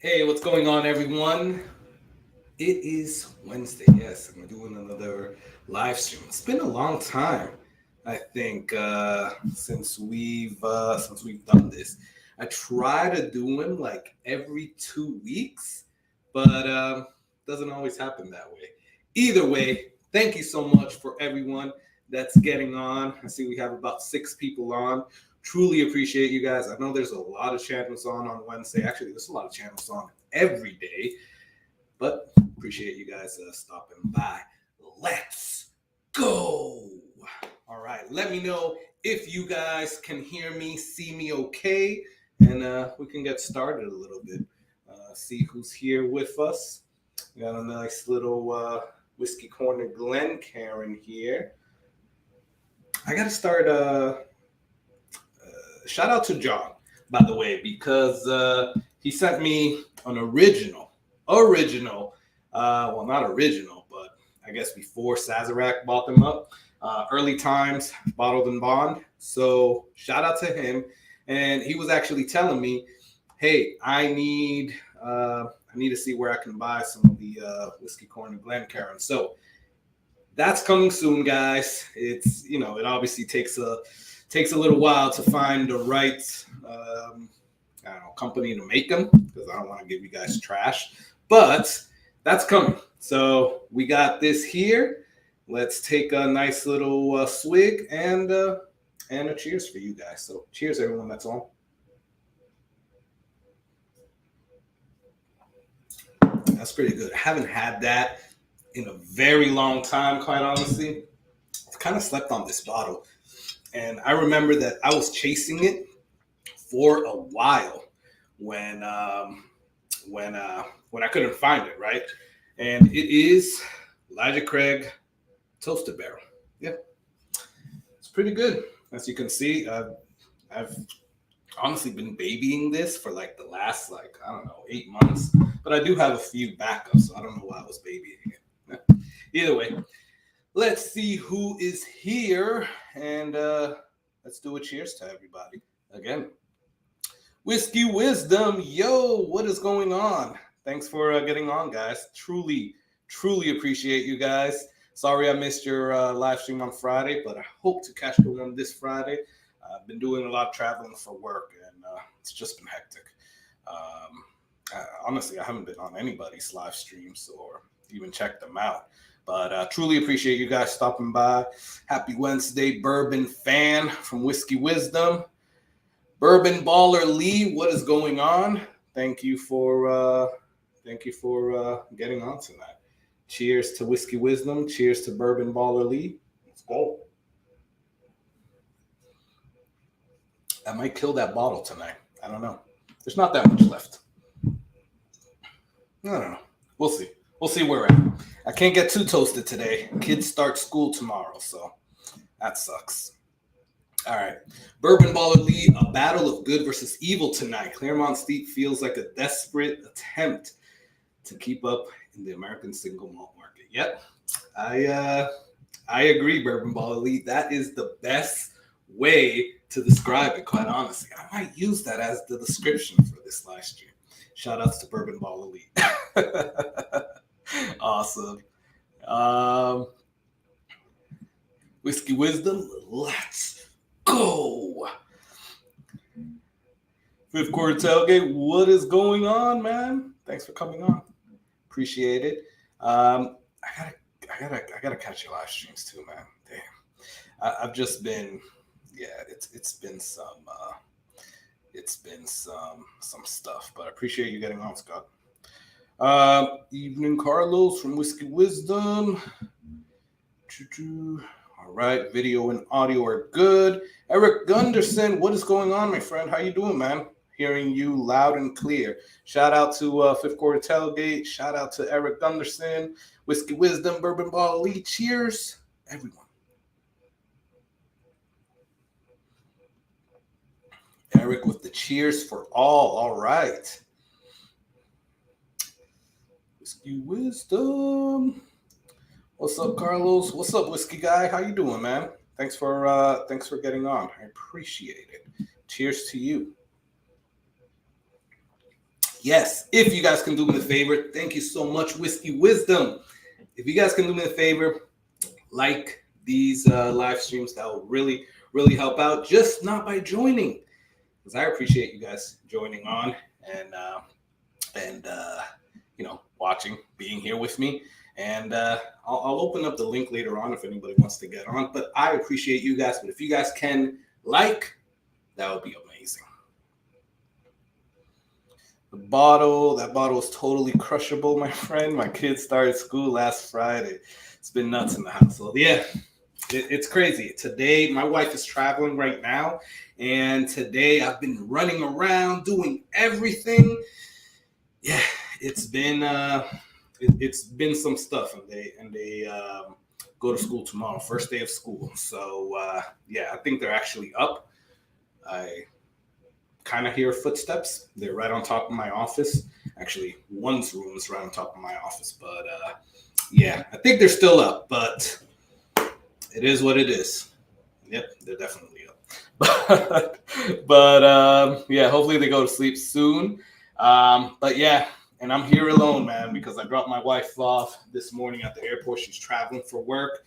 Hey, what's going on, everyone? It is Wednesday. Yes, I'm doing another live stream. It's been a long time, I think, since we've done this. I try to do them like every 2 weeks, but doesn't always happen that way. Either way, thank you so much for everyone that's getting on. I see we have about 6 people on. Truly appreciate you guys. I know there's a lot of channels on Wednesday. Actually, there's a lot of channels on every day, but appreciate you guys stopping by. Let's go. All right, let me know if you guys can hear me, see me okay, and we can get started a little bit. See who's here with us. We got a nice little whiskey corner Glen Karen here. I got to start. Shout out to John, by the way, because he sent me an original, well, not original, but I guess before Sazerac bought them up. Early times, bottled and bond. So shout out to him. And he was actually telling me, hey, I need to see where I can buy some of the whiskey corn and Glencairn. So that's coming soon, guys. It's it obviously takes a little while to find the right I don't know company to make them because I don't want to give you guys trash, but that's coming. So we got this here. Let's take a nice little swig and a cheers for you guys. So cheers, everyone that's on. That's pretty good. I haven't had that in a very long time, quite honestly. I've kind of slept on this bottle. And I remember that I was chasing it for a while when when I couldn't find it, right? And it is Elijah Craig Toasted Barrel. Yeah, it's pretty good. As you can see, I've honestly been babying this for like the last I don't know 8 months, but I do have a few backups, so I don't know why I was babying it. Either way, let's see who is here, and let's do a cheers to everybody again. Whiskey Wisdom, yo, what is going on? Thanks for getting on, guys. Truly appreciate you guys. Sorry I missed your live stream on Friday, but I hope to catch the one this Friday. I've been doing a lot of traveling for work, and it's just been hectic. Honestly, I haven't been on anybody's live streams or even checked them out. But truly appreciate you guys stopping by. Happy Wednesday, bourbon fan from Whiskey Wisdom. Bourbon Baller Lee, what is going on? Thank you for getting on tonight. Cheers to Whiskey Wisdom. Cheers to Bourbon Baller Lee. Let's go. I might kill that bottle tonight. I don't know. There's not that much left. I don't know. We'll see. We'll see where we're at. I can't get too toasted today. Kids start school tomorrow, so that sucks. All right. Bourbon Baller Lee, a battle of good versus evil tonight. Claremont Steep feels like a desperate attempt to keep up in the American single malt market. Yep. I agree, Bourbon Baller Lee. That is the best way to describe it, quite honestly. I might use that as the description for this live stream. Shout outs to Bourbon Baller Lee. Awesome. Whiskey Wisdom, let's go. Fifth quarter tailgate, what is going on, man? Thanks for coming on. Appreciate it. I gotta catch your live streams too, man. Damn, I've just been, yeah, it's been some stuff, but I appreciate you getting on, Scott. Evening, Carlos from Whiskey Wisdom. All right, video and audio are good. Eric Gunderson, what is going on, my friend? How you doing, man? Hearing you loud and clear. Shout out to Fifth Quarter Tailgate. Shout out to Eric Gunderson, Whiskey Wisdom, Bourbon Ball Elite. Cheers, everyone. Eric with the cheers for all. All right. Whiskey Wisdom. What's up, Carlos? What's up, Whiskey Guy? How you doing, man? Thanks for getting on. I appreciate it. Cheers to you. Yes, if you guys can do me a favor, thank you so much, Whiskey Wisdom. If you guys can do me a favor, like these live streams, that will really, really help out. Just not by joining, because I appreciate you guys joining on and watching, being here with me. And I'll open up the link later on if anybody wants to get on. But I appreciate you guys. But if you guys can like, that would be amazing. That bottle is totally crushable, my friend. My kids started school last Friday. It's been nuts in the household. Yeah, it's crazy. Today, my wife is traveling right now. And today I've been running around doing everything. Yeah, it's been some stuff, and they go to school tomorrow, first day of school. So yeah, I think they're actually up. I kind of hear footsteps. They're right on top of my office. Actually, one's room is right on top of my office, but yeah, I think they're still up, but it is what it is. Yep, they're definitely up. but yeah, hopefully they go to sleep soon. But yeah, and I'm here alone, man, because I dropped my wife off this morning at the airport. She's traveling for work.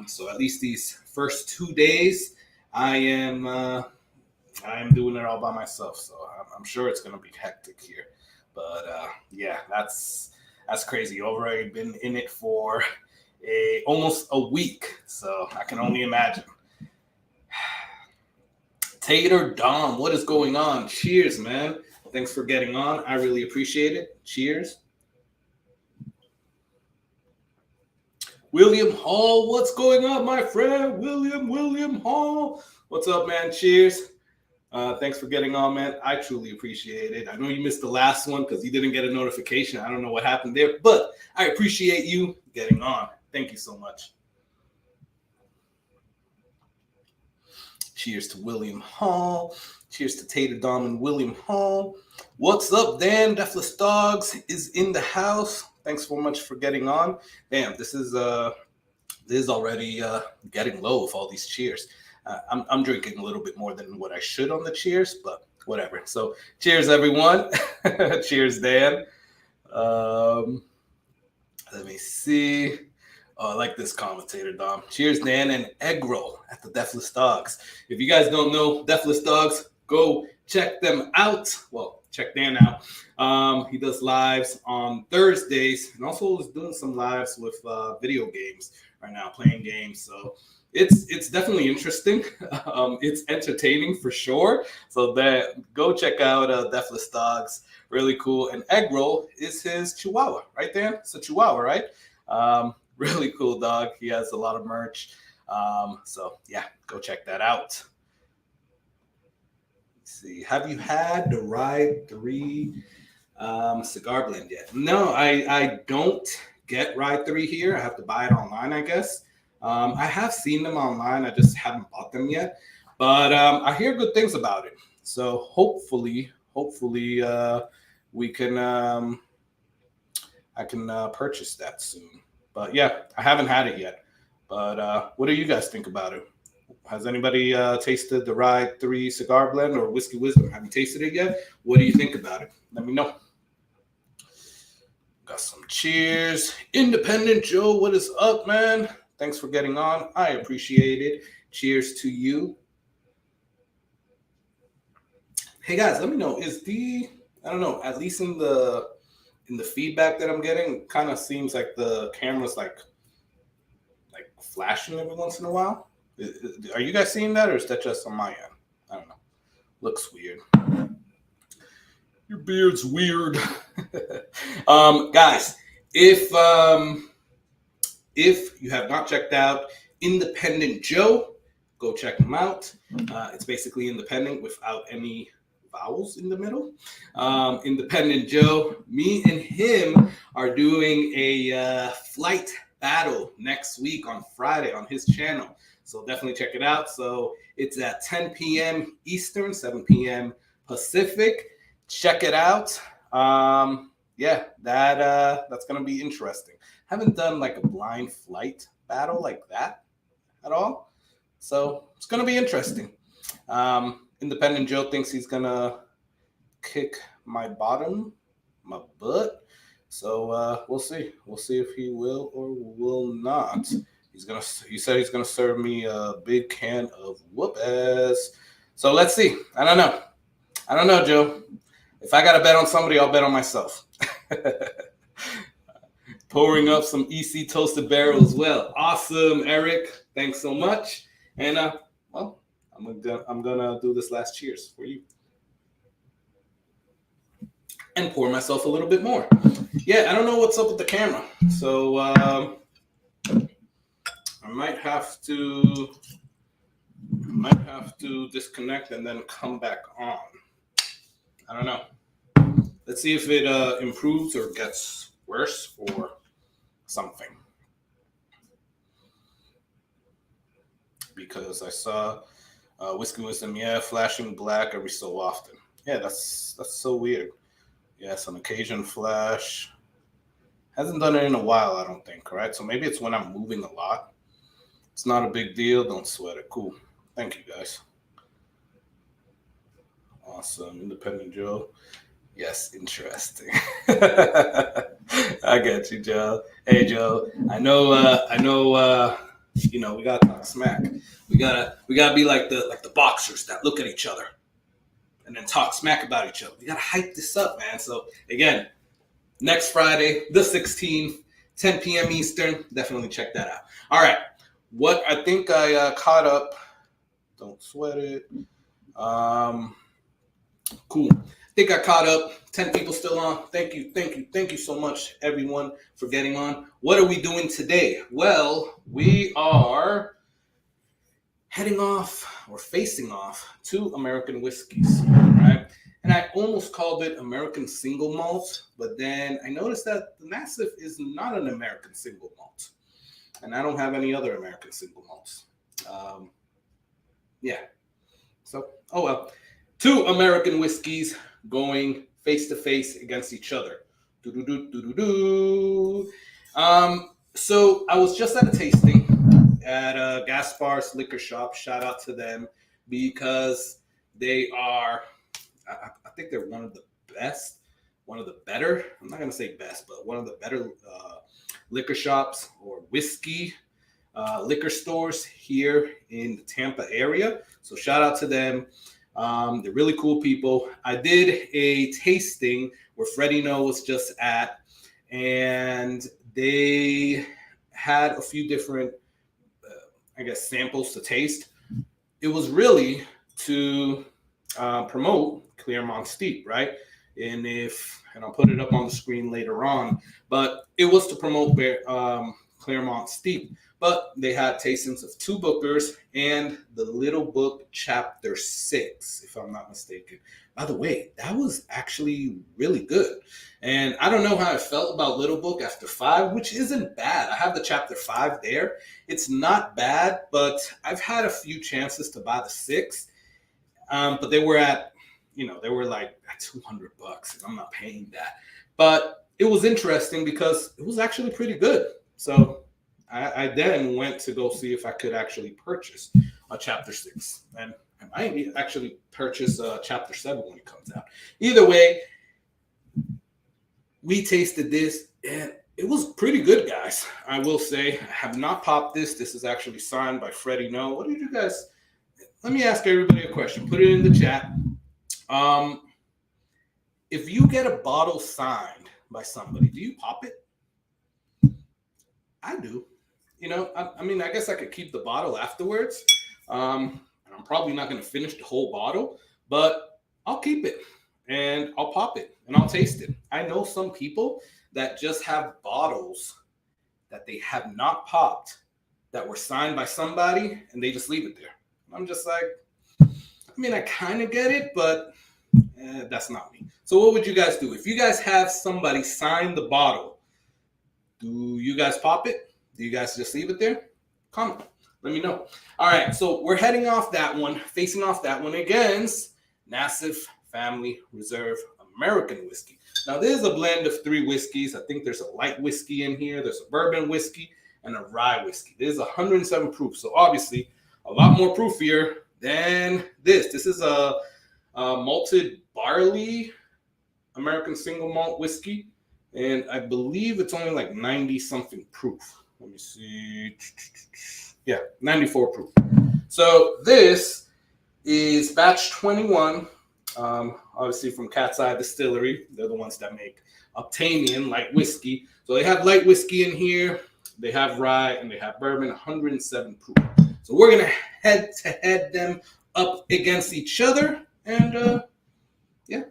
So at least these first 2 days, I am doing it all by myself. So I'm sure it's going to be hectic here. But yeah, that's crazy. I've already been in it for almost a week. So I can only imagine. Tater Dom, what is going on? Cheers, man. Thanks for getting on. I really appreciate it. Cheers. William Hall, what's going on, my friend? William Hall. What's up, man? Cheers. Thanks for getting on, man. I truly appreciate it. I know you missed the last one because you didn't get a notification. I don't know what happened there, but I appreciate you getting on. Thank you so much. Cheers to William Hall. Cheers to Tater Dom and William Hall. What's up, Dan? Deathless Dogs is in the house. Thanks so much for getting on. Damn, this is already getting low with all these cheers. I'm drinking a little bit more than what I should on the cheers, but whatever. So cheers, everyone. Cheers, Dan. Let me see. Oh, I like this commentator, Dom. Cheers, Dan, and egg roll at the Deathless Dogs. If you guys don't know Deathless Dogs, go check them out. Well, check Dan out. He does lives on Thursdays, and also is doing some lives with video games right now, playing games. So it's definitely interesting. It's entertaining for sure. So go check out Deathless Dogs. Really cool. And egg roll is his Chihuahua, right, Dan? It's a Chihuahua, right? Really cool dog. He has a lot of merch. So yeah, go check that out. Let's see. Have you had the Ride 3 cigar blend yet? No, I don't get Ride 3 here. I have to buy it online, I guess. I have seen them online. I just haven't bought them yet. But I hear good things about it. So hopefully we can I can purchase that soon. But yeah, I haven't had it yet. But what do you guys think about it? Has anybody tasted the Ride 3 cigar blend or Whiskey Wisdom? Have you tasted it yet? What do you think about it? Let me know. Got some cheers. Independent Joe, what is up, man? Thanks for getting on. I appreciate it. Cheers to you. Hey guys, let me know. I don't know, at least in the feedback that I'm getting, kind of seems like the camera's like flashing every once in a while. Are you guys seeing that, or is that just on my end? I don't know. Looks weird. Your beard's weird. Guys, if you have not checked out Independent Joe, go check him out. It's basically independent without any vowels in the middle. Independent Joe, me and him are doing a flight battle next week on Friday on his channel. So definitely check it out. So it's at 10 p.m. Eastern, 7 p.m. Pacific. Check it out. Yeah, that's gonna be interesting. Haven't done like a blind flight battle like that at all. So it's gonna be interesting. Independent Joe thinks he's gonna kick my butt. So we'll see. We'll see if he will or will not. He said he's gonna serve me a big can of whoop ass. So let's see. I don't know, Joe. If I gotta bet on somebody, I'll bet on myself. Pouring up some EC Toasted Barrel as well. Awesome, Eric. Thanks so much. And well, I'm gonna do this last cheers for you. And pour myself a little bit more. Yeah, I don't know what's up with the camera. So I might have to disconnect and then come back on. I don't know. Let's see if it improves or gets worse or something. Because I saw Whiskey Wisdom, flashing black every so often. Yeah, that's so weird. Yes, on occasion flash. Hasn't done it in a while, I don't think, right? So maybe it's when I'm moving a lot. It's not a big deal. Don't sweat it. Cool. Thank you, guys. Awesome. Independent Joe. Yes, interesting. I get you, Joe. Hey, Joe. I know, we gotta talk smack. We gotta be like the boxers that look at each other and then talk smack about each other. We gotta hype this up, man. So again, next Friday, the 16th, 10 p.m. Eastern. Definitely check that out. All right. What I think I caught up. Don't sweat it. Cool. I think I caught up. 10 people still on. Thank you so much, everyone, for getting on. What are we doing today? Well, we are heading off or facing off 2 American whiskeys, right? And I almost called it American single malt, but then I noticed that the Massive is not an American single malt. And I don't have any other American single malts. Yeah. So, oh well. 2 American whiskeys going face to face against each other. So I was just at a tasting at Gaspar's Liquor Shop. Shout out to them because they are, I think they're one of the better, I'm not going to say best, but one of the better liquor shops or whiskey liquor stores here in the Tampa area. So shout out to them. They're really cool people. I did a tasting where Freddie No was just at, and they had a few different, samples to taste. It was really to promote Claremont Steep, right? And I'll put it up on the screen later on, but it was to promote Claremont Steep. But they had tastings of 2 Bookers and the Little Book Chapter 6, if I'm not mistaken. By the way, that was actually really good. And I don't know how I felt about Little Book after 5, which isn't bad. I have the Chapter 5 there. It's not bad, but I've had a few chances to buy the 6. But they were at, they were like at $200, and I'm not paying that. But it was interesting because it was actually pretty good. So I then went to go see if I could actually purchase a Chapter 6. And I might actually purchase Chapter 7 when it comes out. Either way, we tasted this, and it was pretty good, guys. I will say, I have not popped this. This is actually signed by Freddie No. What did you guys... Let me ask everybody a question. Put it in the chat. If you get a bottle signed by somebody, do you pop it? I do. I guess I could keep the bottle afterwards. And I'm probably not going to finish the whole bottle, but I'll keep it and I'll pop it and I'll taste it. I know some people that just have bottles that they have not popped that were signed by somebody and they just leave it there. I'm just like, I kind of get it, but that's not me. So what would you guys do? If you guys have somebody sign the bottle, do you guys pop it? Do you guys just leave it there? Comment. Let me know. All right, so we're heading off that one, facing off that one against Massive Family Reserve American Whiskey. Now, this is a blend of 3 whiskeys. I think there's a light whiskey in here. There's a bourbon whiskey and a rye whiskey. This is 107 proof, so obviously a lot more proof here than this. This is a malted barley American single malt whiskey, and I believe it's only like 90 something proof. Let me see. Yeah, 94 proof. So this is batch 21, obviously from Cat's Eye Distillery. They're the ones that make Obtanian light whiskey. So they have light whiskey in here, they have rye, and they have bourbon, 107 proof. So we're gonna head to head them up against each other, and yeah,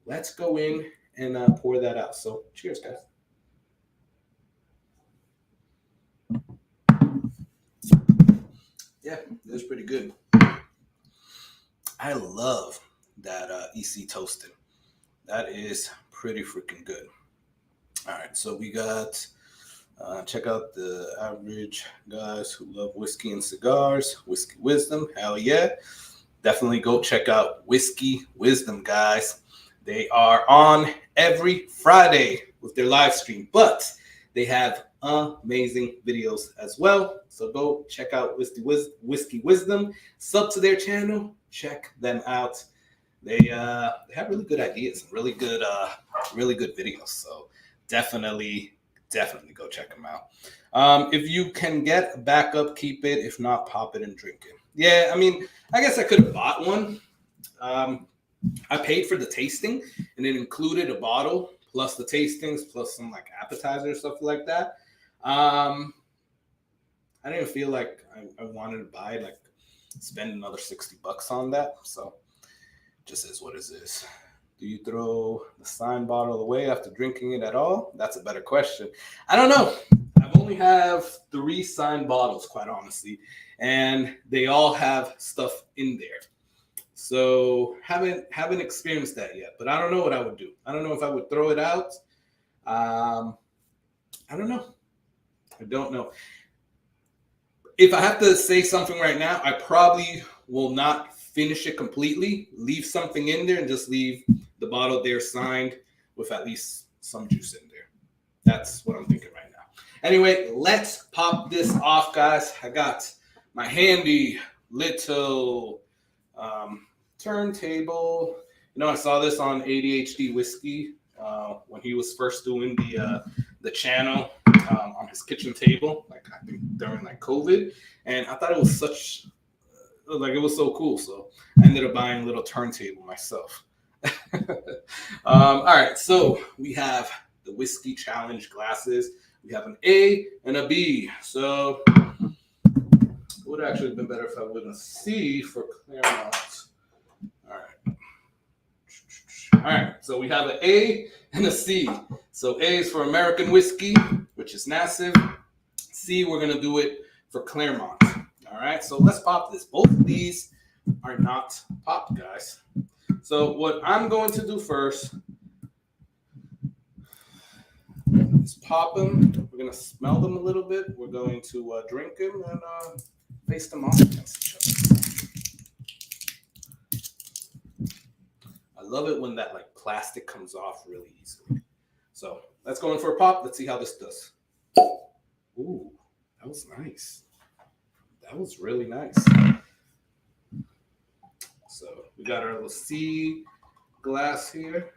let's go in and pour that out. So cheers, guys. Yeah, that's pretty good. I love that EC toasted. That is pretty freaking good. All right, so we got, check out the average guys who love whiskey and cigars. Whiskey Wisdom, hell yeah. Definitely go check out Whiskey Wisdom, guys. They are on every Friday with their live stream, but they have amazing videos as well. So go check out Whiskey Wisdom, sub to their channel, check them out. They have really good ideas and really good videos. So definitely go check them out. If you can get a backup, keep it. If not, pop it and drink it. Yeah, I mean, I guess I could have bought one. I paid for the tasting, and it included a bottle plus the tastings plus some like appetizers, stuff like that. I didn't feel like I wanted to buy, like, spend another $60 on that. So just is what it is. Do you throw the signed bottle away after drinking it at all? That's a better question. I don't know. I've only have 3 signed bottles, quite honestly, and they all have stuff in there. So haven't experienced that yet, but I don't know what I would do. I don't know if I would throw it out. I don't know. I don't know. If I have to say something right now, I probably will not finish it completely. Leave something in there and just leave the bottle there signed with at least some juice in there. That's what I'm thinking right now. Anyway, let's pop this off, guys. I got my handy little turntable. You know, I saw this on ADHD Whiskey when he was first doing the channel on his kitchen table, like I think during like COVID, and I thought it was it was so cool. So I ended up buying a little turntable myself. All right, so we have the Whiskey Challenge glasses. We have an A and a B. So it would actually have been better if I wouldn't C for Claremont. All right, so we have an A and a C. So A is for American whiskey, which is massive. C, we're going to do it for Claremont. All right, so let's pop this. Both of these are not popped, guys. So what I'm going to do first is pop them. We're going to smell them a little bit. We're going to drink them and face them off against each other. I love it when that like plastic comes off really easily. So let's go in for a pop. Let's see how this does. Ooh, that was nice. That was really nice. So we got our little C glass here.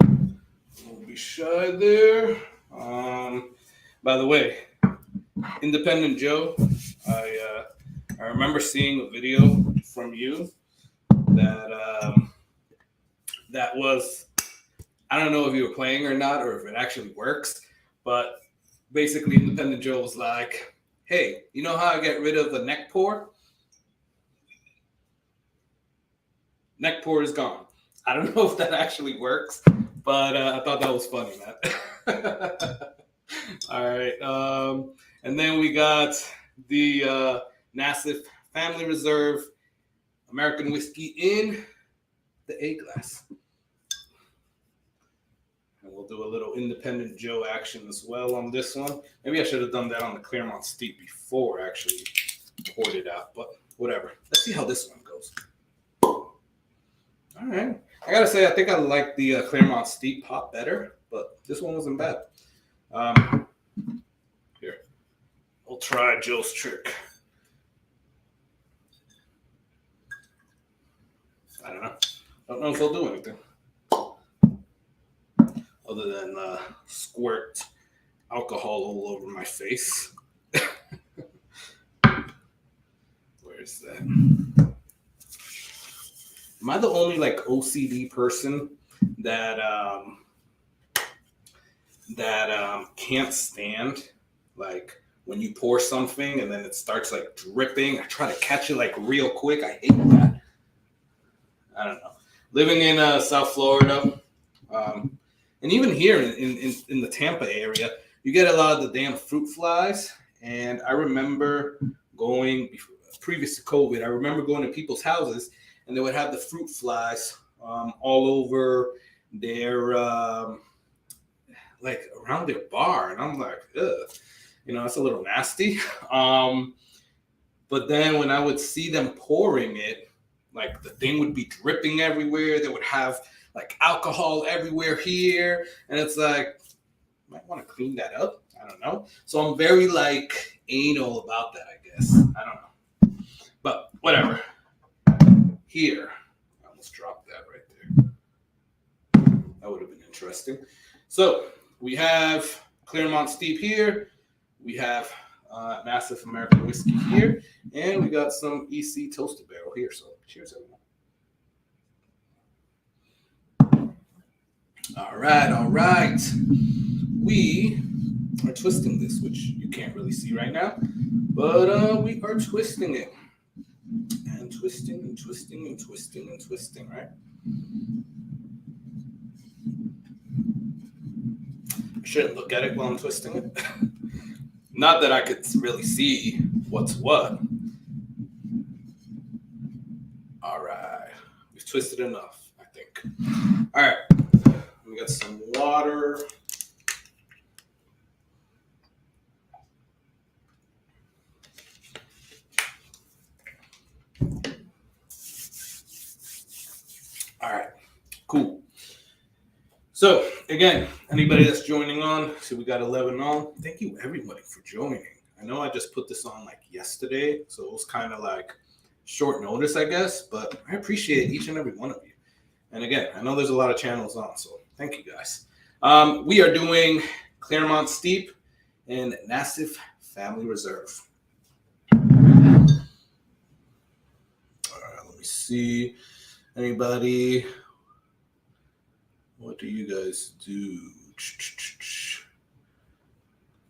Don't be shy there. By the way, Independent Joe, I remember seeing a video from you that was, I don't know if you were playing or not, or if it actually works, but basically Independent Joe was like, hey, you know how I get rid of the neck pour? Neck pour is gone. I don't know if that actually works, but I thought that was funny, man. All right. And then we got the Nassif Family Reserve American whiskey in the A glass. And we'll do a little Independent Joe action as well on this one. Maybe I should have done that on the Claremont Steep before I actually poured it out, but whatever. Let's see how this one goes. All right. I got to say, I think I like the Claremont Steep pop better, but this one wasn't bad. Here. We'll try Joe's trick. I don't know. I don't know if I'll do anything other than squirt alcohol all over my face. Where's that? Am I the only like OCD person that can't stand like when you pour something and then it starts like dripping? I try to catch it like real quick. I hate that. I don't know. Living in South Florida, and even here in the Tampa area, you get a lot of the damn fruit flies. And I remember going previous to COVID. I remember going to people's houses, and they would have the fruit flies all over their like around their bar, and I'm like, ugh, it's a little nasty. But then when I would see them pouring it, like the thing would be dripping everywhere. They would have like alcohol everywhere here, and it's like, might want to clean that up. I don't know. So I'm very like anal about that, I guess. I don't know, but whatever. Here, I almost dropped that right there. That would have been interesting. So we have Claremont Steep here. We have Massive American Whiskey here. And we got some EC Toasted Barrel here. So cheers, everyone. All right. We are twisting this, which you can't really see right now. But we are twisting it. And twisting, right? I shouldn't look at it while I'm twisting it. Not that I could really see what's what. All right. We've twisted enough, I think. All right. We got some water. All right, cool. So again, anybody that's joining on, so we got 11 on. Thank you everybody for joining. I know I just put this on like yesterday, so it was kind of like short notice, I guess, but I appreciate each and every one of you. And again, I know there's a lot of channels on, so thank you guys. We are doing Claremont Steep and Nassif Family Reserve. All right, let me see. Anybody? What do you guys do?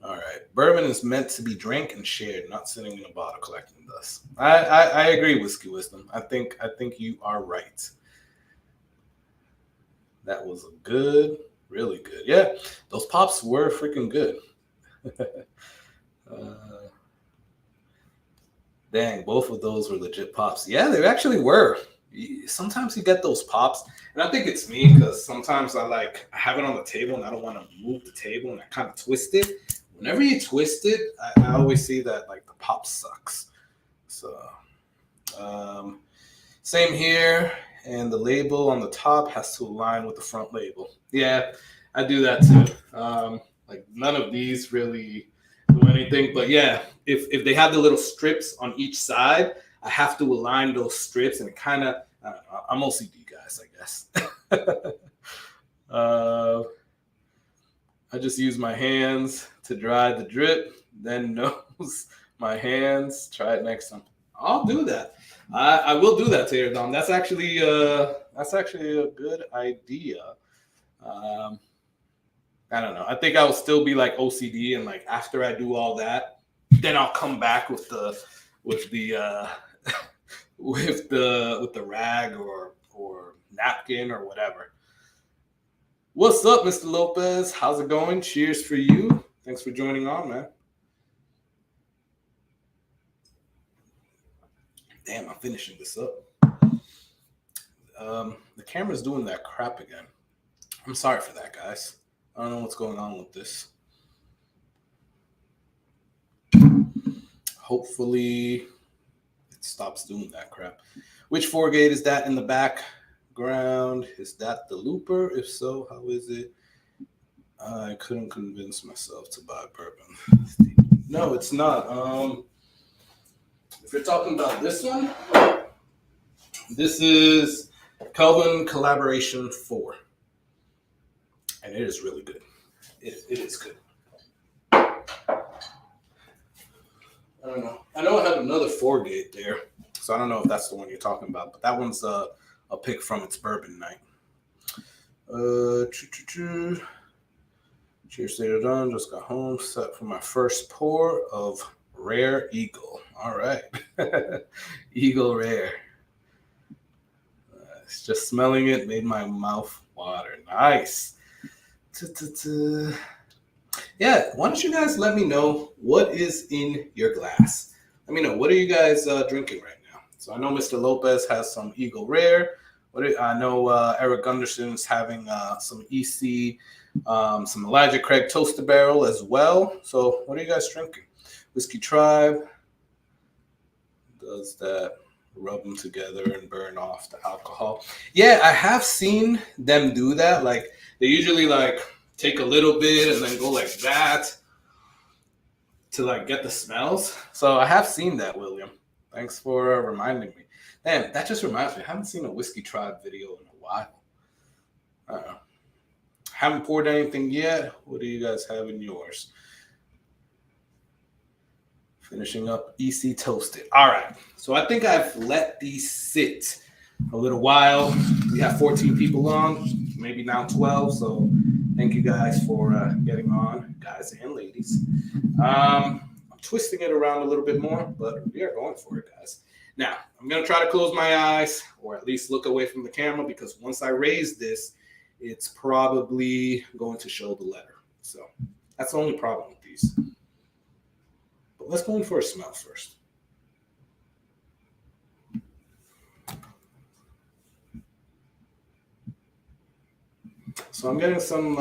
All right. Bourbon is meant to be drank and shared, not sitting in a bottle collecting dust. I agree, Whiskey Wisdom. I think you are right. That was really good. Yeah, those pops were freaking good. Dang, both of those were legit pops. Yeah, they actually were. Sometimes you get those pops, and I think it's me because sometimes I have it on the table and I don't want to move the table and I kind of twist it. Whenever you twist it, I always see that like the pop sucks. So same here, and the label on the top has to align with the front label. Yeah, I do that too. Like none of these really do anything, but yeah, if they have the little strips on each side, I have to align those strips, and it kind of, I'm OCD, guys, I guess. I just use my hands to dry the drip, then nose my hands, try it next time. I'll do that. I will do that, Taylor Dom. That's actually a good idea. I don't know. I think I'll still be like OCD, and like after I do all that, then I'll come back with the with the rag or napkin or whatever. What's up, Mr. Lopez? How's it going? Cheers for you. Thanks for joining on, man. Damn, I'm finishing this up. The camera's doing that crap again. I'm sorry for that, guys. I don't know what's going on with this. Hopefully it stops doing that crap. Which 4-gate is that in the background? Is that the looper? If so, how is it? I couldn't convince myself to buy bourbon. No, it's not. If you're talking about this one, this is Kelvin Collaboration 4. And it is really good. It is good. I don't know. I know I have another 4-gate there, so I don't know if that's the one you're talking about, but that one's a pick from its bourbon night. Cheers, later done. Just got home, set for my first pour of Rare Eagle. All right, Eagle Rare. Just smelling it made my mouth water. Nice. Yeah, why don't you guys let me know what is in your glass? Let me know, what are you guys drinking right now? So I know Mr. Lopez has some Eagle Rare. I know Eric Gunderson is having some EC, some Elijah Craig Toaster Barrel as well. So what are you guys drinking? Whiskey Tribe does that, rub them together and burn off the alcohol. Yeah, I have seen them do that. Like they usually like take a little bit and then go like that to like get the smells. So I have seen that, William. Thanks for reminding me. Damn, that just reminds me. I haven't seen a Whiskey Tribe video in a while. Haven't poured anything yet. What do you guys have in yours? Finishing up EC Toasted. All right. So I think I've let these sit a little while. We have 14 people on, maybe now 12. So thank you guys for getting on, guys and ladies. I'm twisting it around a little bit more, but we are going for it, guys. Now, I'm going to try to close my eyes or at least look away from the camera because once I raise this, it's probably going to show the letter. So that's the only problem with these. But let's go in for a smell first. So I'm getting some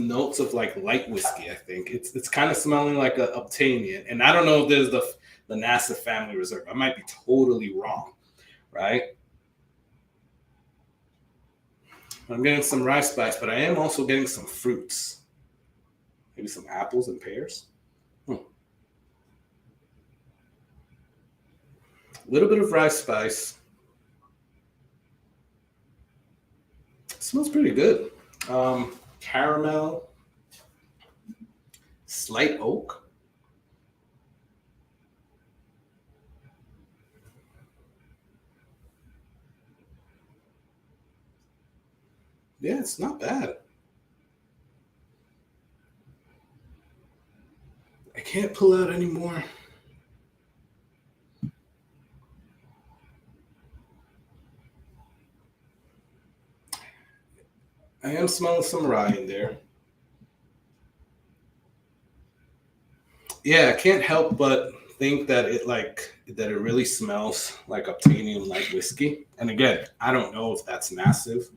notes of like light whiskey. I think it's kind of smelling like a Obtanian, and I don't know if there's the NASA Family Reserve. I might be totally wrong, right? I'm getting some rice spice, but I am also getting some fruits. Maybe some apples and pears. A little bit of rice spice. It smells pretty good. Caramel, slight oak. Yeah, it's not bad. I can't pull out any more. I am smelling some rye in there. Yeah, I can't help but think that it really smells like Obtanian light whiskey. And again, I don't know if that's massive,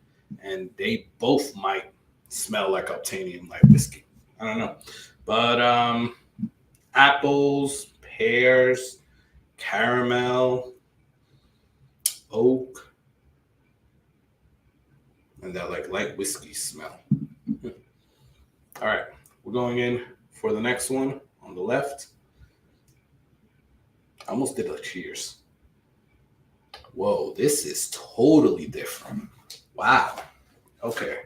and they both might smell like Obtanian light whiskey. I don't know, but apples, pears, caramel, oak, and that like light whiskey smell. All right, we're going in for the next one on the left. I almost did a cheers. Whoa, this is totally different. Wow. Okay.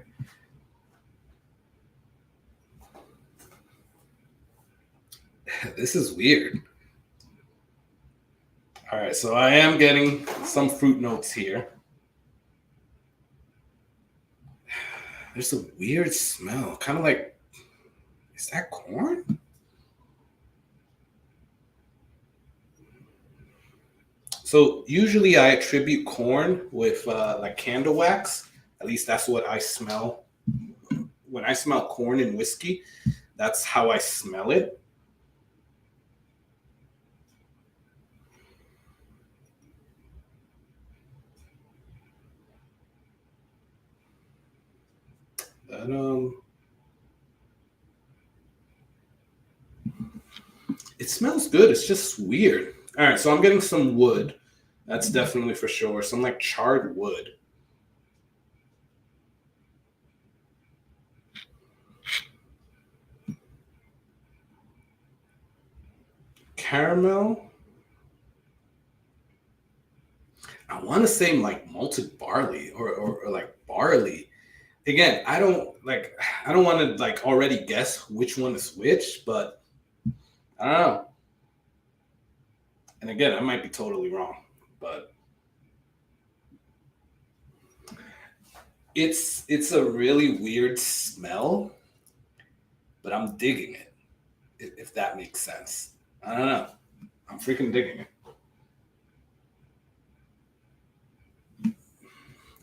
This is weird. All right, so I am getting some fruit notes here. There's a weird smell, kind of like, is that corn? So usually I attribute corn with like candle wax. At least that's what I smell. When I smell corn in whiskey, that's how I smell it. But it smells good. It's just weird. All right, so I'm getting some wood. That's definitely for sure. Some like charred wood. Caramel. I want to say like malted barley or like barley. Again, I don't want to like already guess which one is which, but I don't know. And again, I might be totally wrong, but it's a really weird smell, but I'm digging it. If that makes sense. I don't know. I'm freaking digging it.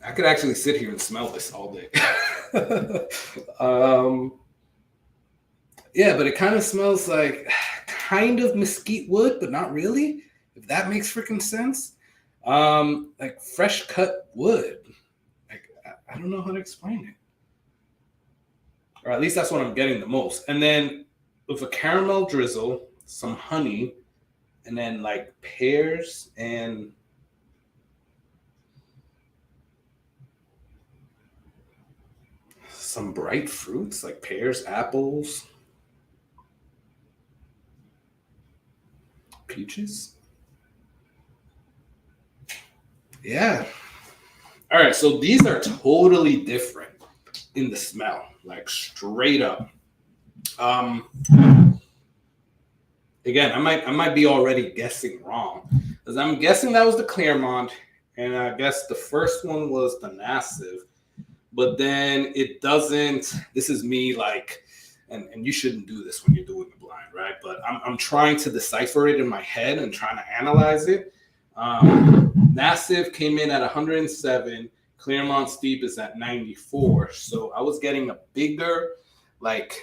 I could actually sit here and smell this all day. Yeah, but it kind of smells like kind of mesquite wood, but not really. If that makes freaking sense. Like fresh cut wood. Like I don't know how to explain it. Or at least that's what I'm getting the most. And then with a caramel drizzle, some honey, and then like pears and some bright fruits like pears, apples, peaches. Yeah. All right. So these are totally different in the smell, like straight up. Um, Again, I might be already guessing wrong because I'm guessing that was the Claremont, and I guess the first one was the Massive, but then it doesn't. This is me like, and you shouldn't do this when you're doing the blind, right? But I'm trying to decipher it in my head and trying to analyze it. Massive came in at 107. Claremont Steep is at 94. So I was getting a bigger like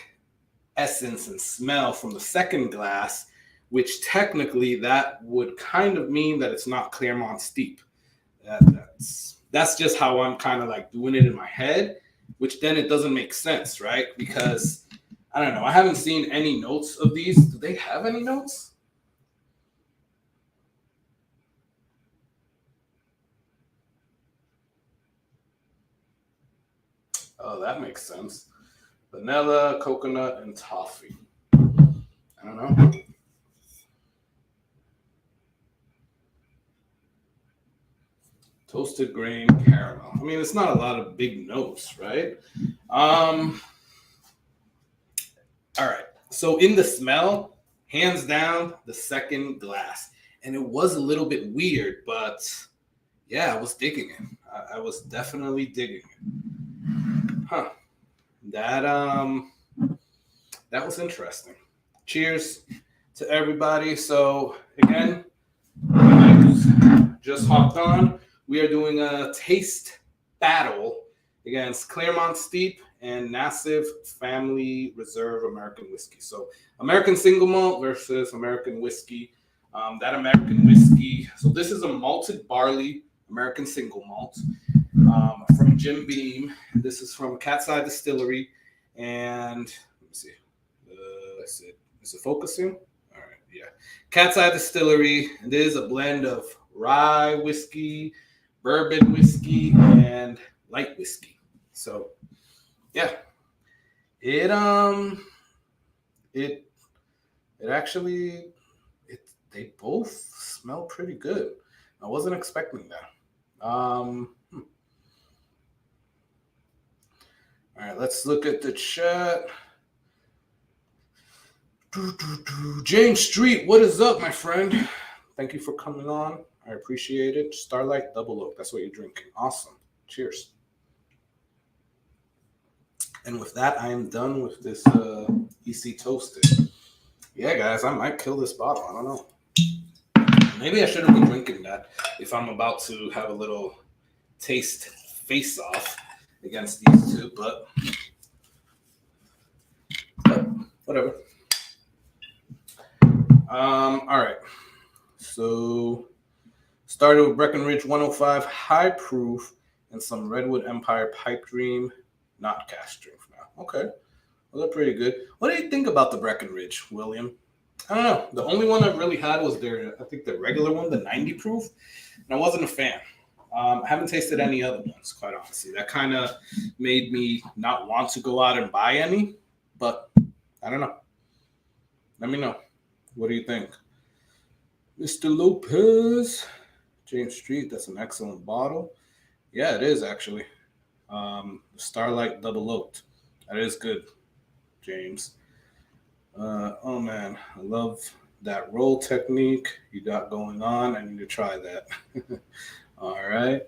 essence and smell from the second glass, which technically that would kind of mean that it's not Claremont Steep. That's just how I'm kind of like doing it in my head, which then it doesn't make sense, right? Because I don't know. I haven't seen any notes of these. Do they have any notes? Oh, that makes sense. Vanilla, coconut, and toffee. I don't know. Toasted grain caramel. I mean, it's not a lot of big notes, right? All right. So in the smell, hands down, the second glass. And it was a little bit weird, but yeah, I was digging it. I was definitely digging it. Huh. That was interesting. Cheers to everybody. So again, just hopped on. We are doing a taste battle against Claremont Steep and Massive Family Reserve American Whiskey. So American Single Malt versus American Whiskey. That American Whiskey. So this is a malted barley American Single Malt from Jim Beam. This is from Cat's Eye Distillery. And let me see. Is it focusing? All right, yeah. Cat's Eye Distillery. It is a blend of rye whiskey, bourbon whiskey, and light whiskey. So, yeah, it actually they both smell pretty good. I wasn't expecting that. All right, let's look at the chat. James Street, what is up, my friend? Thank you for coming on. I appreciate it. Starlight Double Oak. That's what you're drinking. Awesome. Cheers. And with that, I am done with this EC Toasted. Yeah, guys, I might kill this bottle. I don't know. Maybe I shouldn't be drinking that if I'm about to have a little taste face-off against these two, but whatever. All right. So started with Breckenridge 105 high proof and some Redwood Empire Pipe Dream, not cask strength now. Okay. Well, they're pretty good. What do you think about the Breckenridge, William? I don't know. The only one I've really had was the regular one, the 90 proof, and I wasn't a fan. I haven't tasted any other ones, quite honestly. That kind of made me not want to go out and buy any, but I don't know. Let me know. What do you think? Mr. Lopez, James Street. That's an excellent bottle. Yeah, it is actually. Starlight Double Oaked. That is good, James. Oh man, I love that roll technique you got going on. I need to try that. All right.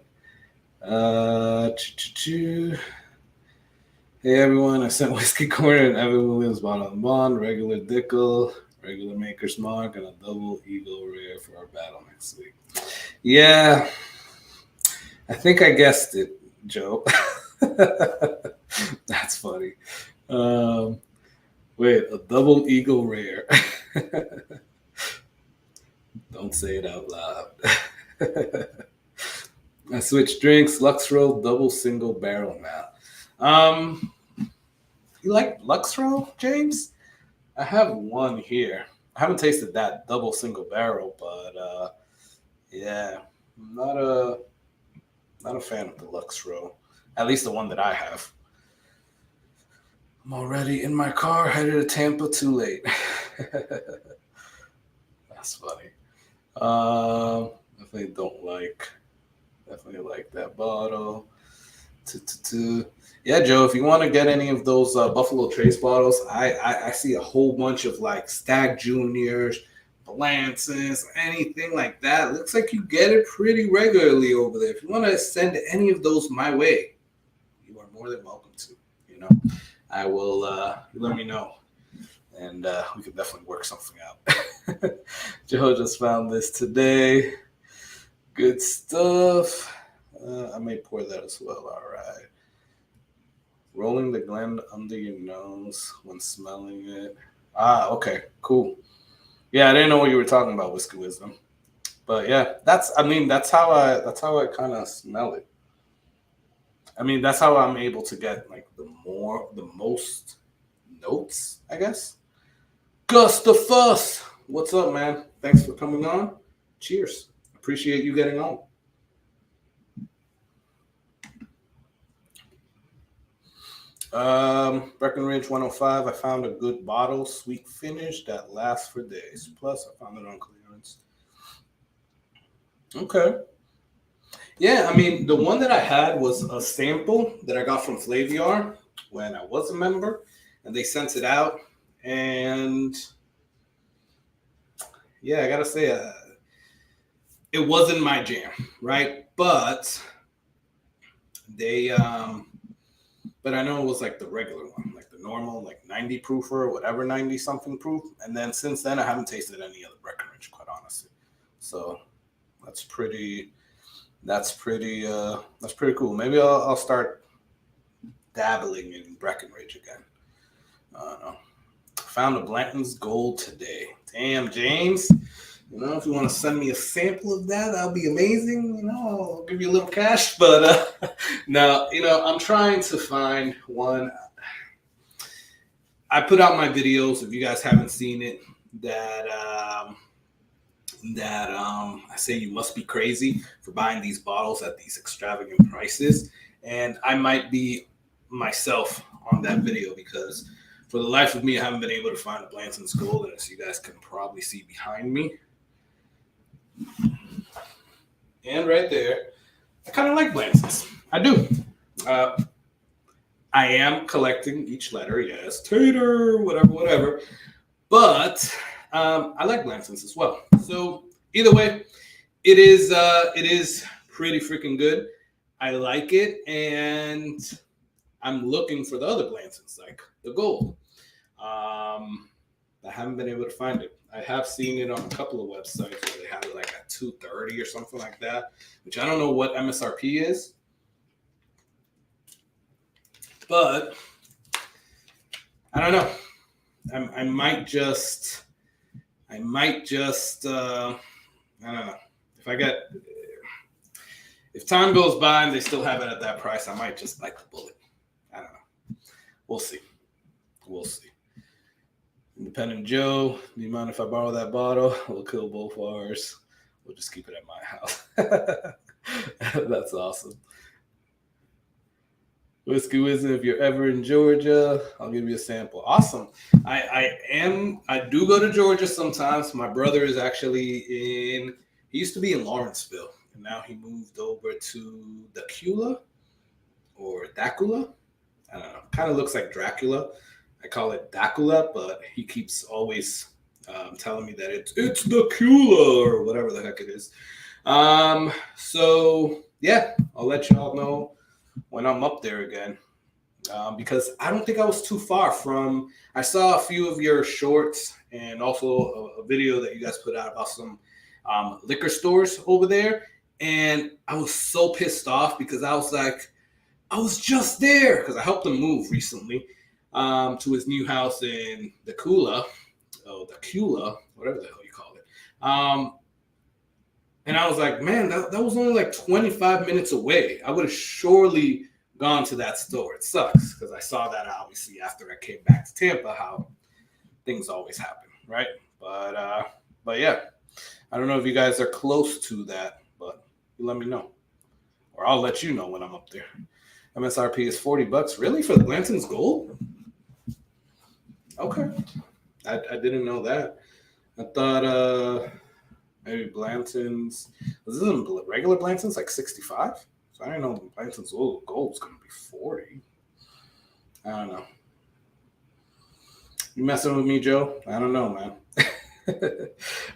Hey everyone, I sent Whiskey Corner and Evan Williams bottle on bond, regular Dickel, regular Maker's Mark, and a double Eagle Rare for our battle next week. Yeah, I think I guessed it, Joe. That's funny. Wait, a double Eagle Rare. Don't say it out loud. I switched drinks, Lux Roll, double single barrel now. You like Lux Roll, James? I have one here. I haven't tasted that double single barrel, but yeah, I'm not a fan of the Lux Roll. At least the one that I have. I'm already in my car, headed to Tampa. Too late. That's funny. Definitely like that bottle. Yeah, Joe, if you want to get any of those Buffalo Trace bottles, I see a whole bunch of like Stag Juniors, Blances, anything like that. Looks like you get it pretty regularly over there. If you want to send any of those my way, you are more than welcome to. You know, I will. You let me know, and we can definitely work something out. Joe just found this today. Good stuff. I may pour that as well. All right. Rolling the Glen under your nose when smelling it. Ah, okay, cool. Yeah, I didn't know what you were talking about, Whiskey Wisdom. But yeah, that's how I kind of smell it. I mean, that's how I'm able to get like the most notes, I guess. Gustavus, what's up, man? Thanks for coming on. Cheers. Appreciate you getting on. Breckenridge 105. I found a good bottle, sweet finish that lasts for days. Plus, I found it on clearance. Okay. Yeah, I mean, the one that I had was a sample that I got from Flaviar when I was a member, and they sent it out. And yeah, I gotta say, it wasn't my jam, right? But they, but I know it was like the regular one, like the normal, like 90 proof or whatever, 90 something proof. And then since then, I haven't tasted any other Breckenridge, quite honestly. So that's pretty cool. Maybe I'll start dabbling in Breckenridge again. I don't know. Found a Blanton's Gold today. Damn, James. You know, if you want to send me a sample of that, that'll be amazing. You know, I'll give you a little cash. But no, you know, I'm trying to find one. I put out my videos, if you guys haven't seen it, that I say you must be crazy for buying these bottles at these extravagant prices. And I might be myself on that video because for the life of me, I haven't been able to find a Blanton's Gold. And as you guys can probably see behind me, and right there, I kind of like Blanton's. I do. I am collecting each letter, yes, Tater, whatever. But I like Blanton's as well. So either way, it is pretty freaking good. I like it, and I'm looking for the other Blanton's, like the gold. I haven't been able to find it. I have seen it on a couple of websites where they have it like at $230 or something like that, which I don't know what MSRP is. But I don't know. I might just I don't know. If time goes by and they still have it at that price, I might just bite the bullet. I don't know. We'll see. Independent Joe, do you mind if I borrow that bottle? We'll kill both ours. We'll just keep it at my house. That's awesome. Whiskey Wisdom, if you're ever in Georgia, I'll give you a sample. Awesome. I do go to Georgia sometimes. My brother is actually he used to be in Lawrenceville. and now he moved over to Dacula or Dacula. I don't know. Kind of looks like Dracula. I call it Dacula, but he keeps always telling me that it's Dacula or whatever the heck it is. So yeah, I'll let y'all know when I'm up there again. Because I don't think I was too far from. I saw a few of your shorts and also a video that you guys put out about some liquor stores over there, and I was so pissed off because I was like, I was just there because I helped him move recently to his new house in Dacula, whatever the hell you call it. And I was like, man, that was only like 25 minutes away. I would have surely gone to that store. It sucks because I saw that obviously after I came back to Tampa, how things always happen, right? But yeah, I don't know if you guys are close to that, but you let me know, or I'll let you know when I'm up there. MSRP is $40, really, for the Blanton's Gold? Okay, I didn't know that. I thought maybe Blanton's, this isn't regular Blanton's like 65. So I didn't know Blanton's Gold was going to be 40. I don't know. You messing with me, Joe? I don't know, man.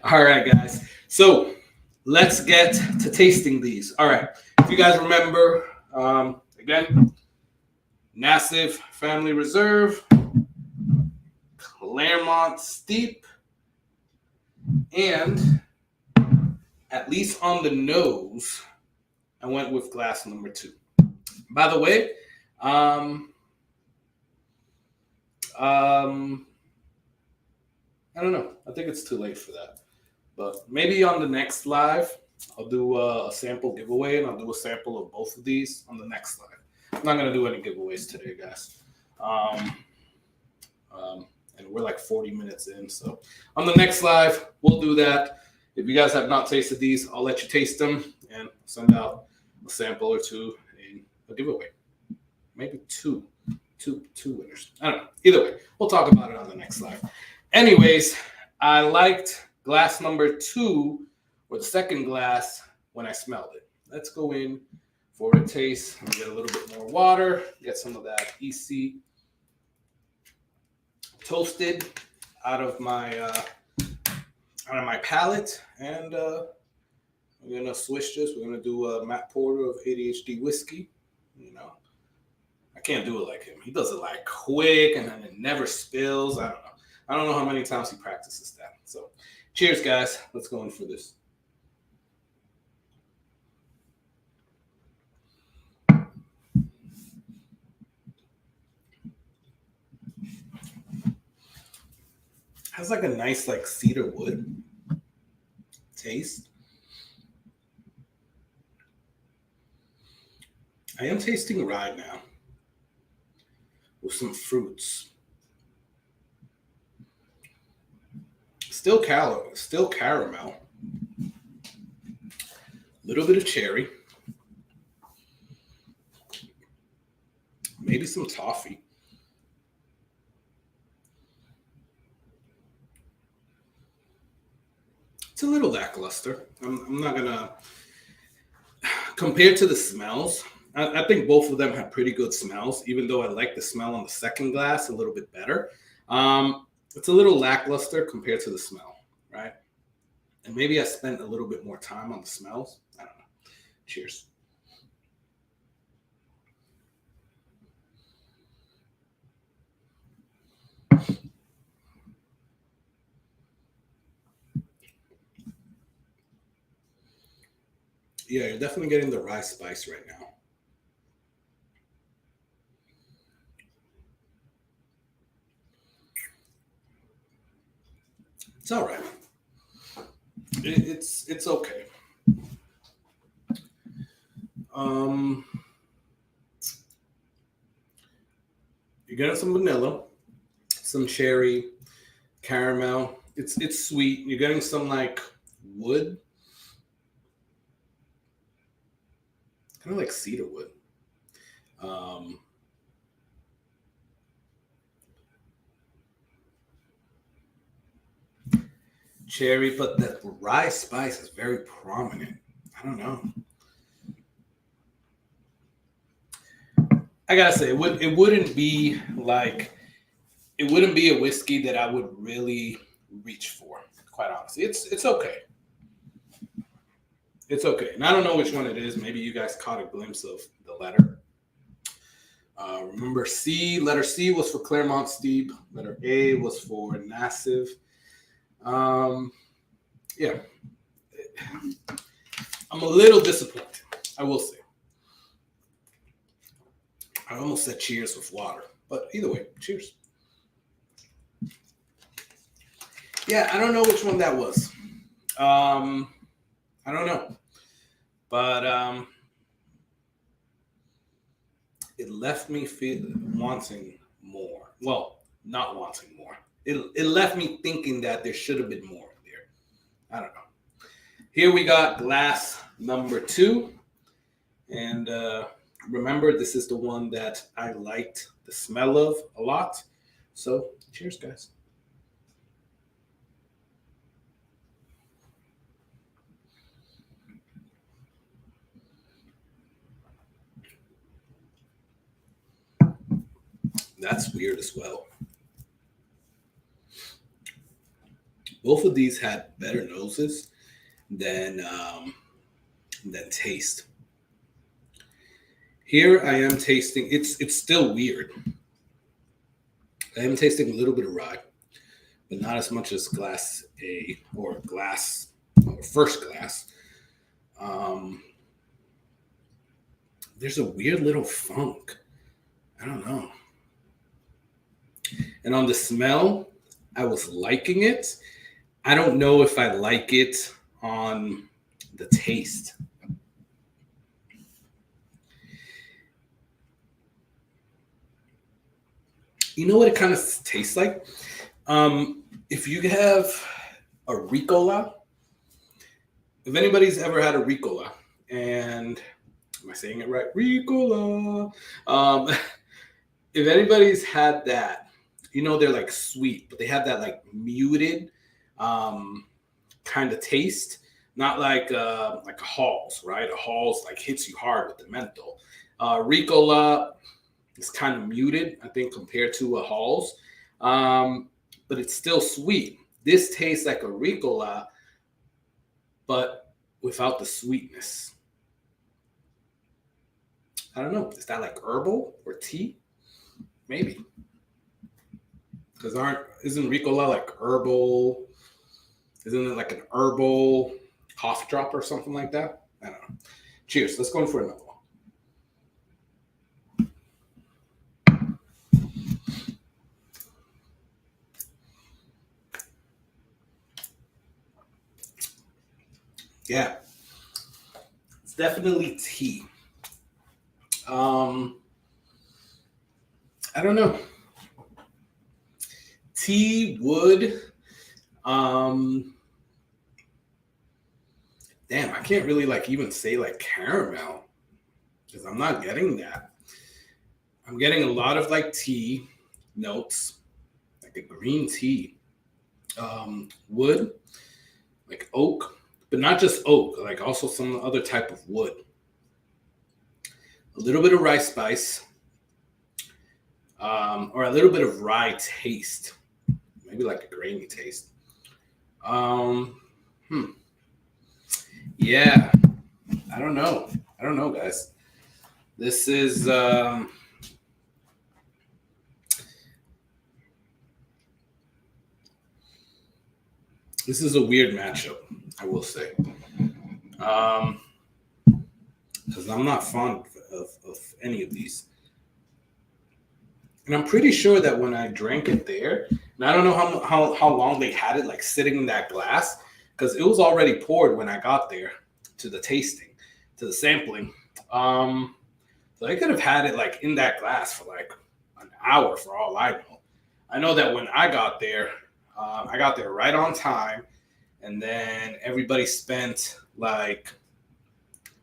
All right, guys. So let's get to tasting these. All right. If you guys remember, again, Nassif Family Reserve, Claremont Steep, and at least on the nose, I went with glass number 2. By the way, I don't know. I think it's too late for that. But maybe on the next live, I'll do a sample giveaway, and I'll do a sample of both of these on the next live. I'm not going to do any giveaways today, guys. And we're like 40 minutes in. So on the next live, we'll do that. If you guys have not tasted these, I'll let you taste them and send out a sample or two in a giveaway. Maybe two winners. I don't know. Either way, we'll talk about it on the next live. Anyways, I liked glass number 2, or the second glass, when I smelled it. Let's go in for a taste. I'll get a little bit more water, get some of that EC toasted out of my palate, and we're gonna switch this. We're gonna do a Matt Porter of ADHD whiskey. You know, I can't do it like him. He does it like quick, and then it never spills. I don't know how many times he practices that. So, cheers, guys. Let's go in for this. Has like a nice like cedar wood taste. I am tasting rye now with some fruits. Still caramel. A little bit of cherry. Maybe some toffee. It's a little lackluster. I'm not gonna, compared to the smells, I think both of them have pretty good smells, even though I like the smell on the second glass a little bit better. It's a little lackluster compared to the smell, right? And maybe I spent a little bit more time on the smells. I don't know. Cheers. Yeah, you're definitely getting the rye spice right now. It's all right. It's okay. You're getting some vanilla, some cherry, caramel. It's sweet. You're getting some like wood, kind of like cedar wood. Cherry, but the rye spice is very prominent. I I don't know. I gotta say, it wouldn't be a whiskey that I would really reach for. Quite honestly, it's okay. It's okay, and I don't know which one it is. Maybe you guys caught a glimpse of the letter. Remember, letter C was for Claremont Steep. Letter A was for Nassiv. Yeah, I'm a little disappointed, I will say. I almost said cheers with water, but either way, cheers. Yeah, I don't know which one that was. I don't know, but it left me wanting more. Well, not wanting more. It left me thinking that there should have been more there. I don't know. Here we got glass number 2. And remember, this is the one that I liked the smell of a lot. So, cheers, guys. That's weird as well. Both of these had better noses than taste. Here I am tasting. It's still weird. I am tasting a little bit of rye, but not as much as glass A or first glass. There's a weird little funk. I don't know. And on the smell, I was liking it. I don't know if I like it on the taste. You know what it kind of tastes like? If you have a Ricola, if anybody's ever had a Ricola, and am I saying it right? Ricola. If anybody's had that, they're like sweet, but they have that like muted kind of taste, not like a Halls, right? A Halls like hits you hard with the menthol. Ricola is kind of muted, I think, compared to a Halls, but it's still sweet. This tastes like a Ricola, but without the sweetness. I don't know. Is that like herbal or tea? Maybe. Because isn't Ricola like herbal? Isn't it like an herbal cough drop or something like that? I don't know. Cheers. Let's go in for another one. Yeah. It's definitely tea. I don't know. Tea, wood. Damn, I can't really even say like caramel because I'm not getting that. I'm getting a lot of like tea notes, like a green tea. Wood, like oak, but not just oak, like also some other type of wood. A little bit of rye spice, or a little bit of rye taste, maybe like a grainy taste. Yeah, I don't know, guys. This is a weird matchup, I will say, because I'm not fond of any of these. And I'm pretty sure that when I drank it there, and I don't know how long they had it like sitting in that glass, because it was already poured when I got there to the tasting, to the sampling. So I could have had it like in that glass for like an hour for all I know. I know that when I got there right on time, and then everybody spent like,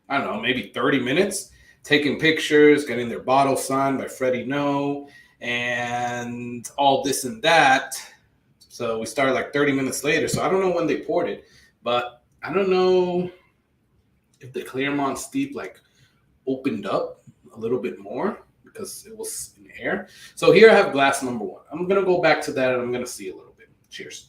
I don't know, maybe 30 minutes taking pictures, getting their bottle signed by Freddie No, and all this and that. So we started like 30 minutes later. So I don't know when they poured it, but I don't know if the Claremont Steep like opened up a little bit more because it was in the air. So here I have glass number 1. I'm gonna go back to that and I'm gonna see a little bit. Cheers.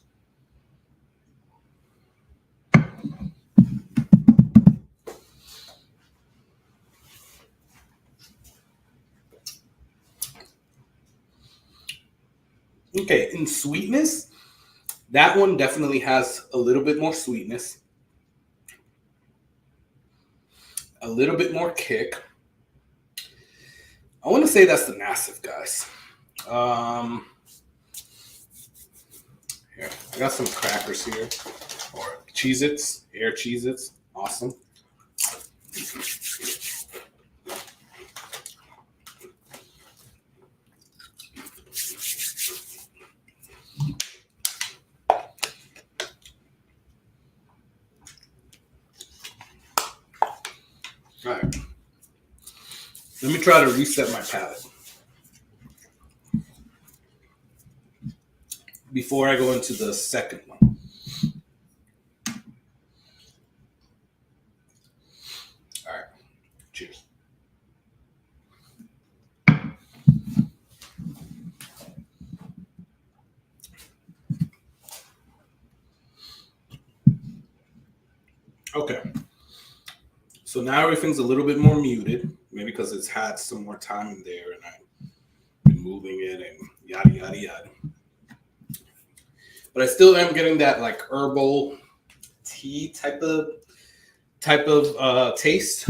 Okay, in sweetness, that one definitely has a little bit more sweetness, a little bit more kick. I want to say that's the Massive, guys. Here, I got some crackers here, or Cheez-Its, Air Cheez-Its. Awesome. All right. Let me try to reset my palate before I go into the second one. All right. Cheers. Okay. So now everything's a little bit more muted, maybe because it's had some more time in there and I've been moving it and yada, yada, yada. But I still am getting that like herbal tea type of taste.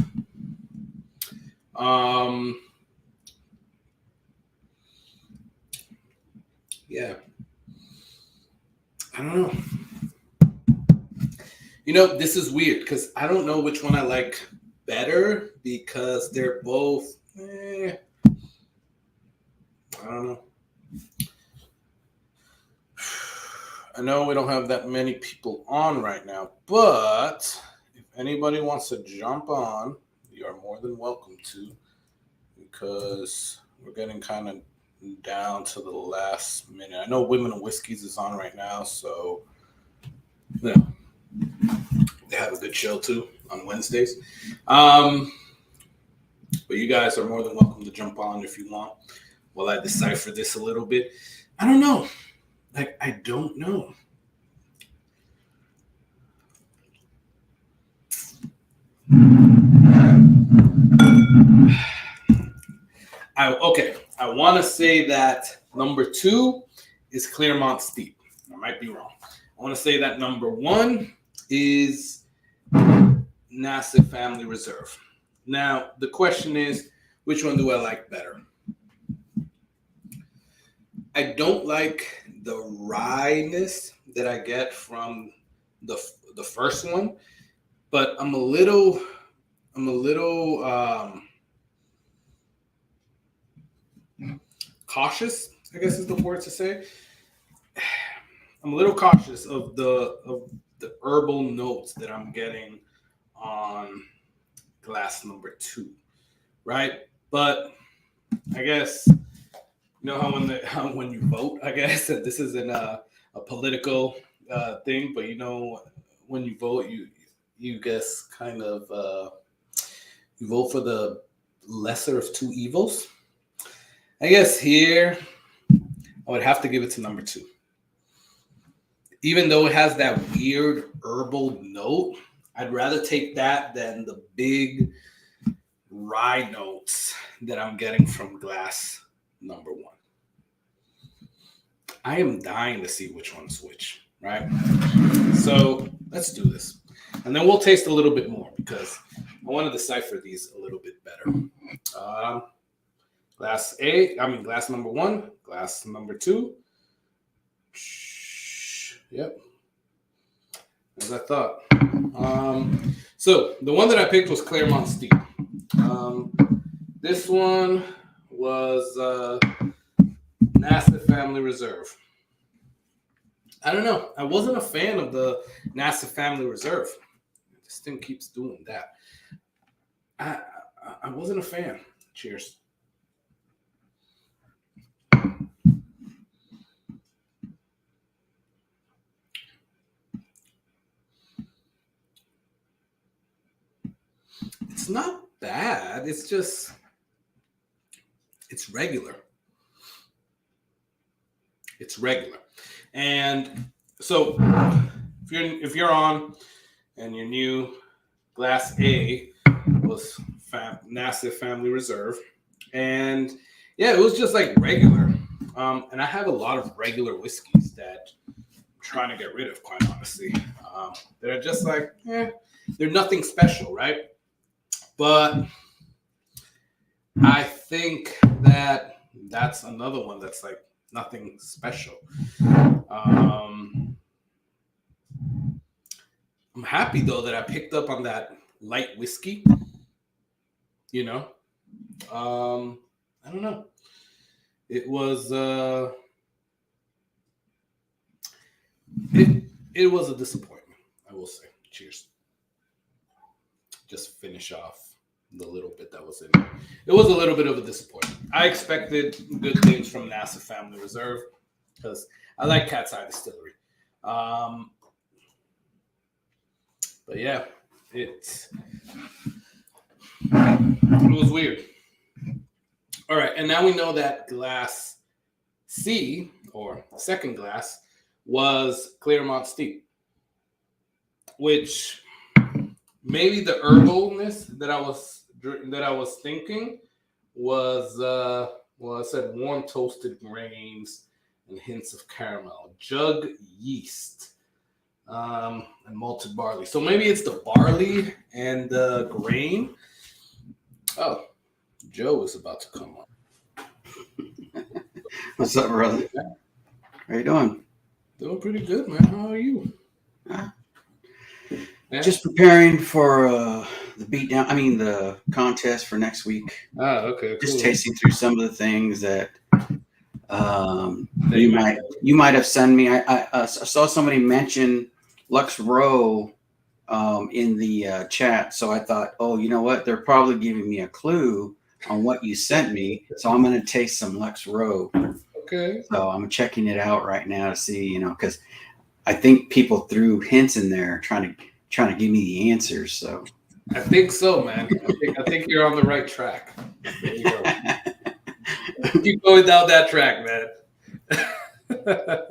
Yeah. I don't know. You know, this is weird because I don't know which one I like better because they're both, I don't know. I know we don't have that many people on right now, but if anybody wants to jump on, you are more than welcome to because we're getting kind of down to the last minute. I know Women and Whiskeys is on right now, so yeah. They have a good show too on Wednesdays. But you guys are more than welcome to jump on if you want while I decipher this a little bit. I don't know. Like, I don't know. I want to say that number 2 is Claremont Steep. I might be wrong. I want to say that number 1 is Nassif Family Reserve. Now, the question is, which one do I like better? I don't like the wryness that I get from the first one, but I'm a little cautious, I guess is the word to say. I'm a little cautious of the herbal notes that I'm getting on glass number 2, right? But I guess you know how when you vote, I guess, and this isn't a political thing, but you know when you vote, you guess kind of you vote for the lesser of two evils. I guess here I would have to give it to number 2. Even though it has that weird herbal note, I'd rather take that than the big rye notes that I'm getting from glass number 1. I am dying to see which one's which, right? So let's do this. And then we'll taste a little bit more because I want to decipher these a little bit better. Glass number 1, glass number 2. Yep. As I thought. So the one that I picked was Claremont Steep. This one was Nassif Family Reserve. I don't know. I wasn't a fan of the Nassif Family Reserve. This thing keeps doing that. I wasn't a fan. Cheers. not bad. It's just, it's regular. It's regular. And so if you're on and you're new, Glass A was Nassif Family Reserve. And yeah, it was just like regular. And I have a lot of regular whiskeys that I'm trying to get rid of, quite honestly. They're just like, they're nothing special, right? But I think that that's another one that's like nothing special. I'm happy though that I picked up on that light whiskey. You know, I don't know. It was it was a disappointment, I will say. Cheers. Just finish off the little bit that was in it. It was a little bit of a disappointment. I expected good things from Nassif Family Reserve because I like Cat's Eye Distillery. But yeah, it was weird. All right, and now we know that Glass C, or second glass, was Claremont Steep, which maybe the herbalness that I was thinking was well, I said warm toasted grains and hints of caramel, jug yeast, and malted barley. So maybe it's the barley and the grain. Oh, Joe is about to come on. What's up, brother? How you doing? Doing pretty good, man. How are you? Just preparing for the beatdown. I mean, the contest for next week. Ah, okay. Cool. Just tasting through some of the things that you might have sent me. I saw somebody mention Lux Row in the chat, so I thought, oh, you know what? They're probably giving me a clue on what you sent me, so I'm going to taste some Lux Row. Okay. So I'm checking it out right now to see, because I think people threw hints in there trying to give me the answers. So I think so, man. I think you're on the right track. There you go. Keep going down that track, man.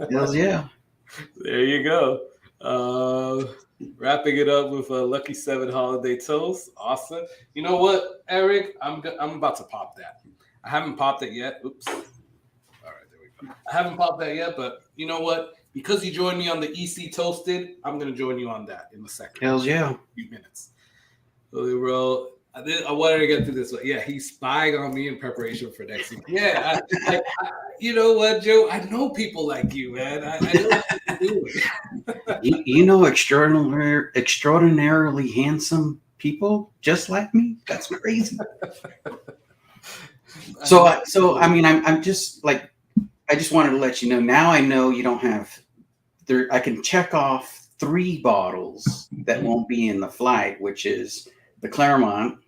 Hells yeah. There you go. Wrapping it up with a Lucky 7 holiday toast. Awesome. You know what, Eric? I'm about to pop that. I haven't popped it yet. Oops. All right, there we go. I haven't popped that yet, but you know what? Because you joined me on the EC Toasted, I'm going to join you on that in a second. Hells yeah. A few minutes. So, bro, I wanted to get through this one. Yeah, he's spying on me in preparation for next week. Yeah, you know what, Joe? I know people like you, man. I know what you're doing. you know extraordinarily handsome people just like me? That's crazy. So I mean, I'm just like, I just wanted to let you know. Now I know you don't have there. I can check off 3 bottles that won't be in the flight, which is the Claremont,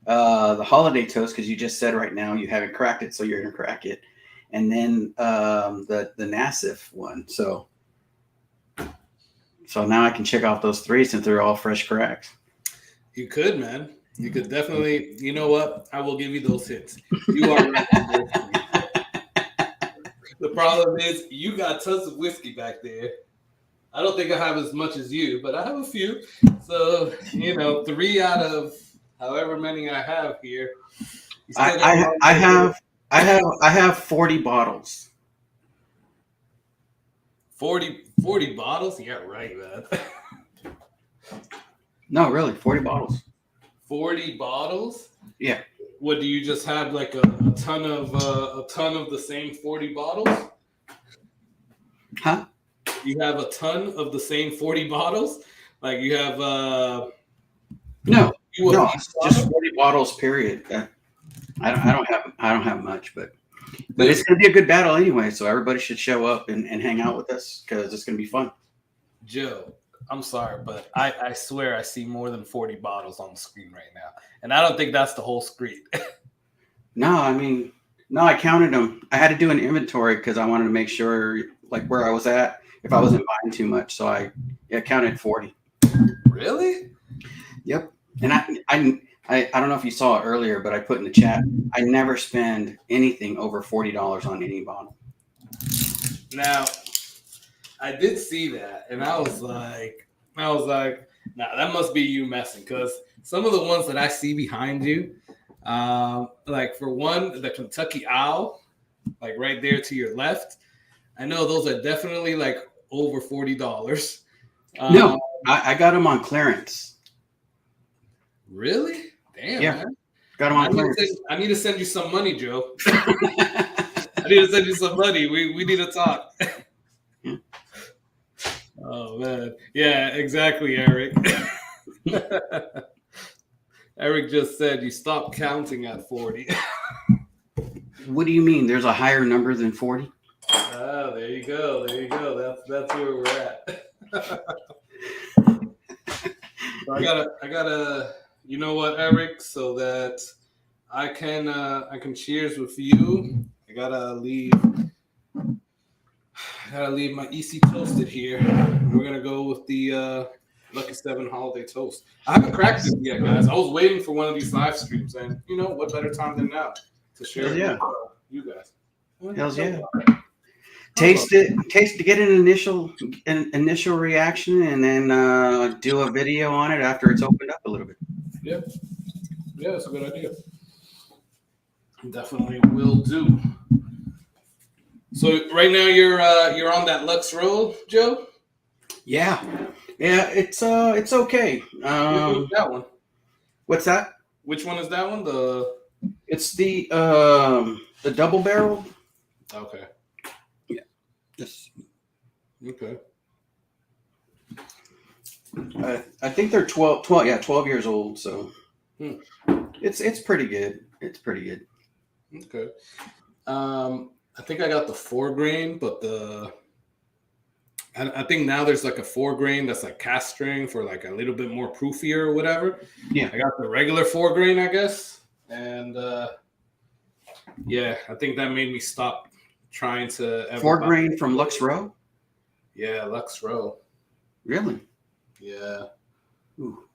the Holiday Toast, because you just said right now you haven't cracked it, so you're gonna crack it, and then the Nassif one. So now I can check off those 3 since they're all fresh cracks. You could, man. You could definitely. You know what? I will give you those hits. You are right. The problem is you got tons of whiskey back there. I don't think I have as much as you, but I have a few. So, 3 out of however many I have here. I have 40 bottles. 40 bottles? Yeah, right, man. No, really, 40 bottles. 40 bottles? Yeah. What, do you just have like a ton of the same 40 bottles? Huh? You have a ton of the same 40 bottles? Like you have no, just 40 bottles. Period. I don't have much, but it's gonna be a good battle anyway. So everybody should show up and hang out with us because it's gonna be fun. Joe, I'm sorry, but I swear I see more than 40 bottles on the screen right now, and I don't think that's the whole screen. No, I counted them. I had to do an inventory because I wanted to make sure like where I was at if I wasn't buying too much. So I counted 40. Really? Yep. And I I don't know if you saw it earlier, but I put in the chat, I never spend anything over $40 on any bottle. Now, I did see that, and I was like, nah, that must be you messing, because some of the ones that I see behind you, like for one, the Kentucky Owl, like right there to your left, I know those are definitely like over $40. No, I got them on clearance. Really? Damn, Yeah, man. got them on clearance. I need to send you some money, Joe. I need to send you some money. We need to talk. Yeah. Oh man, yeah, exactly, Eric. Eric just said you stopped counting at 40. What do you mean? There's a higher number than 40? Ah, there you go. There you go. That's where we're at. So I gotta. You know what, Eric? So that I can cheers with you. I gotta leave my EC toasted here. We're gonna go with the Lucky 7 Holiday Toast. I haven't cracked it yet, guys. I was waiting for one of these live streams, and you know what better time than now to share it with you guys. Hells yeah. Taste it, to get an initial reaction, and then do a video on it after it's opened up a little bit. Yeah, that's a good idea. Definitely will do. So right now you're on that Lux roll, Joe? Yeah, it's okay. That one. What's that? Which one is that one? It's the double barrel. Okay. Yeah. Yes. Okay. I think they're 12 years old. So it's pretty good. It's pretty good. Okay. I think I got the 4 grain, but I think now there's like a 4 grain that's like cast string for like a little bit more proofier or whatever. Yeah. I got the regular 4 grain, I guess. And yeah, I think that made me stop trying to 4 grain from Lux Row? Yeah, Lux Row. Really? Yeah. Ooh.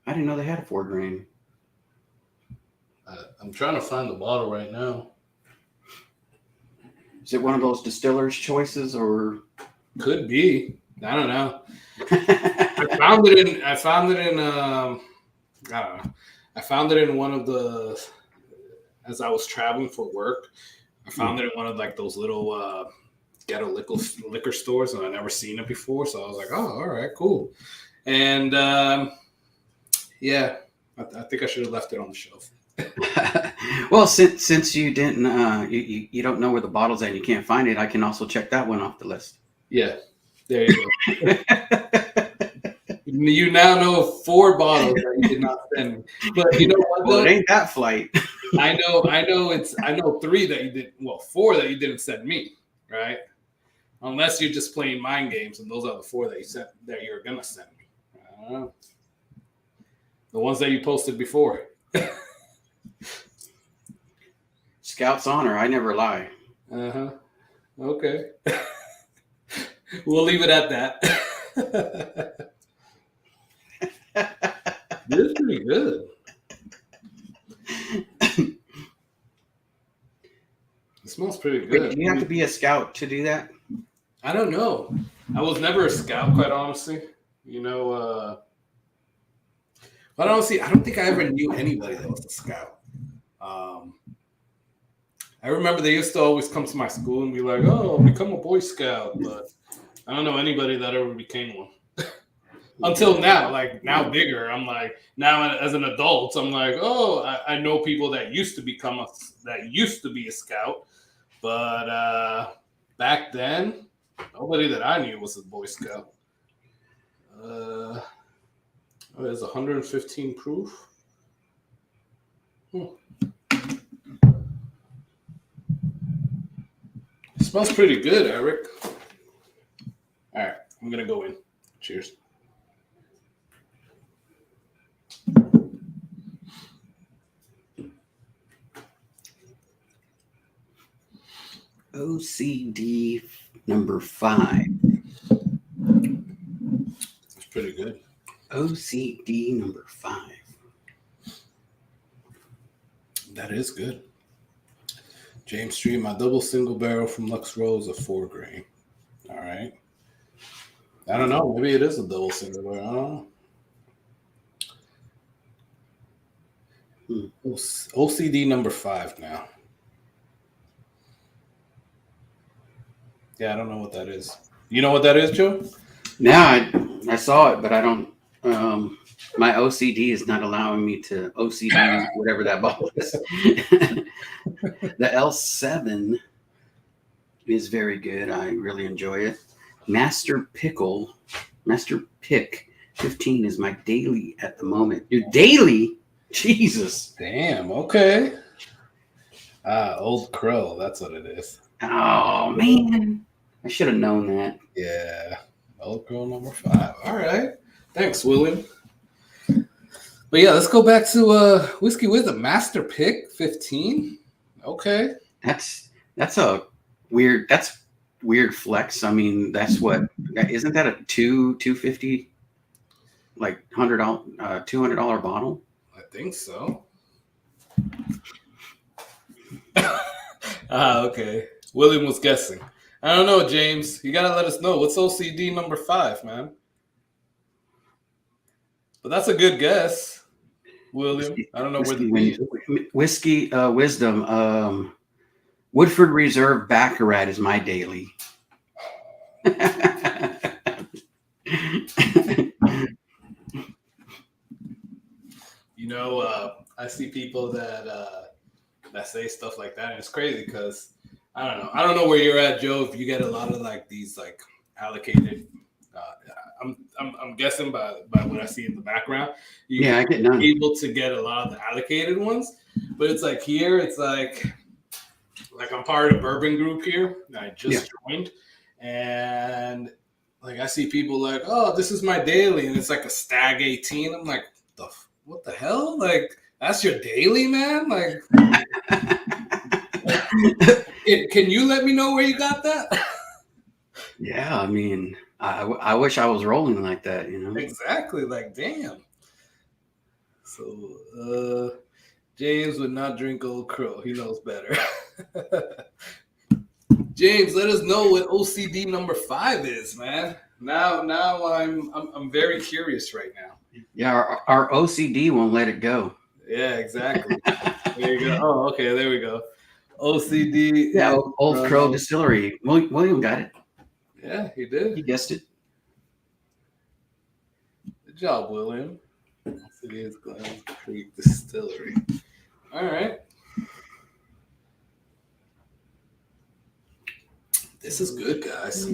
I didn't know they had a 4 grain. I'm trying to find the bottle right now. Is it one of those distiller's choices, or could be? I don't know. I found it in I don't know. I found it in one of the, as I was traveling for work, I found it in one of like those little ghetto liquor stores, and I never seen it before. So I was like, oh, all right, cool. And yeah, I think I should have left it on the shelf. Well, since you didn't, you don't know where the bottle's at and you can't find it, I can also check that one off the list. Yeah, there you go. You now know 4 bottles that you did not send me. But you know what? Well, it ain't that flight. I know 3 that you did. Well, 4 that you didn't send me, right? Unless you're just playing mind games, and those are the 4 that you sent that you're gonna send me. I don't know. The ones that you posted before. Scout's honor. I never lie. Okay. We'll leave it at that. This is pretty good. It smells pretty good. Wait, do you have to be a scout to do that? I don't know. I was never a scout, quite honestly. You know, but honestly, I don't think I ever knew anybody that was a scout. I remember they used to always come to my school and be like, "Oh, become a Boy Scout," but I don't know anybody that ever became one. Until now, like now bigger, I'm like, now as an adult, I'm like, oh, I know people that used to be a scout, but back then, nobody that I knew was a Boy Scout. It's 115 proof. It smells pretty good, Eric. All right, I'm gonna go in. Cheers. OCD number 5. It's pretty good. OCD number 5. That is good. James Street, my double single barrel from Lux Rose, a 4 grain. All right. I don't know. Maybe it is a double single barrel. I don't know. OCD number 5 now. Yeah, I don't know what that is. You know what that is, Joe? Now I saw it, but I don't. My OCD is not allowing me to OCD whatever that bottle is. The L7 is very good. I really enjoy it. Master Pick 15 is my daily at the moment. Your daily? Jesus. Damn. Okay. Old Crow. That's what it is. Oh man, I should have known that. Yeah. Old Crow number 5. All right. Thanks, William. But yeah, let's go back to Whiskey with a Master Pick 15. Okay. That's a weird flex. I mean, that's what isn't that a $250 like $200 bottle? I think so. Okay. William was guessing. I don't know, James. You gotta let us know. What's OCD number 5, man? But that's a good guess. William, I don't know where the Whiskey Wisdom. Woodford Reserve Baccarat is my daily. You know, I see people that say stuff like that, and it's crazy because I don't know where you're at, Joe. If you get a lot of like these like allocated. I'm guessing by what I see in the background. I get none. Able to get a lot of the allocated ones, but it's like here, it's like I'm part of a bourbon group here. I just joined, and like I see people like, oh, this is my daily, and it's like a Stag 18. I'm like, what the hell? Like that's your daily, man? Like, can you let me know where you got that? Yeah, I mean. I wish I was rolling like that, you know. Exactly, like damn. So James would not drink Old Crow. He knows better. James, let us know what OCD number 5 is, man. Now I'm very curious right now. Yeah, our OCD won't let it go. Yeah, exactly. There you go. Oh, okay, there we go. OCD. Yeah, Old Crow Distillery. William got it. Yeah, he did. He guessed it. Good job, William. City is Glen Creek Distillery. All right. This is good, guys.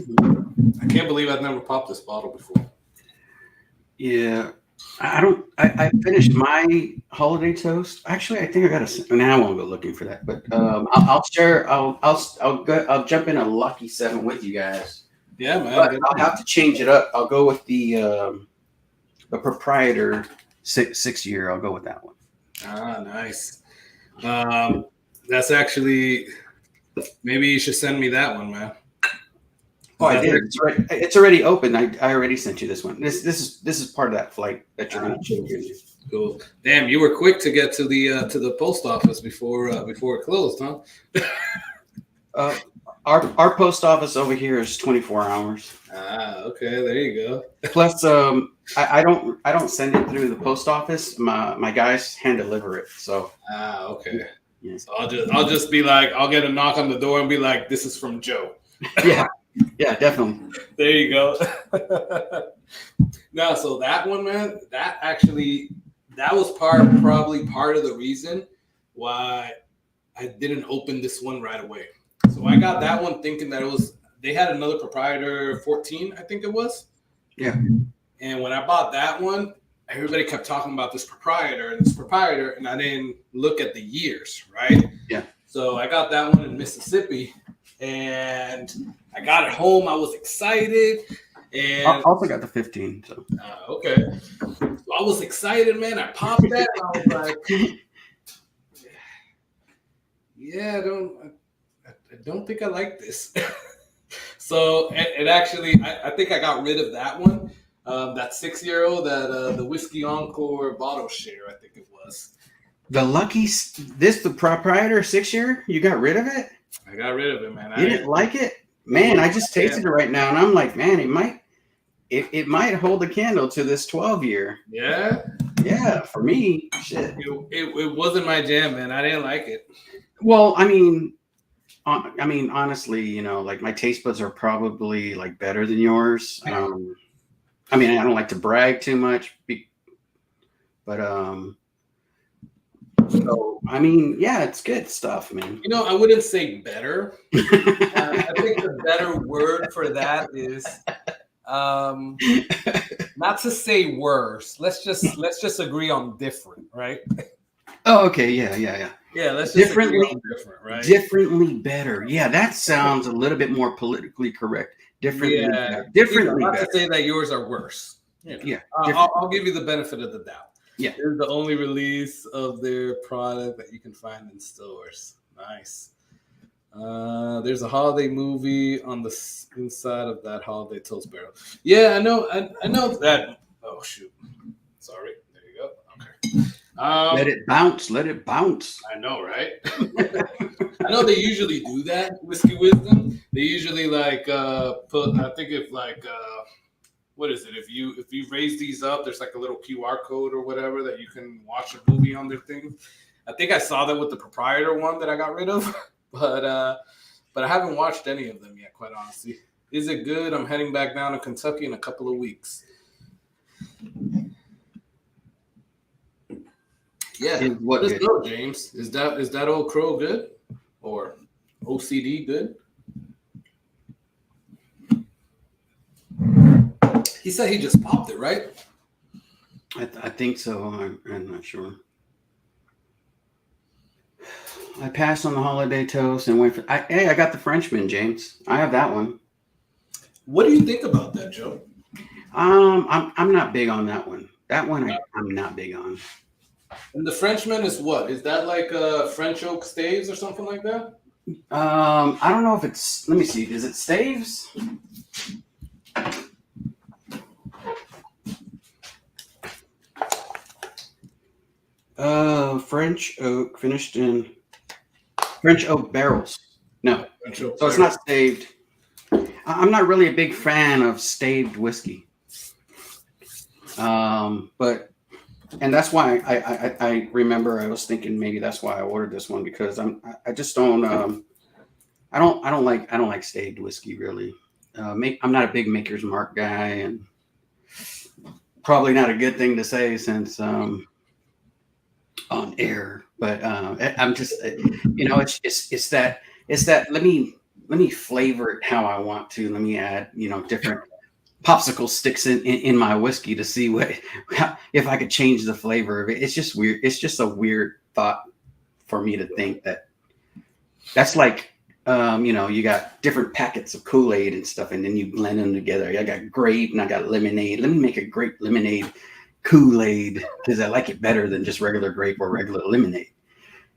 I can't believe I've never popped this bottle before. Yeah. I finished my holiday toast. Actually, I think I got now I won't go looking for that, but I'll share. I'll jump in a lucky 7 with you guys. Yeah, man. But I'll have to change it up. I'll go with the proprietor 6 year. I'll go with that one. Ah, nice. That's actually maybe you should send me that one, man. Oh, I did. It's already open. I already sent you this one. This is part of that flight that you're going to change into. Cool. Damn, you were quick to get to the post office before it closed, huh? Our post office over here is 24 hours. Ah, okay, there you go. Plus, I don't send it through the post office. My guys hand deliver it. So. Ah, okay. Yeah. So I'll just be like, I'll get a knock on the door and be like, this is from Joe. Yeah, definitely. There you go. No, so that one, man, that was probably part of the reason why I didn't open this one right away. So I got that one thinking that they had another proprietor 14, I think it was. Yeah. And when I bought that one, everybody kept talking about this proprietor, and I didn't look at the years, right? Yeah. So I got that one in Mississippi, and I got it home. I was excited. And I also got the 15. So. Okay. So I was excited, man. I popped that, and I was like, yeah, I don't think I like this. So it actually, I think I got rid of that one. That 6-year-old, that the Whiskey Encore bottle share, I think it was. The proprietor 6-year, you got rid of it? I got rid of it, man. You didn't like it? Man, I just tasted it right now, and I'm like, man, it might hold a candle to this 12-year. Yeah? Yeah, for me, shit. It wasn't my jam, man. I didn't like it. Well, I mean, honestly, you know, like my taste buds are probably like better than yours. I mean, I don't like to brag too much, but so I mean, yeah, it's good stuff, man. You know, I wouldn't say better. I think the better word for that is not to say worse. Let's just agree on different, right? Oh, okay, yeah. Yeah, let's just agree on different, right? Differently better. Yeah, that sounds a little bit more politically correct. Differently better. Differently not better. to say that yours are worse. Yeah. I'll give you the benefit of the doubt. Yeah. It's the only release of their product that you can find in stores. Nice. There's a holiday movie on the inside of that holiday toast barrel. Yeah, I know. I know that. Oh shoot. Sorry. There you go. Okay. Let it bounce. Let it bounce. I know, right? I know they usually do that. Whiskey Wisdom. They usually like put. I think if like. What is it? If you raise these up, there's like a little QR code or whatever that you can watch a movie on their thing. I think I saw that with the proprietor one that I got rid of, but I haven't watched any of them yet, quite honestly. Is it good? I'm heading back down to Kentucky in a couple of weeks. Yeah. Let us know, James. Is that old crow good? Or OCD good? He said he just popped it, right? I think so. I'm not sure. I passed on the holiday toast and went for. I got the Frenchman, James. I have that one. What do you think about that, Joe? I'm not big on that one. That one I'm not big on. And the Frenchman is what? Is that like a French oak staves or something like that? I don't know if it's. Let me see. Is it staves? French oak finished in French oak barrels. No, so it's not staved. I'm not really a big fan of staved whiskey. But that's why I remember I was thinking maybe that's why I ordered this one because I just don't I don't like staved whiskey really. I'm not a big Maker's Mark guy, and probably not a good thing to say since on air, but I'm just it's that let me flavor it how I want to. Let me add different popsicle sticks in my whiskey to see if I could change the flavor of it. It's just weird. It's just a weird thought for me to think that's like you got different packets of Kool-Aid and stuff, and then you blend them together. I got grape and I got lemonade. Let me make a grape lemonade Kool-Aid because I like it better than just regular grape or regular lemonade.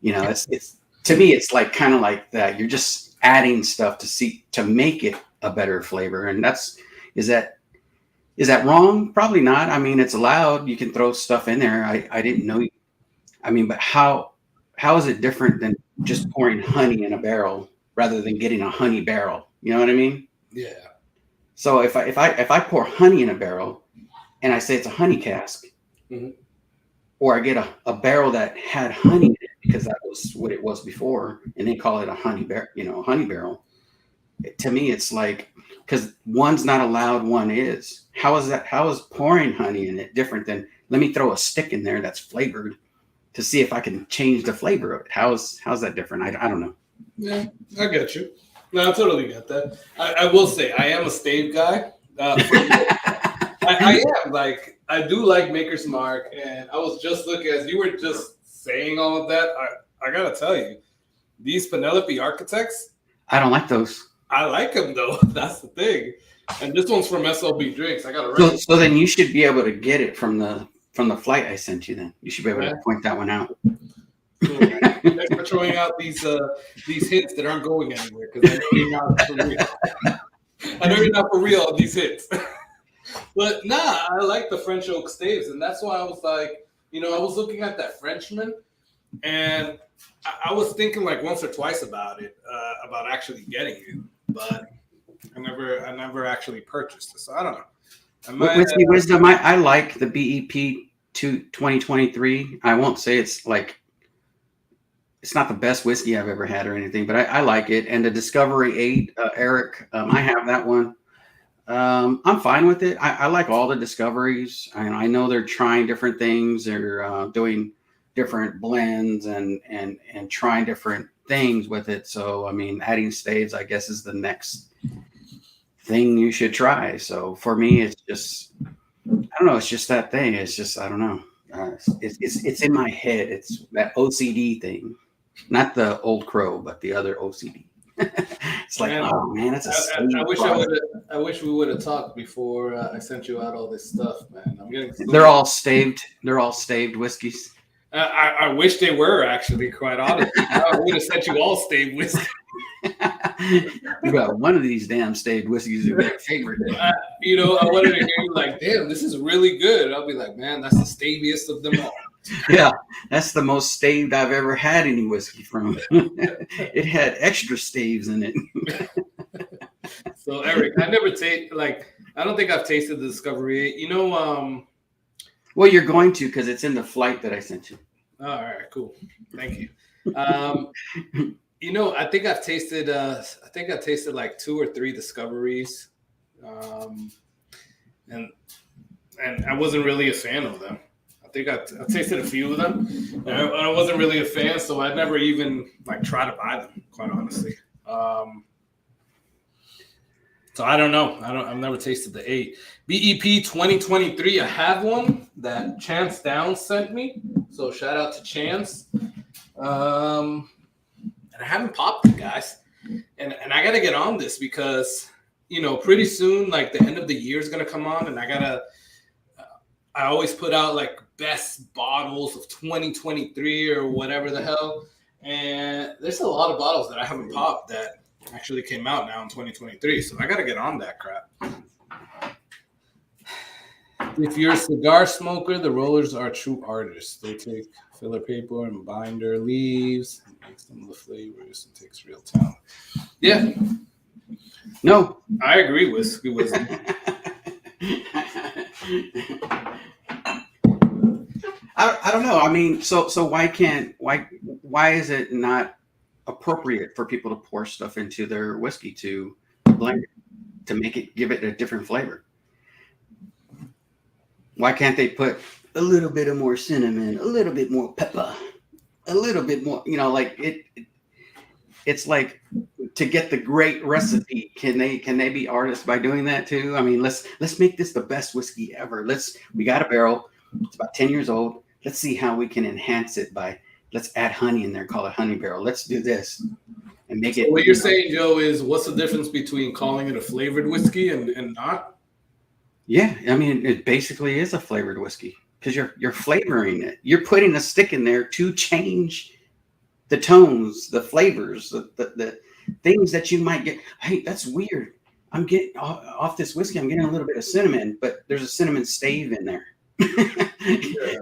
It's to me, it's like kind of like that. You're just adding stuff to make it a better flavor, and is that wrong? Probably not. I mean, it's allowed. You can throw stuff in there. I didn't know. I mean, but how is it different than just pouring honey in a barrel rather than getting a honey barrel? You know what I mean? Yeah. So if I pour honey in a barrel and I say it's a honey cask, mm-hmm. or I get a barrel that had honey in it because that was what it was before, and they call it a honey barrel. To me, it's like, because one's not allowed, one is. How is pouring honey in it different than let me throw a stick in there that's flavored to see if I can change the flavor of it? How's that different? I don't know. Yeah, I get you. No, I totally get that. I will say I am a stave guy. I am like, I do like Maker's Mark, and I was just looking as you were just saying all of that. I gotta tell you, these Penelope Architects, I don't like those. I like them though. That's the thing. And this one's from SLB Drinks. I got so then you should be able to get it from the flight I sent you. Then you should be able to point that one out. Cool, thanks for throwing out these hits that aren't going anywhere because I know you're not for real. I know you're not for real on these hits. But I like the French oak staves, and that's why I was like, I was looking at that Frenchman, and I was thinking like once or twice about it, about actually getting it, but I never actually purchased it. So I don't know. Whiskey Wisdom, I like the BEP 2023. I won't say it's not the best whiskey I've ever had or anything, but I like it. And the Discovery 8, Eric, I have that one. I'm fine with it. I like all the discoveries. I know they're trying different things. They're doing different blends and trying different things with it. So, I mean, adding staves, I guess, is the next thing you should try. So for me, it's just, I don't know. It's just that thing. It's just, I don't know. It's in my head. It's that OCD thing, not the Old Crow, but the other OCD. It's like, man, oh man, it's I wish we would have talked before I sent you out all this stuff, man. I'm getting. They're all staved. They're all staved whiskeys. I wish they were, actually, quite honestly. I would have sent you all staved whiskey. You got one of these damn staved whiskeys is your favorite. I wanted to hear you like, damn, this is really good. I'll be like, man, that's the staviest of them all. Yeah, that's the most staved I've ever had any whiskey from. It had extra staves in it. So, Eric, I don't think I've tasted the Discovery 8. Well, you're going to, because it's in the flight that I sent you. All right, cool. Thank you. I think I've tasted like 2 or 3 Discoveries. And I wasn't really a fan of them. I think I tasted a few of them, and I wasn't really a fan, so I never even try to buy them, quite honestly. So I don't know. I've never tasted the 8. BEP 2023. I have one that Chance Downs sent me. So shout out to Chance. And I haven't popped it, guys. And I got to get on this because, pretty soon, the end of the year is going to come on, and I always put out best bottles of 2023 or whatever the hell. And there's a lot of bottles that I haven't popped that actually came out now in 2023. So I got to get on that crap. If you're a cigar smoker, the rollers are true artists. They take filler paper and binder leaves, and make some of the flavors, and takes real talent. Yeah. No. I agree with Wisdom. I don't know. I mean, so why is it not appropriate for people to pour stuff into their whiskey to blend it, to give it a different flavor? Why can't they put a little bit of more cinnamon, a little bit more pepper, a little bit more, it's like, to get the great recipe, can they be artists by doing that too? I mean, let's make this the best whiskey ever. We got a barrel, it's about 10 years old. Let's see how we can enhance it let's add honey in there, call it honey barrel. Let's do this and make it. What you're saying, Joe, is what's the difference between calling it a flavored whiskey and not? Yeah, I mean, it basically is a flavored whiskey because you're flavoring it. You're putting a stick in there to change the tones, the flavors, the things that you might get. Hey, that's weird. I'm getting off this whiskey. I'm getting a little bit of cinnamon, but there's a cinnamon stave in there. Yeah.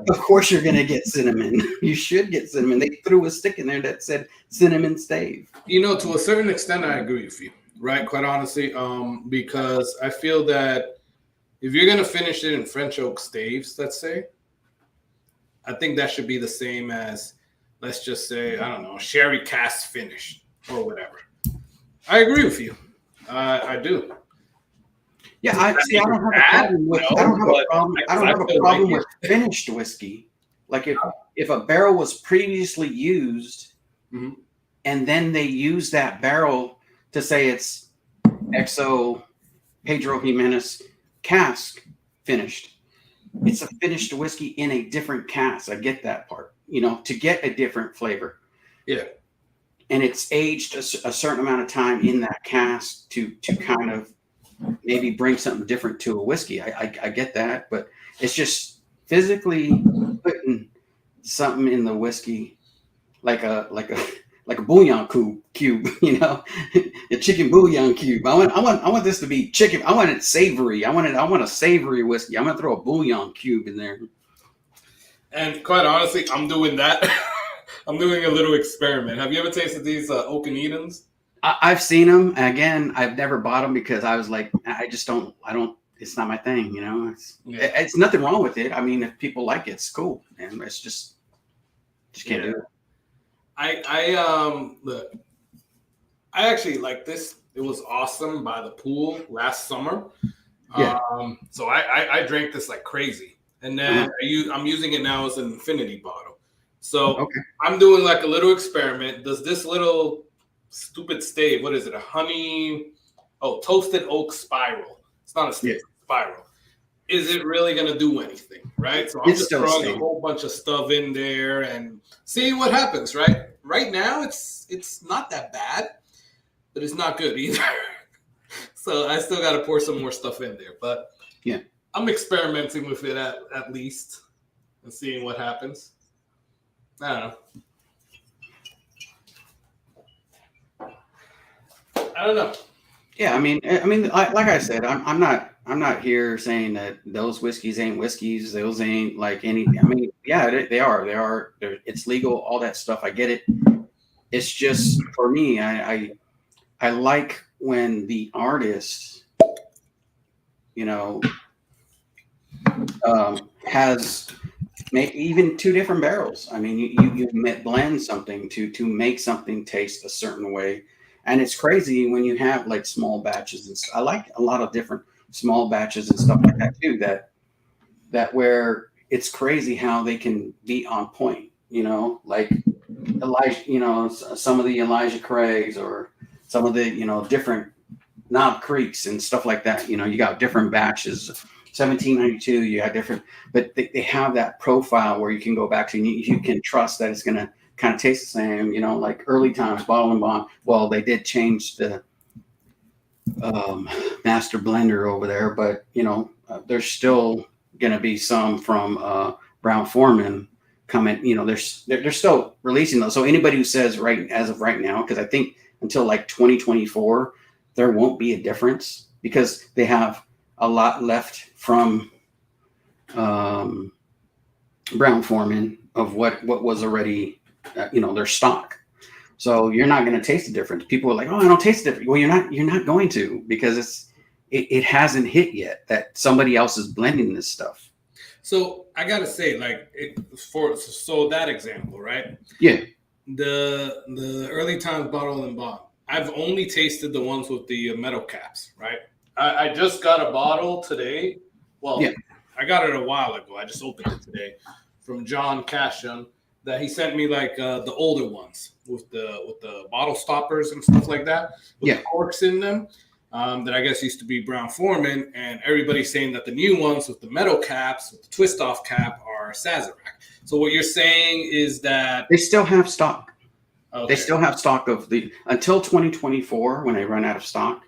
Of course you're going to get cinnamon. You should get cinnamon. They threw a stick in there that said cinnamon stave. To a certain extent, I agree with you, right? Quite honestly, because I feel that if you're going to finish it in French oak staves, let's say, I think that should be the same as, let's just say, I don't know, sherry cask finish or whatever. I agree with you. I do. Yeah, I don't have a problem with. I don't have a problem with finished whiskey. Like if a barrel was previously used, mm-hmm. and then they use that barrel to say it's XO Pedro Jimenez cask finished. It's a finished whiskey in a different cask. I get that part. To get a different flavor. Yeah. And it's aged a certain amount of time in that cask to kind of maybe bring something different to a whiskey. I get that, but it's just physically putting something in the whiskey like a bouillon cube, a chicken bouillon cube. I want this to be chicken. I want it savory. I want a savory whiskey. I'm gonna throw a bouillon cube in there. And quite honestly, I'm doing that. I'm doing a little experiment. Have you ever tasted these Oak and Edens? I've seen them. Again, I've never bought them because I was like, I don't. It's not my thing, you know. It's nothing wrong with it. I mean, if people like it, it's cool, and it's just can't do it. Look, I actually like this. It was awesome by the pool last summer. Yeah. So I drank this like crazy, and then I'm using it now as an infinity bottle. So I'm doing like a little experiment. Does this little stupid stave, what is it? A honey, toasted oak spiral. It's not a stave, spiral. Is it really going to do anything, right? So I'm just throwing a whole bunch of stuff in there and seeing what happens, right? Right now, it's not that bad, but it's not good either. So I still got to pour some more stuff in there. But yeah, I'm experimenting with it at least and seeing what happens. I don't know. I don't know. Yeah, I mean, like I said, I'm not here saying that those whiskeys ain't whiskeys. Those ain't like any. I mean, yeah, they are. It's legal. All that stuff. I get it. It's just for me. I like when the artist, you know, has make even two different barrels. I mean, you blend something to make something taste a certain way. And it's crazy when you have like small batches and I like a lot of different small batches and stuff like that too. That where it's crazy how they can be on point. You know, like Elijah. You know, some of the Elijah Craigs or some of the different Knob Creeks and stuff like that. You know, you got different batches. 1792, you got different, but they have that profile where you can go back to. You can trust that it's going to kind of taste the same, you know, like early times, bottle and bond. Well, they did change the master blender over there, but there's still going to be some from Brown Foreman coming. You know, they're still releasing those. So anybody who says as of right now, because I think until like 2024, there won't be a difference because they have a lot left from Brown Foreman of what was already. Their stock. So you're not going to taste the difference. People are like, "Oh, I don't taste the difference." Well, you're not going to because it hasn't hit yet that somebody else is blending this stuff. So I got to say, like, so that example, right? Yeah. The early times bottle and bond. I've only tasted the ones with the metal caps, right? I just got a bottle today. Well, yeah. I got it a while ago. I just opened it today from John Cashion. That he sent me like the older ones with the bottle stoppers and stuff like that with the corks in them that I guess used to be Brown Foreman, and everybody's saying that the new ones with the metal caps with the twist off cap are Sazerac. So what you're saying is that they still have stock. Okay. They still have stock of the until 2024 when they run out of stock.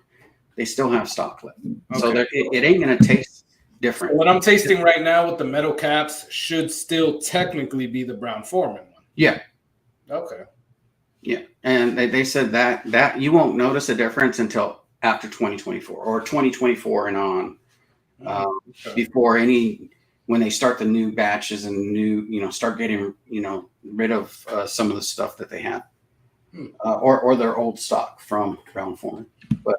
They still have stock left. Okay. So it ain't gonna taste different. What I'm tasting right now with the metal caps should still technically be the Brown Foreman one. Yeah. Okay. Yeah, and they said that you won't notice a difference until after 2024 or 2024 and on, before when they start the new batches and new start getting rid of some of the stuff that they have, or their old stock from Brown Foreman. But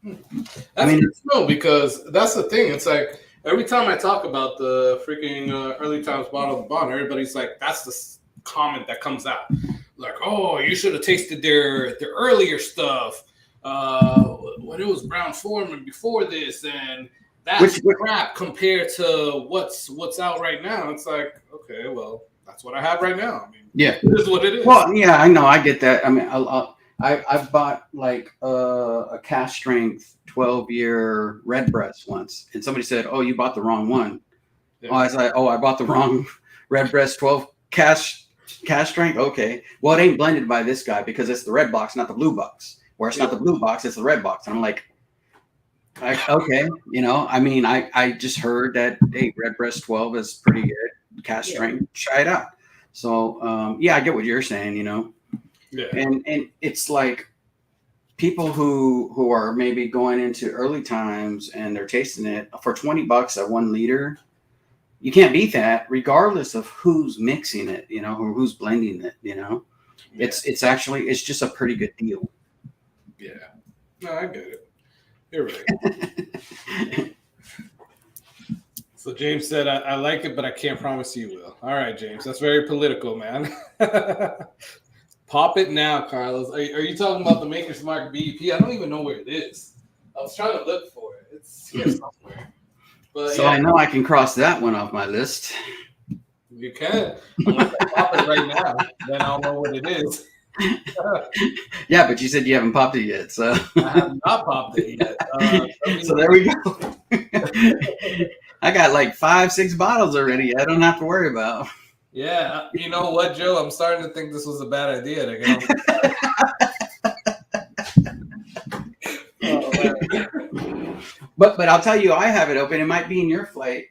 no, because that's the thing. It's like. Every time I talk about the freaking early times bottle of bond, everybody's like, that's the comment that comes out. Like, oh, you should have tasted their earlier stuff when it was Brown Foreman before this, and that's crap compared to what's out right now. It's like, okay, well, that's what I have right now. I mean, yeah, it is what it is. Well, yeah, I know, I get that. I mean, I bought like a cask strength 12-year Redbreast once, and somebody said, "Oh, you bought the wrong one." Yeah. I was like, "Oh, I bought the wrong Redbreast 12 cask strength." Okay, well, it ain't blended by this guy because it's the red box, not the blue box. Where it's not the blue box, it's the red box. And I'm like, okay, I mean, I just heard that Redbreast 12 is pretty good cask strength. Try it out. So I get what you're saying, Yeah. And it's like people who are maybe going into early times and they're tasting it for $20 at 1 liter. you can't beat that, regardless of who's mixing it, or who's blending it. Yeah. It's just a pretty good deal. Yeah, no, I get it. You're right. So James said, I like it, but I can't promise you will. All right, James, that's very political, man. Pop it now, Carlos. Are you talking about the Maker's Mark BEP? I don't even know where it is. I was trying to look for it. It's here somewhere. But so yeah. I know I can cross that one off my list. You can. Unless I pop it right now, then I'll know what it is. Yeah, but you said you haven't popped it yet, so I have not popped it yet. So there we go. I got like 5-6 bottles already. I don't have to worry about. Yeah, you know what, Joe? I'm starting to think this was a bad idea to get on. But I'll tell you, I have it open. It might be in your flight.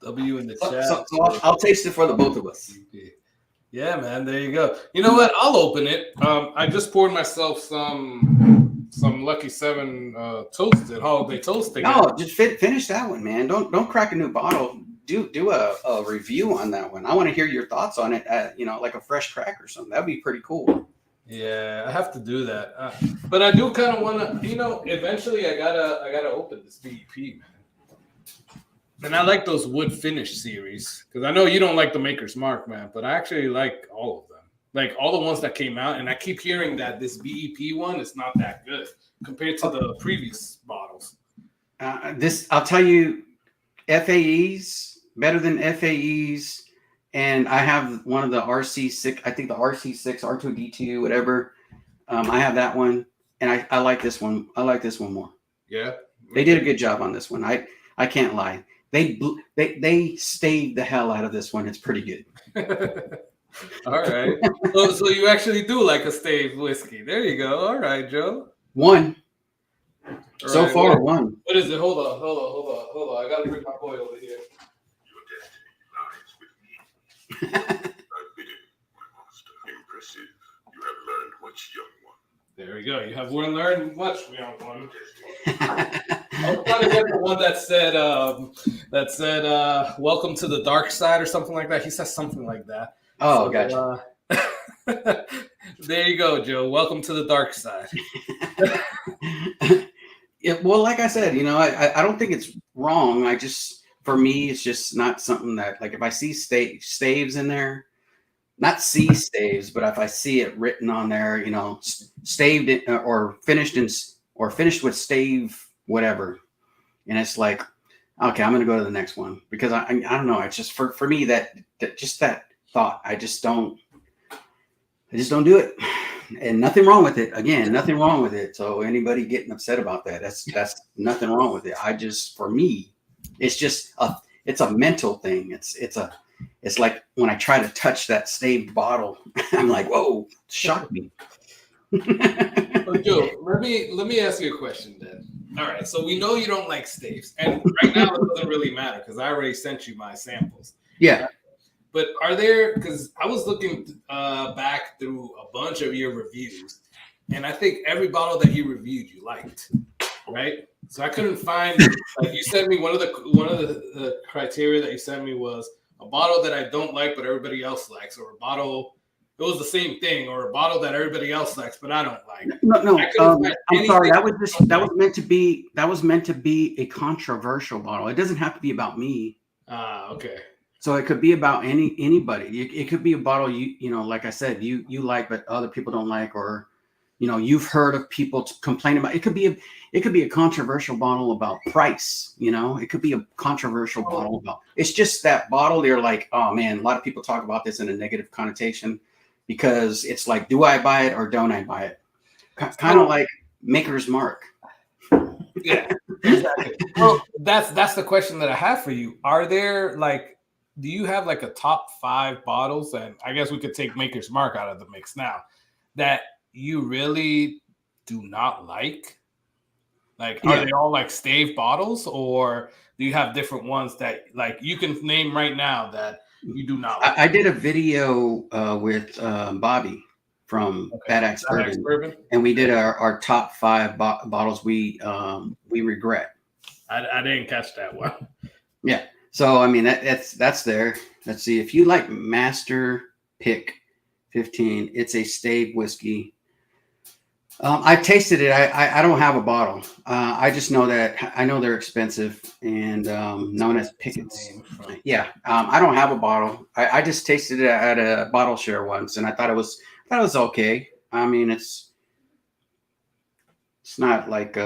W in the chat. So I'll taste it for the both of us. Yeah, man. There you go. You know what? I'll open it. I just poured myself some Lucky 7 toasted holiday toast again. No, just finish that one, man. Don't crack a new bottle. Do a review on that one. I want to hear your thoughts on it. Like a fresh crack or something. That'd be pretty cool. Yeah, I have to do that. But I do kind of want to. Eventually, I gotta open this BEP, man. And I like those wood finish series because I know you don't like the Maker's Mark, man, but I actually like all of them. Like all the ones that came out, and I keep hearing that this BEP one is not that good compared to the previous bottles. I'll tell you, FAEs better than FAEs, and I have one of the RC6. I think the RC6 R2D2 whatever. I have that one, and I like this one. I like this one more. Yeah, they did a good job on this one. I can't lie. They staved the hell out of this one. It's pretty good. All right. So you actually do like a staved whiskey. There you go. All right, Joe. One. Right, so far, one. What is it? Hold on. I got to bring my boy over here. Your destiny lies with me. Unbidden, my master. Impressive. You have learned much, young one. There we go. You have learned much, young one. I was trying to get the one that said welcome to the dark side or something like that. He says something like that. Oh, so, gotcha. There you go, Joe. Welcome to the dark side. Well, like I said, I don't think it's wrong. For me, it's just not something that, like, if I see staves in there, not C staves, but if I see it written on there, staved or finished with stave whatever, and it's like, okay, I'm gonna go to the next one because I don't know. It's just for me that thought. I just don't do it, and nothing wrong with it. Again, nothing wrong with it. So anybody getting upset about that, that's nothing wrong with it. For me, it's just it's a mental thing. It's like when I try to touch that staved bottle, I'm like, whoa, shocked me. Well, Joe, let me ask you a question then. All right, so we know you don't like staves, and right now it doesn't really matter because I already sent you my samples. Yeah. But are there, because I was looking back through a bunch of your reviews, and I think every bottle that you reviewed you liked, right? So I couldn't find, like you sent me one of the criteria that you sent me was a bottle that I don't like but everybody else likes, or a bottle it was the same thing, or a bottle that everybody else likes but I don't like. No, I'm sorry. That was meant to be a controversial bottle. It doesn't have to be about me. Okay. So it could be about anybody. It could be a bottle you like I said you like but other people don't like, or you've heard of people complain about. It could be a controversial bottle about price. It could be a controversial bottle about. It's just that bottle. They're like, oh man, a lot of people talk about this in a negative connotation because it's like, do I buy it or don't I buy it? Kind of like Maker's Mark. Yeah, exactly. Well, that's the question that I have for you. Are there do you have like a top 5 bottles, and I guess we could take Maker's Mark out of the mix now, that you really do not like? Like, are they all like stave bottles, or do you have different ones that like you can name right now that you do not like? I did a video with Bobby from Bad Axe Bourbon, and we did our top 5 bottles we regret. I didn't catch that one. Yeah. So I mean that's there. Let's see. If you like Master Pick 15, it's a stave whiskey. I tasted it. I don't have a bottle. I just know that I know they're expensive and known as Pickett's. Yeah. I don't have a bottle. I just tasted it at a bottle share once, and I thought it was okay. I mean, it's not like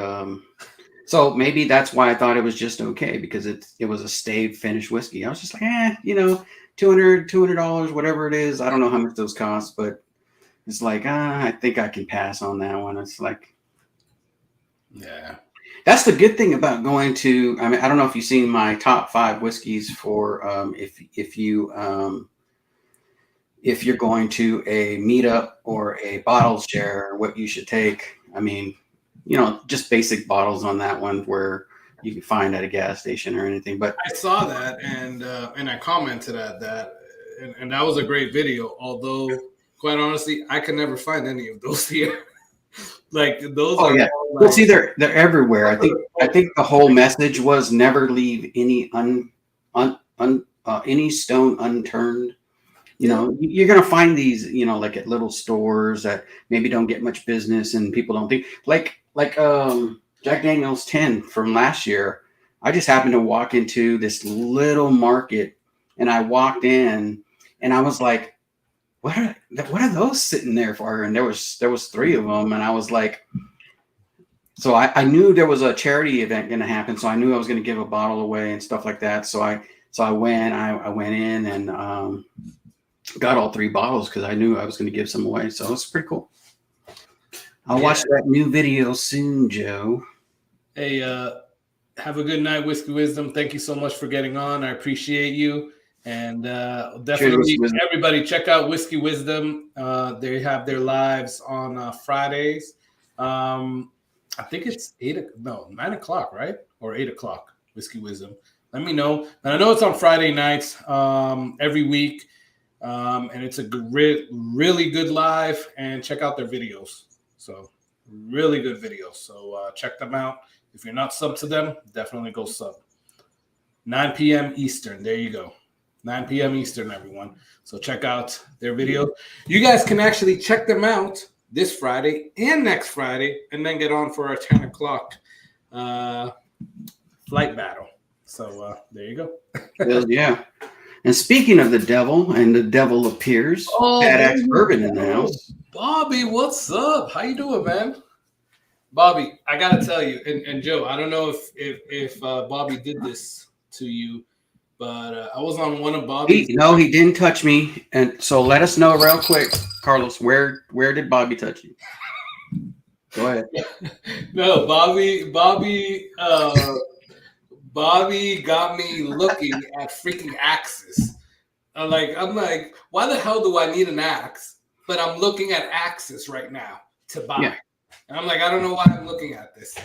so maybe that's why I thought it was just okay, because it was a stave finished whiskey. I was just like, $200, whatever it is. I don't know how much those cost, but it's like, I think I can pass on that one. It's like, yeah, that's the good thing about going to. I mean, I don't know if you've seen my top 5 whiskeys for if you're going to a meetup or a bottle share, what you should take. I mean, just basic bottles on that one where you can find at a gas station or anything. But I saw that and I commented at that, and that was a great video. Although, quite honestly, I could never find any of those here. Like those. Oh are yeah. all, Well, see, they're everywhere. I think the whole message was never leave any any stone unturned. You're gonna find these, like at little stores that maybe don't get much business, and people don't think like Jack Daniel's 10 from last year. I just happened to walk into this little market, and I walked in, and I was like, what are those sitting there for? And there was 3 of them, and I was like, so I knew there was a charity event going to happen, so I knew I was going to give a bottle away and stuff like that. So I went in and got all 3 bottles because I knew I was going to give some away. So it's pretty cool. I'll watch that new video soon, Joe. Hey, have a good night, Whiskey Wisdom. Thank you so much for getting on. I appreciate you. And definitely, everybody, check out Whiskey Wisdom. They have their lives on Fridays. I think it's 9 o'clock, right? Or 8 o'clock, Whiskey Wisdom. Let me know. And I know it's on Friday nights every week. And it's a really good live. And check out their videos. So really good videos. So check them out. If you're not subbed to them, definitely go sub. 9 p.m. Eastern. There you go. 9 p.m. Eastern, everyone. So check out their video. You guys can actually check them out this Friday and next Friday, and then get on for our 10 o'clock flight battle. So there you go. Well, yeah. And speaking of the devil, and the devil appears, Bad Axe Bourbon in the house. Bobby, what's up? How you doing, man? Bobby, I gotta tell you, and Joe, I don't know if Bobby did this to you, but I was on one of Bobby's. No, he didn't touch me. And so let us know real quick, Carlos, where did Bobby touch you? Go ahead. No, Bobby got me looking at freaking axes. I'm like, why the hell do I need an axe? But I'm looking at axes right now to buy. Yeah. And I'm like, I don't know why I'm looking at this.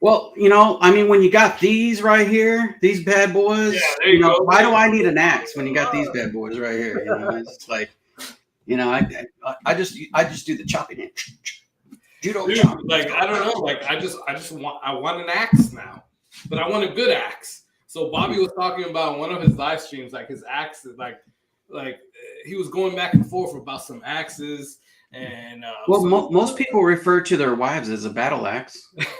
Well, I mean, when you got these right here, these bad boys, why do I need an axe when you got these bad boys right here? It's like, I just do the chopping. Judo. Dude, like, I don't know. Like, I want an axe now, but I want a good axe. So Bobby was talking about one of his live streams, like his axes, like he was going back and forth about some axes. And most people refer to their wives as a battle axe. I'm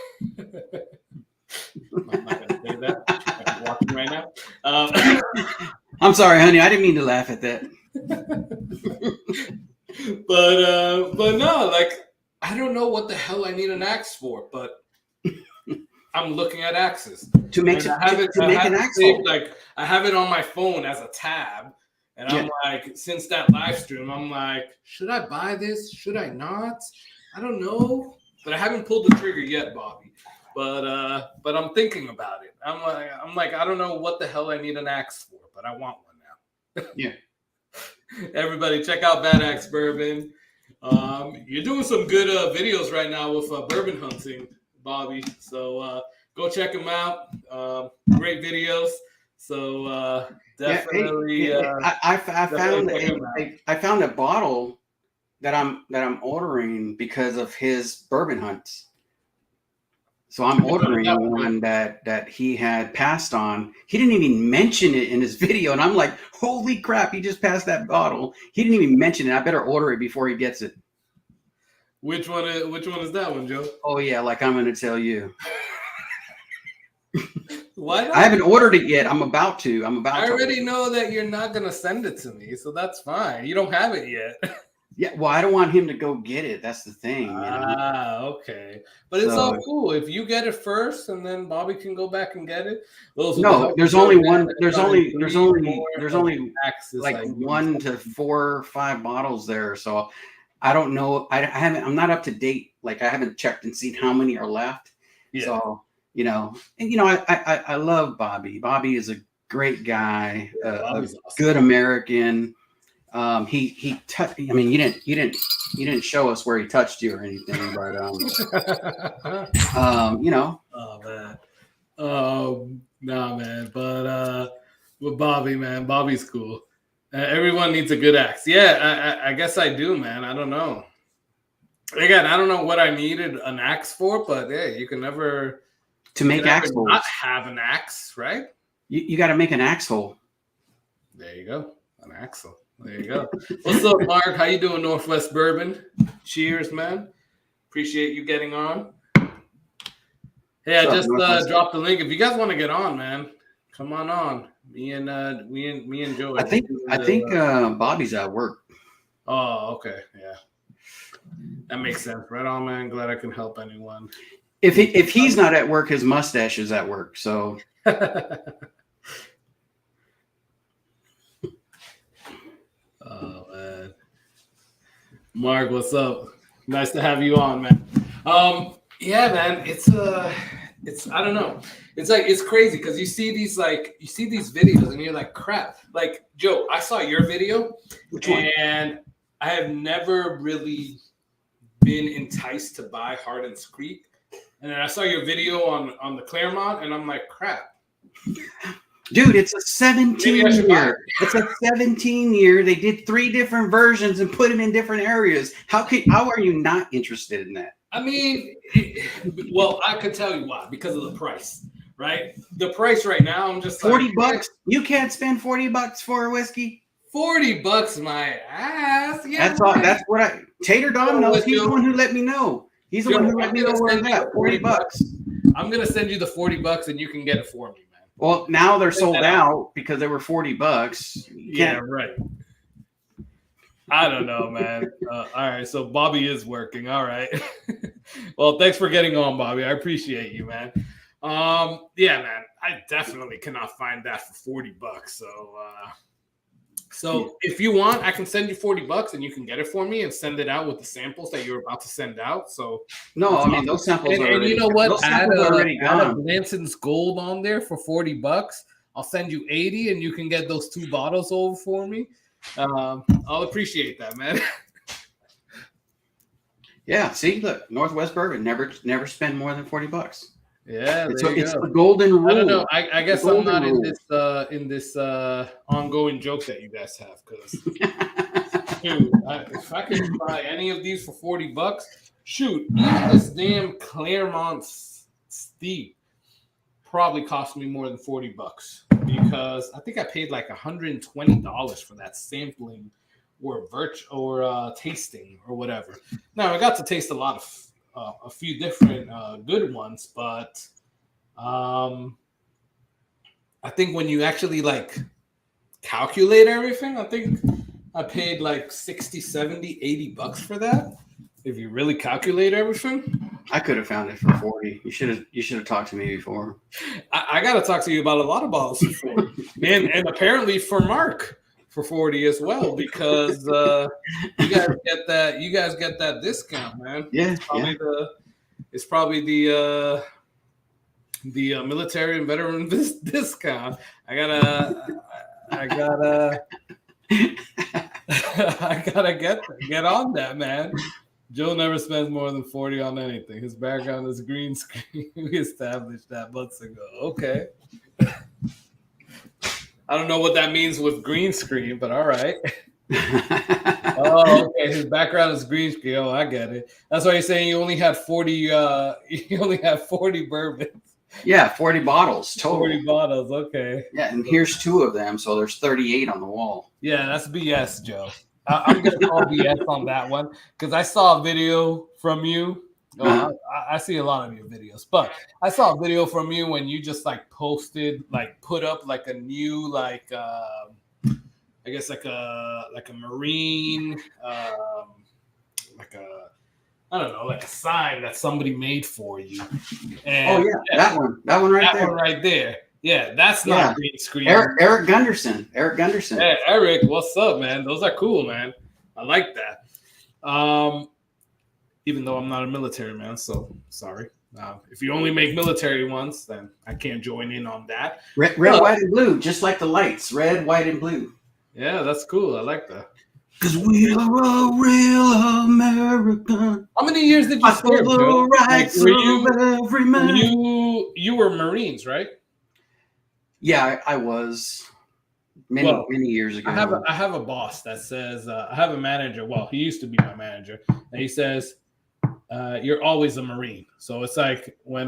not gonna say that. I'm walking right now. I'm sorry, honey. I didn't mean to laugh at that. But no, like, I don't know what the hell I need an axe for, but I'm looking at axes to make an axe. Like, I have it on my phone as a tab. And I'm like, since that live stream, I'm like, should I buy this? Should I not? I don't know. But I haven't pulled the trigger yet, Bobby. But I'm thinking about it. I'm like, I don't know what the hell I need an axe for, but I want one now. Yeah. Everybody, check out Bad Axe Bourbon. You're doing some good videos right now with bourbon hunting, Bobby. So go check them out. Great videos. So definitely. I found a bottle that I'm ordering because of his bourbon hunts. So I'm ordering one that he had passed on. He didn't even mention it in his video, and I'm like, holy crap! He just passed that bottle. He didn't even mention it. I better order it before he gets it. Which one is that one, Joe? Oh yeah, like I'm going to tell you. Why not? I haven't ordered it yet. I'm about to. I already know that you're not going to send it to me, so that's fine. You don't have it yet. Yeah, well, I don't want him to go get it. That's the thing. Okay. But it's all cool. If you get it first, and then Bobby can go back and get it. No, there's only one. There's only like 1 to 4 or 5 bottles there. So I don't know. I haven't. I'm not up to date. Like I haven't checked and seen how many are left. Yeah. So I love Bobby. Bobby is a great guy. Yeah, awesome. Good American. He touched. I mean, you didn't show us where he touched you or anything, but Oh man, nah, man. But with Bobby, man, Bobby's cool. Everyone needs a good axe. Yeah, I guess I do, man. I don't know. Again, I don't know what I needed an axe for, but yeah, you can never make axe holes. Not have an axe, right? You got to make an axe hole. There you go, an axe hole. There you go. What's up, Mark? How you doing, Northwest Bourbon? Cheers, man. Appreciate you getting on. Hey, I just dropped the link. If you guys want to get on, man, come on. Me and Joe. I think Bobby's at work. Oh, okay, yeah. That makes sense. Right on, man. Glad I can help anyone. If he's not at work, his mustache is at work. So. Oh man, Mark, what's up? Nice to have you on, man. Yeah, man, it's I don't know. It's like it's crazy because you see these videos and you're like, crap. Like Joe, I saw your video, which one? And I have never really been enticed to buy Hardin's Creek, and then I saw your video on the Claremont, and I'm like, crap. Dude, it's a 17-year. It's a 17-year. They did 3 different versions and put them in different areas. How are you not interested in that? I mean, well, I could tell you why. Because of the price, right? The price right now, I'm just $40. You can't spend $40 for a whiskey. $40, my ass. Yeah, that's all. That's what Tater Dom knows. He's the one who let me know. He's the one who let me know where it's at. $40. I'm gonna send you the $40, and you can get it for me. Well, now they're sold out because they were $40. Yeah, right. I don't know, man. All right, so Bobby is working. All right. Well, thanks for getting on, Bobby. I appreciate you, man. Yeah, man. I definitely cannot find that for $40. So if you want, I can send you $40 and you can get it for me and send it out with the samples that you're about to send out. So no, I mean those samples are and you know what? Add a Blanson's Gold on there for $40. I'll send you 80 and you can get those 2 bottles over for me. I'll appreciate that, man. Yeah, see, look, Northwest Bourbon never spend more than $40. Yeah, it's the golden rule. I don't know. I guess I'm not in this ongoing joke that you guys have because if I could buy any of these for $40, shoot, even this damn Claremont Steep probably cost me more than $40 because I think I paid like $120 for that sampling or tasting or whatever. Now I got to taste a few different good ones, but I think when you actually like calculate everything, I think I paid like $60, $70, $80 for that. If you really calculate everything, I could have found it for $40. You should have talked to me before. I got to talk to you about a lot of bottles for $40, and apparently for Mark for $40 as well, because you guys get that discount, man. Yeah, it's probably the military and veteran discount. I gotta get on that, man. Joe never spends more than $40 on anything. His background is green screen. We established that months ago. Okay. I don't know what that means with green screen, but all right. Oh, okay. His background is green screen. Oh, I get it. That's why you're saying you only had 40. You only have 40 bourbons. Yeah, 40 bottles total. 40 bottles. Okay. Yeah, and here's 2 of them, so there's 38 on the wall. Yeah, that's BS, Joe. I'm gonna call BS on that one because I saw a video from you. Oh, I see a lot of your videos, but I saw a video from you when you just like posted, like put up like a new like I guess like a marine like a I don't know like a sign that somebody made for you. And that one right that there. one right there. Yeah, that's not green screen. Eric Gunderson. Hey, Eric, what's up, man? Those are cool, man. I like that. Even though I'm not a military man, so sorry. If you only make military ones, then I can't join in on that. Red, white, and blue, just like the lights. Red, white, and blue. Yeah, that's cool. I like that. Because we are a real American. How many years did you serve, Joe? Like, every man. You were Marines, right? Yeah, I was many years ago. I have a boss that says I have a manager. Well, he used to be my manager, and he says you're always a Marine. So it's like when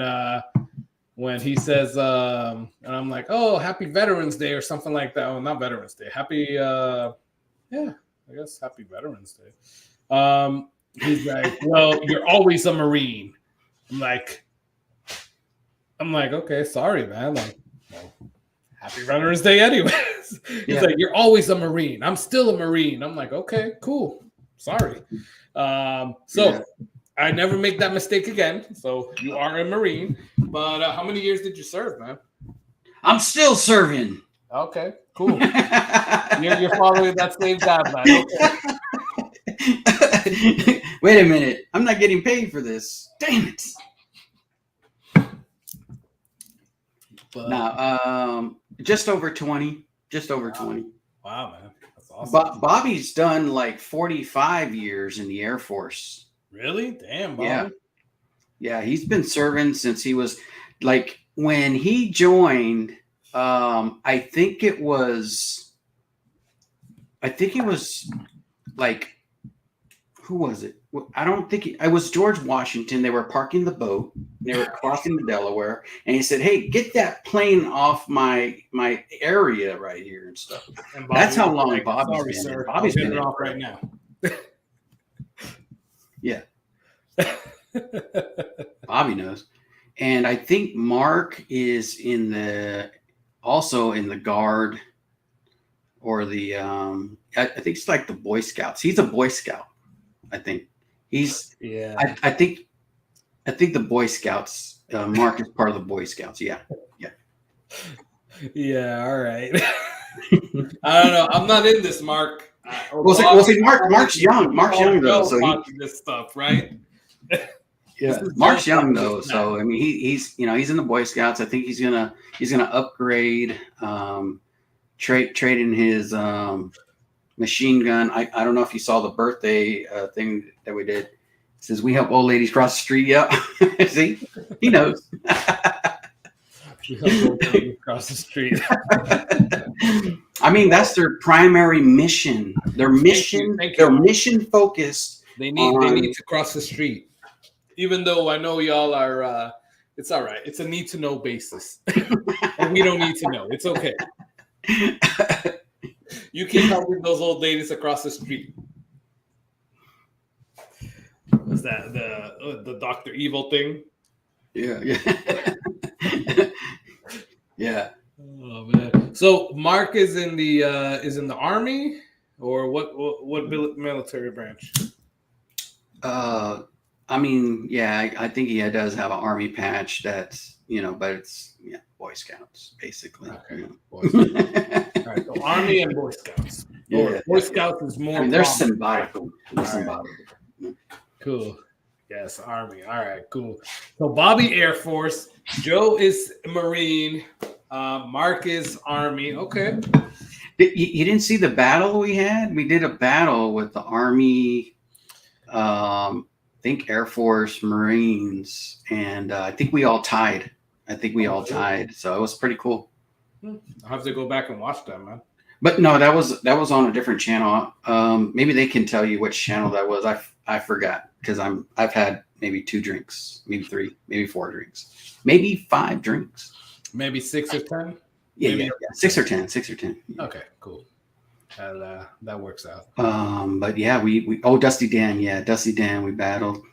he says and I'm like, oh, happy Veterans Day or something like that. Oh, not Veterans Day. Happy I guess happy Veterans Day. He's like, well, you're always a Marine. I'm like, okay, sorry, man. Like, well, happy Veterans Day anyways. He's like, you're always a Marine. I'm still a Marine. I'm like, okay, cool. Sorry. I never make that mistake again. So you are a Marine. But how many years did you serve, man? I'm still serving. Okay, cool. you're following that same guideline. Okay. Wait a minute. I'm not getting paid for this. Damn it. But, no, just over 20. Just over 20. Wow, man. That's awesome. Bobby's done like 45 years in the Air Force. Really? Damn, Bobby. Yeah, he's been serving since he was like when he joined, I think it was like, who was it? I don't think I was George Washington. They were parking the boat. They were crossing the Delaware, and he said, "Hey, get that plane off my area right here and stuff." And That's how long Bobby's been. Sir, Bobby's been it off right now. Yeah, Bobby knows, and I think Mark is also in the Guard, or the I think it's like the Boy Scouts. He's a Boy Scout. I think he's. Yeah. I think the Boy Scouts. Mark is part of the Boy Scouts. Yeah. Yeah. All right. I don't know. I'm not in this, Mark. See, Mark's young. Mark's young though, so this stuff, right? Yeah, Mark's young though, so I mean, he's he's in the Boy Scouts. I think he's gonna upgrade, trade in his machine gun. I don't know if you saw the birthday thing that we did. It says we help old ladies cross the street. Yep. See, he knows. We help old ladies cross the street. I mean, that's their primary mission. Their mission, they're mission focused. They need to cross the street. Even though I know y'all are, it's all right. It's a need to know basis, and we don't need to know. It's okay. You keep helping those old ladies across the street. Was that the Dr. Evil thing? Yeah. Yeah. Oh man. So Mark is in the Army, or what military branch? I mean, yeah, I think he does have an Army patch. That's but it's Boy Scouts basically. Okay. Boy Scouts. All right, so Army and Boy Scouts. Yeah, Boy Scouts is more. I mean, they're symbolic. Cool. Yes, Army. All right, cool. So Bobby Air Force, Joe is Marine, Mark is Army. Okay. You didn't see the battle we had? We did a battle with the Army, I think Air Force, Marines, and I think we all tied. So it was pretty cool. I'll have to go back and watch that, man. But no, that was on a different channel. Maybe they can tell you which channel that was. I forgot because I've had maybe 2 drinks, maybe 3, maybe 4 drinks, maybe 5 drinks. Maybe 6 or 10. Yeah, Maybe. yeah, 6 or 10, 6 or 10. Okay, cool. That works out. But yeah, we Dusty Dan, we battled. It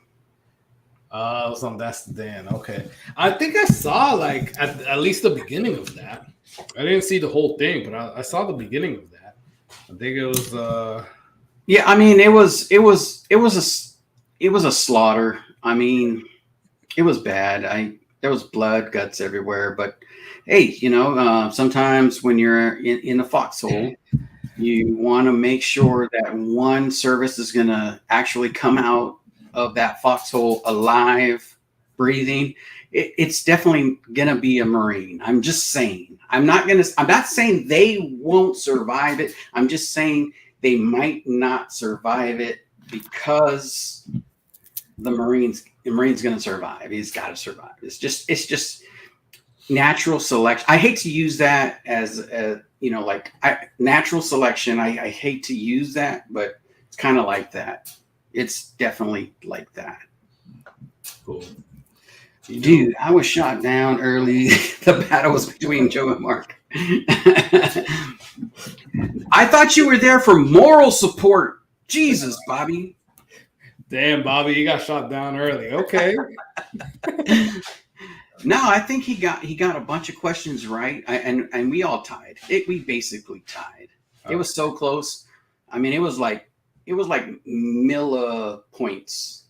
was on That's the Dan. Okay, I think I saw like at least the beginning of that. I didn't see the whole thing, but I saw the beginning of that. I think it was. Yeah, I mean, it was a slaughter. I mean, it was bad. There was blood, guts everywhere. But hey, sometimes when you're in a foxhole, you want to make sure that one service is going to actually come out of that foxhole alive, breathing. It's definitely going to be a Marine. I'm just saying. I'm not saying they won't survive it. I'm just saying they might not survive it because the Marine's going to survive. He's got to survive. It's just natural selection. I hate to use that as natural selection. I hate to use that, but it's kind of like that. It's definitely like that. Cool. Dude, I was shot down early. The battle was between Joe and Mark. I thought you were there for moral support. Jesus, Bobby. Damn, Bobby, you got shot down early. Okay. No, I think he got a bunch of questions right, and we all tied. We basically tied. It was so close. I mean, it was like millipoints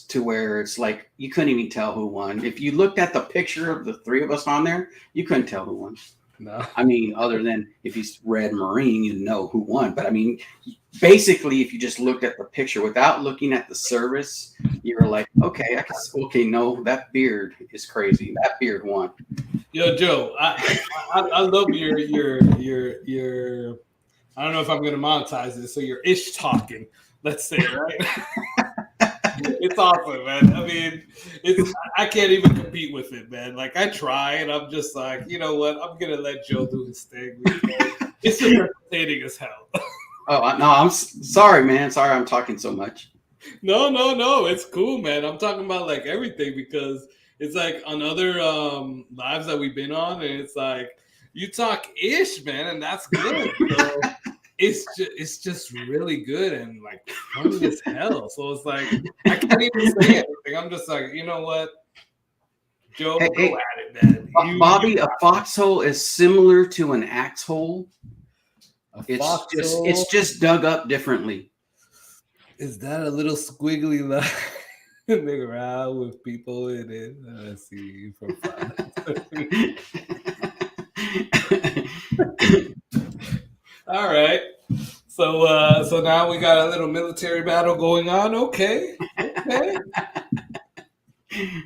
to where it's like you couldn't even tell who won. If you looked at the picture of the 3 of us on there, you couldn't tell who won. No. I mean, other than if you read Marine, you know who won. But I mean, basically, if you just looked at the picture without looking at the service, you were like, okay, no, that beard is crazy. That beard won. Yo, Joe, I love your I don't know if I'm going to monetize this. So you're ish talking, let's say, right? It's awesome, man. I mean, I can't even compete with it, man. Like I try, and I'm just like, you know what? I'm gonna let Joe do his thing. It's just entertaining as hell. Oh no, I'm sorry, man. Sorry, I'm talking so much. No. It's cool, man. I'm talking about like everything because it's like on other lives that we've been on, and it's like you talk ish, man, and that's good. So it's just really good and like funny as hell. So it's like I can't even say anything. I'm just like, you know what, Joe, go at it, man. Bobby, a foxhole is similar to an axe hole. It's just dug up differently. Is that a little squiggly line around with people in it? Let's see. All right. So now we got a little military battle going on. Okay.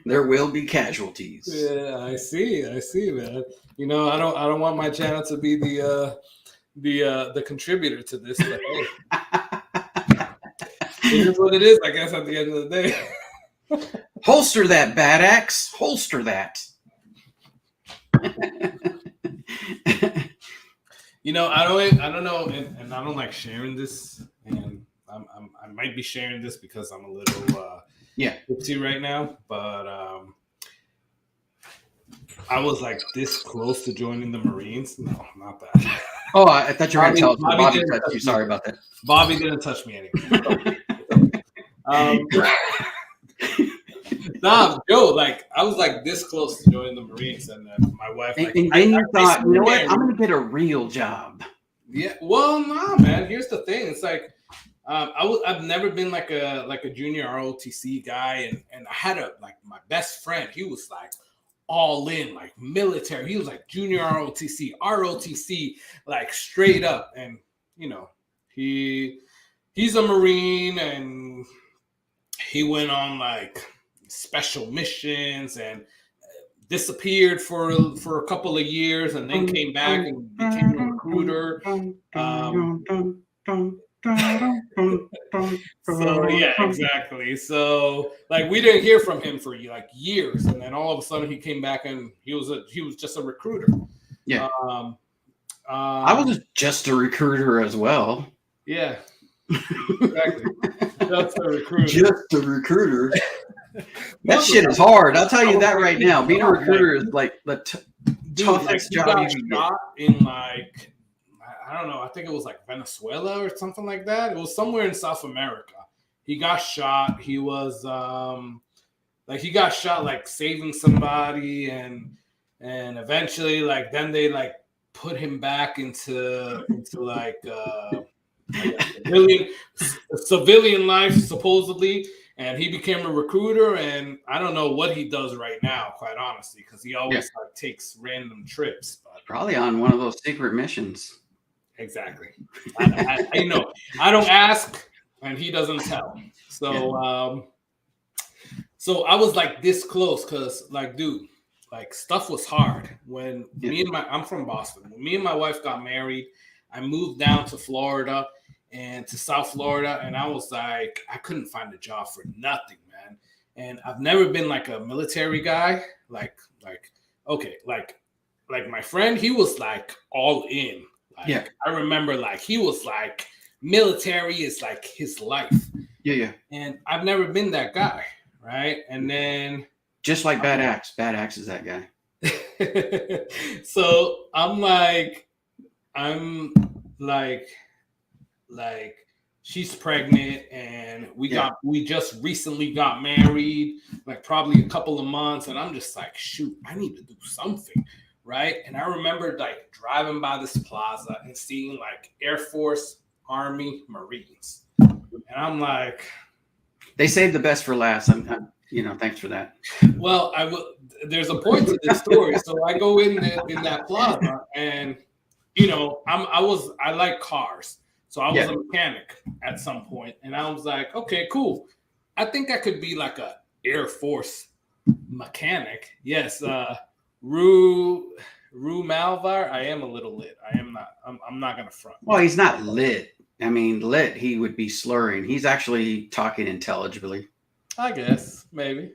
There will be casualties. Yeah, I see, man. You know, I don't want my channel to be the contributor to this. But hey, it is what it is, I guess, at the end of the day. Holster that, bad axe. Holster that. You know, I don't know, and I don't like sharing this, and I might be sharing this because I'm a little tipsy right now, but I was like this close to joining the Marines. No, not that. Oh, I thought you were going to tell us. Bobby touched you. Sorry about that. Bobby didn't touch me anyway. Nah, Joe, like I was like this close to joining the Marines, and then my wife. And then you thought, you know what? I'm going to get a real job. Yeah. Well, nah, man. Here's the thing. It's like I've never been like a junior ROTC guy, and I had my best friend. He was like all in, like military. He was like junior ROTC, like straight up, and you know he's a Marine, and he went on like special missions and disappeared for a couple of years and then came back and became a recruiter. So yeah, exactly. So like we didn't hear from him for like years, and then all of a sudden he came back and he was just a recruiter. Yeah. I was just a recruiter as well. Yeah, exactly. Just a recruiter. Just a recruiter. That shit is hard. I'll tell you that right now. Being a recruiter is like the toughest job you can get. Shot in like, I don't know. I think it was like Venezuela or something like that. It was somewhere in South America. He got shot. He was he got shot like saving somebody, and eventually like then they like put him back into like civilian life supposedly, and he became a recruiter. And I don't know what he does right now, quite honestly, because he always like takes random trips. But probably on one of those secret missions. Exactly. I don't ask, and he doesn't tell. So so I was like this close, because like, dude, like stuff was hard when I'm from Boston. When me and my wife got married, I moved down to Florida and to South Florida, and I was like, I couldn't find a job for nothing, man. And I've never been like a military guy. Like my friend, he was like all in. Like, I remember like he was like, military is like his life. Yeah. And I've never been that guy, right? And then just like Bad Axe is that guy. So I'm like she's pregnant, and we just recently got married, like probably a couple of months, and I'm just like, shoot, I need to do something, right? And I remember like driving by this plaza and seeing like Air Force, Army, Marines, and I'm like, they saved the best for last. Thanks for that. Well, there's a point to this story. So I go in that plaza, and I like cars. So I was a mechanic at some point, and I was like, okay, cool. I think I could be like a Air Force mechanic. Yes, Rue Malvar. I am a little lit. I am not. I'm not gonna front. Well, he's not lit. I mean, lit. He would be slurring. He's actually talking intelligibly. I guess maybe.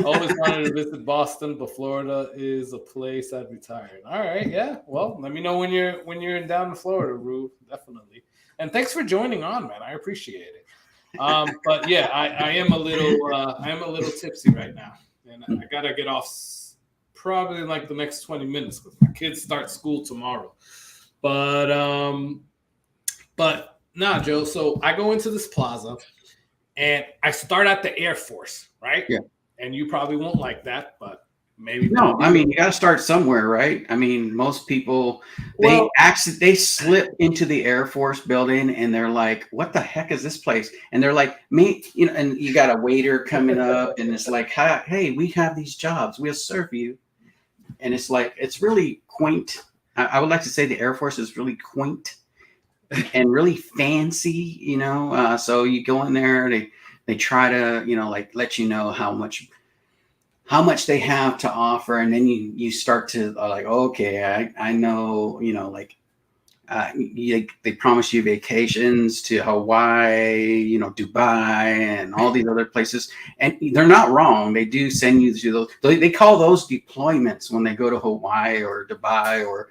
Always wanted to visit Boston, but Florida is a place I'd retire. All right, yeah. Well, let me know when you're down in Florida, Rue. Definitely. And thanks for joining on, man. I appreciate it. But yeah, I am a little tipsy right now, and I gotta get off probably in like the next 20 minutes because my kids start school tomorrow. But nah, Joe. So I go into this plaza, and I start at the Air Force, right? Yeah. And you probably won't like that, but maybe. No, I mean, you got to start somewhere, right? I mean, most people, they slip into the Air Force building, and they're like, what the heck is this place? And they're like, and you got a waiter coming up, and it's like, hey, we have these jobs. We'll serve you. And it's like, it's really quaint. I would like to say the Air Force is really quaint and really fancy, so you go in there, they try to, like let you know how much they have to offer. And then you start to like, okay, I know, they promise you vacations to Hawaii, Dubai and all these other places. And they're not wrong. They do send you to those. They call those deployments when they go to Hawaii or Dubai or,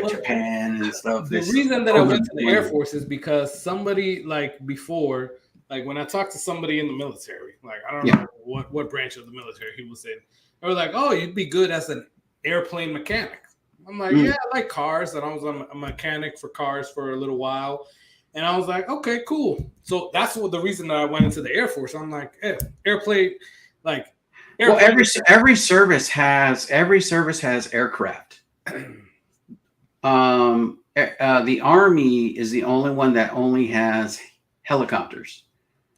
Japan and stuff. The reason that I went to the Air Force is because somebody before, when I talked to somebody in the military, I don't know what branch of the military he was in, they were like, oh, you'd be good as an airplane mechanic. I'm like, yeah, I like cars. And I was a mechanic for cars for a little while. And I was like, okay, cool. So that's the reason that I went into the Air Force. I'm like, hey, airplane. Well, every service has aircraft. The Army is the only one that only has helicopters.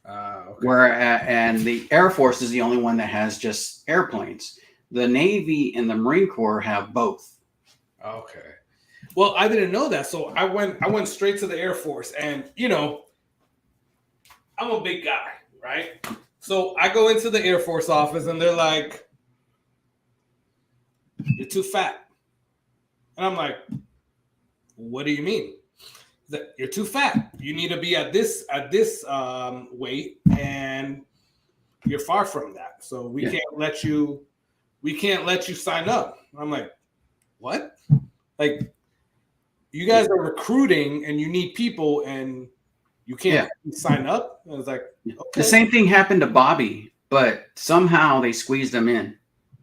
Okay. And the Air Force is the only one that has just airplanes. The Navy and the Marine Corps have both. Okay. Well, I didn't know that. So I went straight to the Air Force, and I'm a big guy, right? So I go into the Air Force office, and they're like, you're too fat. And I'm like, what do you mean? That you're too fat. You need to be at this weight, and you're far from that. So we can't let you sign up. I'm like, what? you guys are recruiting and you need people and you can't sign up. I was like, okay. The same thing happened to Bobby, but somehow they squeezed him in.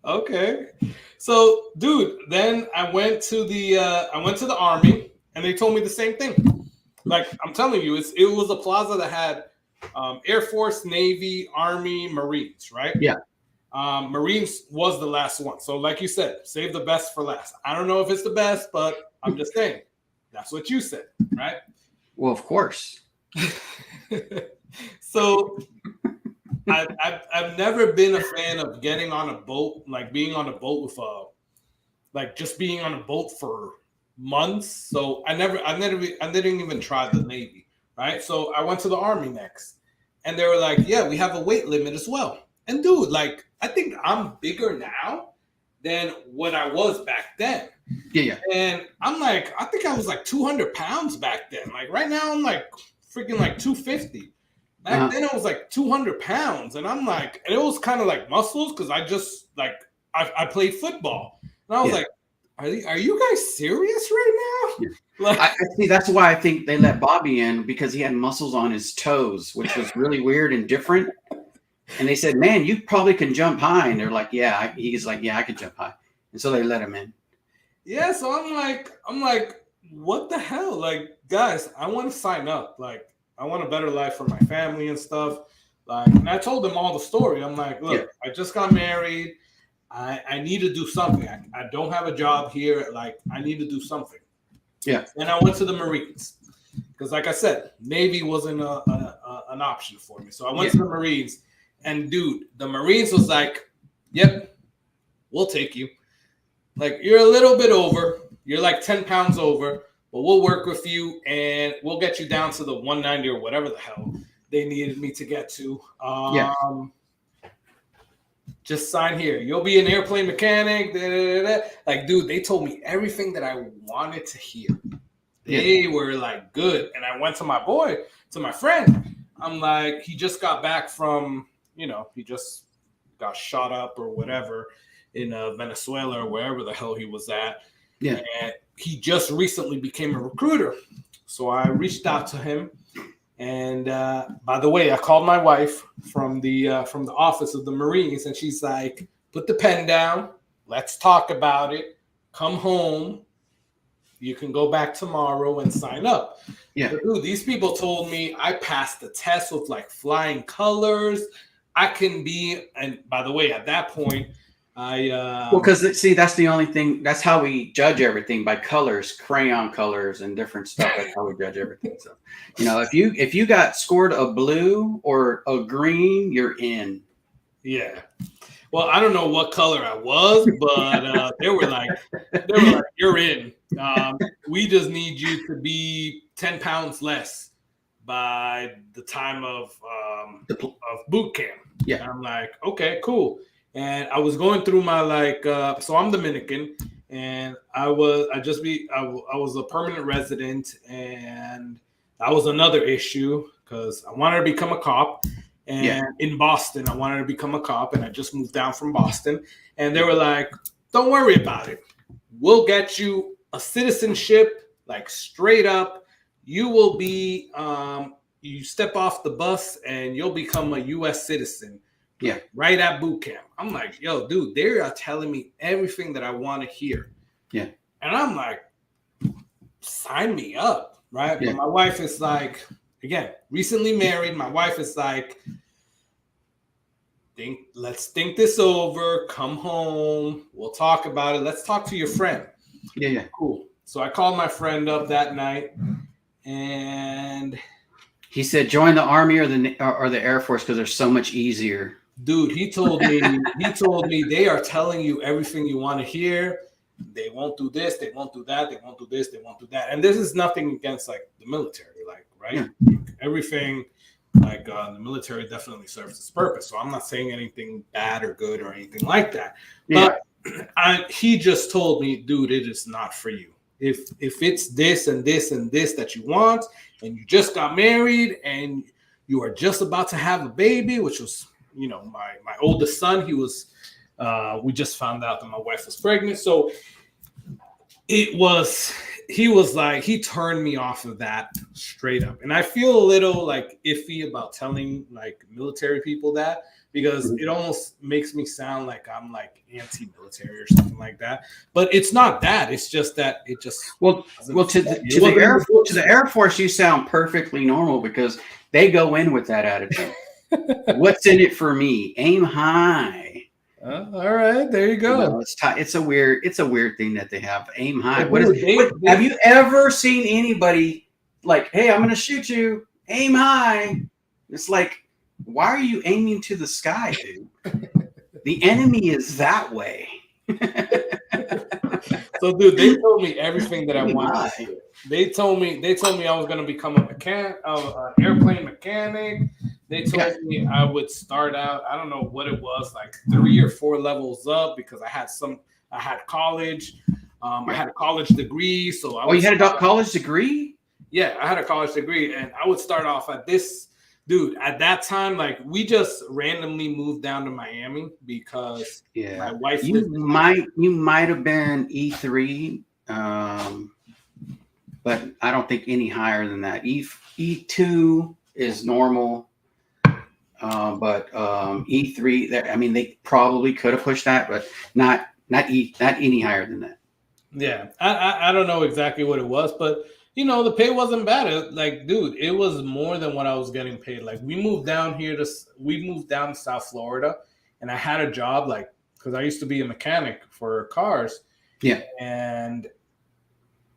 Okay. So, dude, then I went to the Army and they told me the same thing. Like, I'm telling you, it was a plaza that had Air Force, Navy, Army, Marines, right? Yeah. Marines was the last one. So, like you said, save the best for last. I don't know if it's the best, but I'm just saying. That's what you said, right? Well, of course. So I've never been a fan of getting on a boat, like being on a boat with just being on a boat for months. So I didn't even try the Navy, right? So I went to the Army next, and they were like, "Yeah, we have a weight limit as well." And dude, like, I think I'm bigger now than what I was back then. Yeah. And I'm like, I think I was like 200 pounds back then. Like right now, I'm like freaking like 250. Back then, I was like 200 pounds. And I'm like, and it was kind of like muscles because I just like, I played football. And I was like, are you guys serious right now? Yeah. Like, I see. That's why I think they let Bobby in, because he had muscles on his toes, which was really weird and different. And they said, "Man, you probably can jump high." And they're like, "Yeah." He's like, "Yeah, I can jump high." And so they let him in. Yeah. So I'm like, what the hell? Like, guys, I want to sign up. Like, I want a better life for my family and stuff. Like, and I told them all the story. I'm like, look, I just got married. I need to do something. I don't have a job here. Like, I need to do something. Yeah. And I went to the Marines because, like I said, Navy wasn't an option for me. So I went to the Marines. And dude, the Marines was like, "Yep, we'll take you. Like, you're a little bit over. You're like 10 pounds over, but we'll work with you and we'll get you down to the 190 or whatever the hell they needed me to get to. Just sign here. You'll be an airplane mechanic." Like, dude, they told me everything that I wanted to hear. They were like, good. And I went to my friend. I'm like, he just got back from, he just got shot up or whatever in Venezuela or wherever the hell he was at. Yeah. And he just recently became a recruiter. So I reached out to him. And by the way, I called my wife from the office of the Marines, and she's like, "Put the pen down. Let's talk about it. Come home. You can go back tomorrow and sign up." Yeah. But dude, these people told me I passed the test with like flying colors. I can be, and by the way, at that point, well, because see, that's the only thing. That's how we judge everything, by colors, crayon colors, and different stuff. That's how we judge everything. So, if you got scored a blue or a green, you're in. Yeah. Well, I don't know what color I was, but they were like, "You're in. We just need you to be 10 pounds less by the time of boot camp." Yeah. And I'm like, okay, cool. And I was going through my so I'm Dominican, and I was a permanent resident, and that was another issue because I wanted to become a cop. And in Boston, I wanted to become a cop, and I just moved down from Boston. And they were like, "Don't worry about it. We'll get you a citizenship, like straight up. You will be, you step off the bus, and you'll become a U.S. citizen." Yeah, right at boot camp. I'm like, "Yo, dude, they are telling me everything that I want to hear." Yeah, and I'm like, "Sign me up," right? Yeah. But my wife is like, again, recently married. My wife is like, let's think this over. Come home. We'll talk about it. Let's talk to your friend. Yeah. Cool. So I called my friend up that night, and he said, "Join the Army or the Air Force because they're so much easier." Dude, he told me they are telling you everything you want to hear. They won't do this. They won't do that. They won't do this. They won't do that. And this is nothing against like the military, like, right? Yeah. Everything, like the military definitely serves its purpose. So I'm not saying anything bad or good or anything like that. Yeah. But he just told me, "Dude, it is not for you. If it's this and this and this that you want, and you just got married and you are just about to have a baby," which was, my oldest son, he was, we just found out that my wife was pregnant. So He was like, he turned me off of that straight up. And I feel a little like iffy about telling like military people that, because it almost makes me sound like I'm like anti-military or something like that. But it's not that. It's just that it just well to the Air Force, you sound perfectly normal because they go in with that attitude. What's in it for me? Aim high. All right, there you go. You know, it's a weird thing that they have. Aim high. Dude, Have you ever seen anybody like, hey, I'm going to shoot you? Aim high. It's like, why are you aiming to the sky, dude? The enemy is that way. So, dude, they told me everything that I wanted to do. They told me I was going to become an airplane mechanic. They told me I would start out, I don't know what it was, like 3 or 4 levels up, because I had college. I had a college degree. So you had a college degree? Yeah, I had a college degree, and I would start off at this. Dude, at that time, like, we just randomly moved down to Miami because my wife. You might have been E3, but I don't think any higher than that. E2 is normal, but E3. I mean, they probably could have pushed that, but not any higher than that. Yeah, I don't know exactly what it was, but. You know, the pay wasn't bad. Dude, it was more than what I was getting paid. Like, we moved down to South Florida, and I had a job, like, because I used to be a mechanic for cars. Yeah. And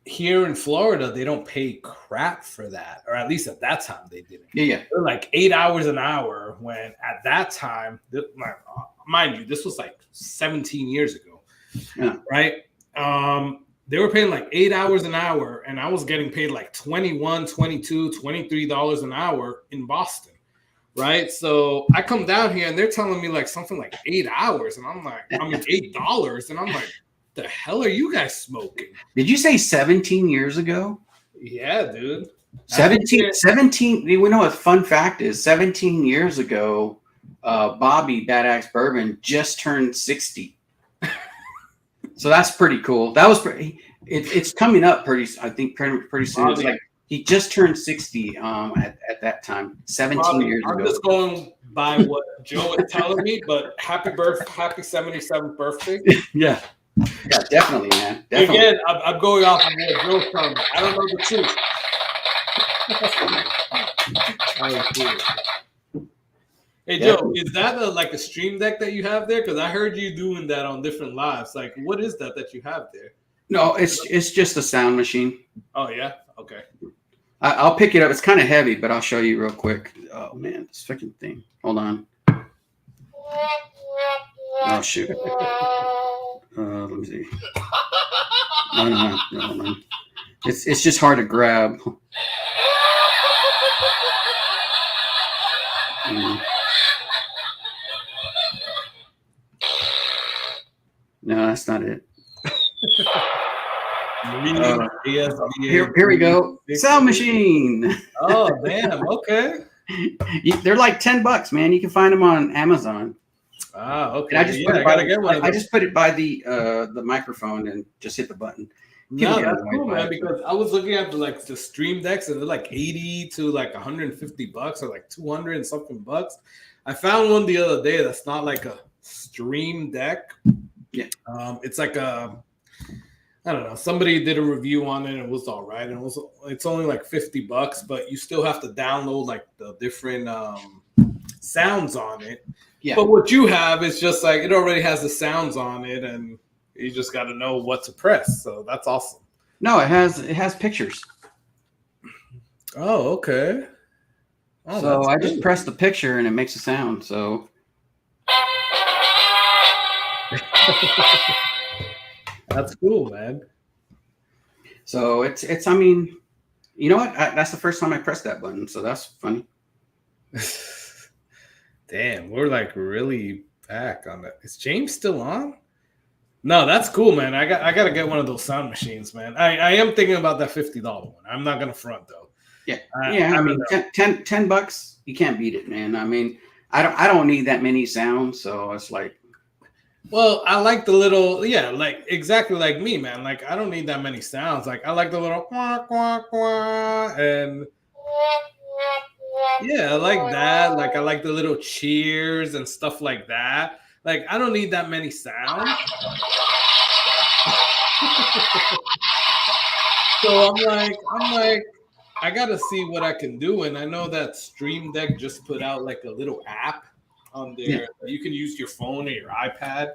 here in Florida, they don't pay crap for that, or at least at that time they didn't. Yeah. They're like $8 an hour, when at that time, mind you, this was like 17 years ago, right? They were paying like $8 an hour, and I was getting paid like $21, $22, $23 an hour in Boston, right? So I come down here, and they're telling me like something like 8 hours, and I'm like, $8, and I'm like, the hell are you guys smoking? Did you say 17 years ago? Yeah, dude. 17. We know a fun fact is 17 years ago, Bobby Bad Axe Bourbon just turned 60. So that's pretty cool. That was pretty. It's coming up pretty soon. It's like he just turned 60 at that time, 17 years ago. I'm just going by what Joe is telling me, but happy 77th birthday. Yeah, definitely, man. Definitely. Again, I'm going off of what Joe's telling me. I don't know the truth. Hey, Joe, is that like a stream deck that you have there? Because I heard you doing that on different lives. Like, what is that you have there? No, it's just a sound machine. Oh, yeah? Okay. I'll pick it up. It's kind of heavy, but I'll show you real quick. Oh, man, this freaking thing. Hold on. Oh, shoot. Let me see. No, hold on. It's just hard to grab. No, that's not it. Here we go. Sound machine. Oh, damn. Okay. They're like $10, man. You can find them on Amazon. Ah, okay. And I just put it by the microphone and just hit the button. No, that's cool, man. Because I was looking at the stream decks, and they're like 80 to like $150 or like 200 and something bucks. I found one the other day that's not like a stream deck. Yeah. It's like I don't know. Somebody did a review on it, and it was all right. And it's only like $50, but you still have to download like the different sounds on it. Yeah. But what you have is just like it already has the sounds on it, and you just got to know what to press. So that's awesome. No, it has pictures. Oh, okay. Oh, so I just press the picture and it makes a sound. So. That's cool, man. So it's. I mean, you know what? That's the first time I pressed that button. So that's funny. Damn, we're like really back on that. Is James still on? No, that's cool, man. I got to get one of those sound machines, man. I am thinking about that $50 one. I'm not gonna front though. Yeah, I mean, $10, you can't beat it, man. I mean, I don't need that many sounds, so it's like. Well, I like the little, yeah, like exactly like me, man. Like I don't need that many sounds. Like I like the little quack quack quack, and yeah, I like that. Like I like the little cheers and stuff like that. Like I don't need that many sounds. So I'm like, I gotta see what I can do. And I know that Stream Deck just put out like a little app on Yeah. there. You can use your phone or your iPad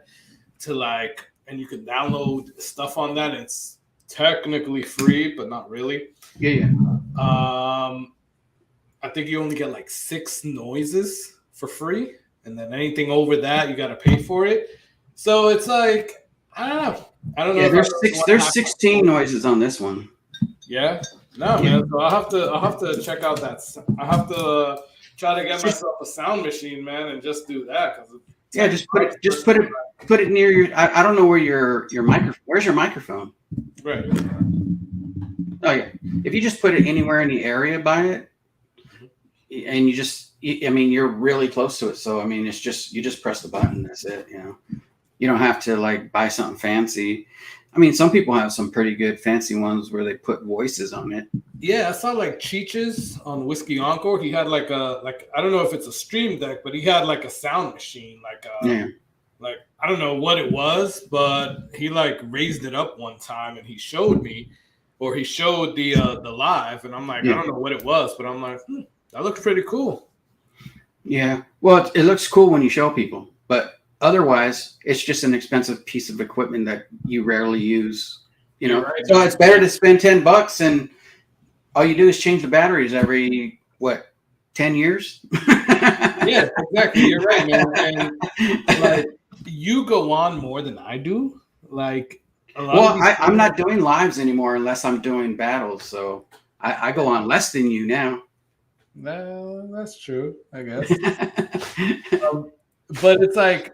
to like, and you can download stuff on that. It's technically free, but not really. Yeah, yeah. I think you only get like 6 noises for free, and then anything over that you got to pay for it. So it's like I don't know. I don't know. Yeah, If there's 16 noises on this one. Yeah, no, man. So I'll have to check out that. I have to try to get myself a sound machine, man, and just do that. Cause Yeah, just put it near your. I don't know where your microphone. Where's your microphone? Right. Oh yeah, if you just put it anywhere in the area by it, and I mean, you're really close to it. So I mean, it's just you just press the button. That's it. You know, you don't have to like buy something fancy. I mean, some people have some pretty good fancy ones where they put voices on it. Yeah, I saw like Cheech's on Whiskey Encore. He had like I don't know if it's a Stream Deck, but he had like a sound machine, like I don't know what it was, but he like raised it up one time and he showed me, or he showed the live, and I'm like, I don't know what it was, but I'm like, that looks pretty cool. Yeah, well, it looks cool when you show people, but otherwise, it's just an expensive piece of equipment that you rarely use. You know, right. So it's better to spend $10 and all you do is change the batteries every 10 years. Yeah, exactly. You're right, man. And like you go on more than I do. Like I'm not doing lives anymore unless I'm doing battles. So I go on less than you now. Well, that's true, I guess. But it's like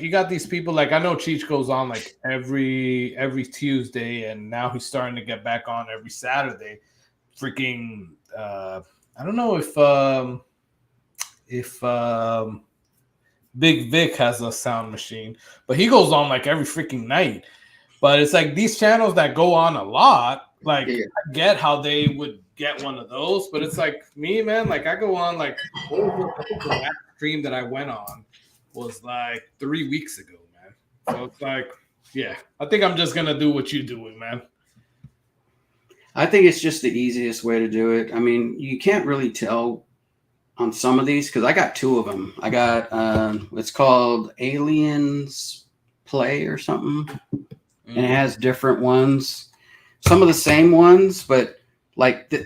you got these people. Like I know Cheech goes on like every Tuesday, and now he's starting to get back on every Saturday. Freaking, I don't know if Big Vic has a sound machine, but he goes on like every freaking night. But it's like these channels that go on a lot, like I get how they would get one of those, but it's like me, man, like I go on like I think the last stream that I went on was like 3 weeks ago, man. So it's like, yeah, I think I'm just gonna do what you're doing, man. I think it's just the easiest way to do it. I mean, you can't really tell on some of these because I got 2 of them. I got it's called Aliens Play or something, and it has different ones. Some of the same ones, but like the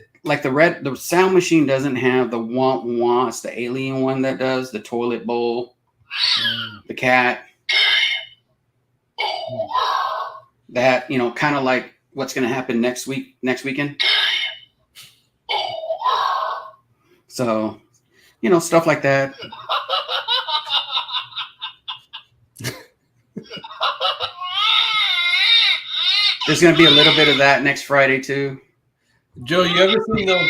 sound machine doesn't have the wah. It's the alien one that does the toilet bowl, the cat. That, you know, kind of like what's going to happen next weekend. So, you know, stuff like that. There's going to be a little bit of that next Friday too. Joe, you ever seen those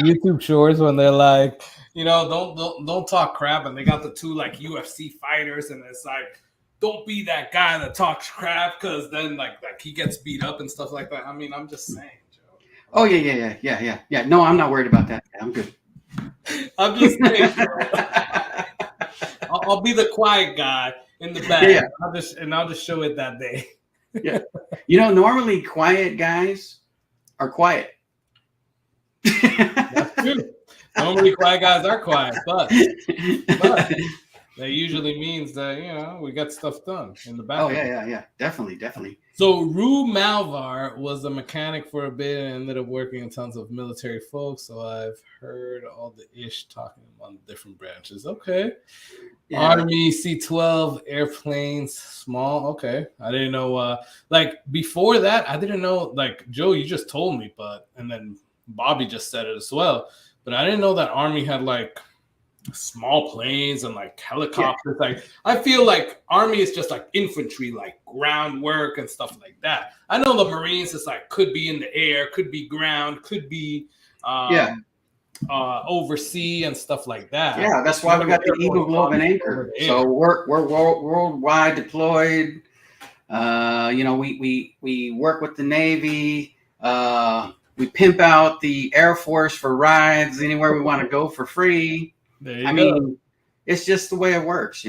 YouTube shorts when they're like, you know, don't talk crap, and they got the 2 like UFC fighters, and it's like, don't be that guy that talks crap, because then like he gets beat up and stuff like that. I mean, I'm just saying, Joe. Oh yeah. No, I'm not worried about that. I'm good. I'm just saying, I'll be the quiet guy in the back. Yeah. I'll just show it that day. Yeah. You know, normally quiet guys are quiet. That's true. Normally quiet guys are quiet, but that usually means that, you know, we got stuff done in the back. Oh yeah. Definitely. So Rue Malvar was a mechanic for a bit and ended up working in tons of military folks. So I've heard all the ish talking on different branches. Okay. Yeah. Army, C-12, airplanes, small. Okay. I didn't know. Like before that, I didn't know. Like Joe, you just told me, and then Bobby just said it as well. But I didn't know that Army had like small planes and like helicopters. Yeah. Like I feel like Army is just like infantry, like groundwork and stuff like that. I know the Marines is like could be in the air, could be ground, could be oversee and stuff like that. Yeah, that's why we got the Eagle, Globe, and Anchor. So we're worldwide deployed. We work with the Navy. We pimp out the Air Force for rides anywhere we want to go for free. There you go. It's just the way it works, So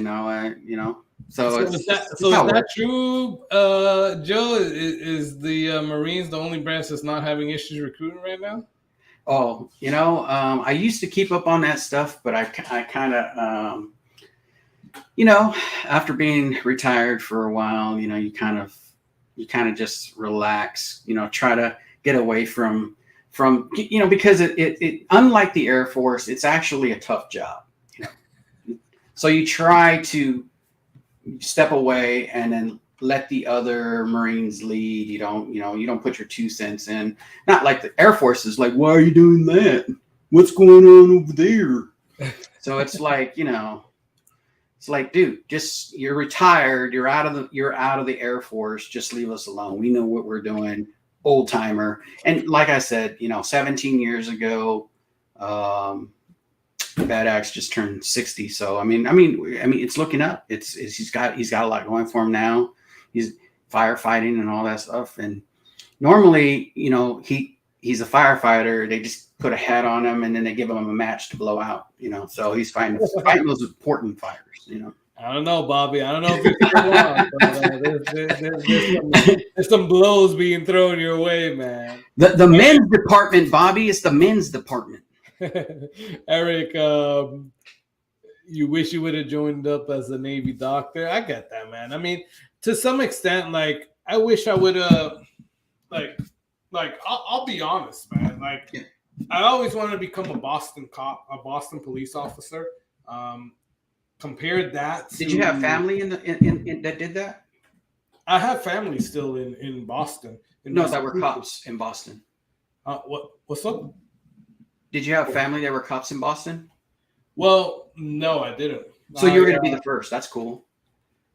is that true, Joe? Is the Marines the only branch that's not having issues recruiting right now? Oh, I used to keep up on that stuff, but I kind of, after being retired for a while, you kind of just relax, try to get away from, because it unlike the Air Force, it's actually a tough job. So you try to step away and then let the other Marines lead. You don't put your 2 cents in. Not like the Air Force is like, why are you doing that? What's going on over there? So it's like, it's like, dude, you're retired. You're out of the Air Force. Just leave us alone. We know what we're doing. Old timer. And like I said, 17 years ago, Bad Axe just turned 60. So I mean, it's looking up. He's got a lot going for him now. He's firefighting and all that stuff. And normally, he's a firefighter. They just put a hat on him and then they give him a match to blow out. So he's fighting those important fires. I don't know, Bobby. I don't know if you're still on, but there's some blows being thrown your way, man. The men's department, Bobby. It's the men's department. Eric, you wish you would have joined up as a Navy doctor. I get that, man. I mean, to some extent, like, I wish I would have, I'll be honest, man. Like, I always wanted to become a Boston cop, a Boston police officer. Compared that to, did you have family in that did that? I have family still in Boston. That were cops in Boston. What's up? Did you have family that were cops in Boston? Well, no, I didn't. So you were going to be the first. That's cool.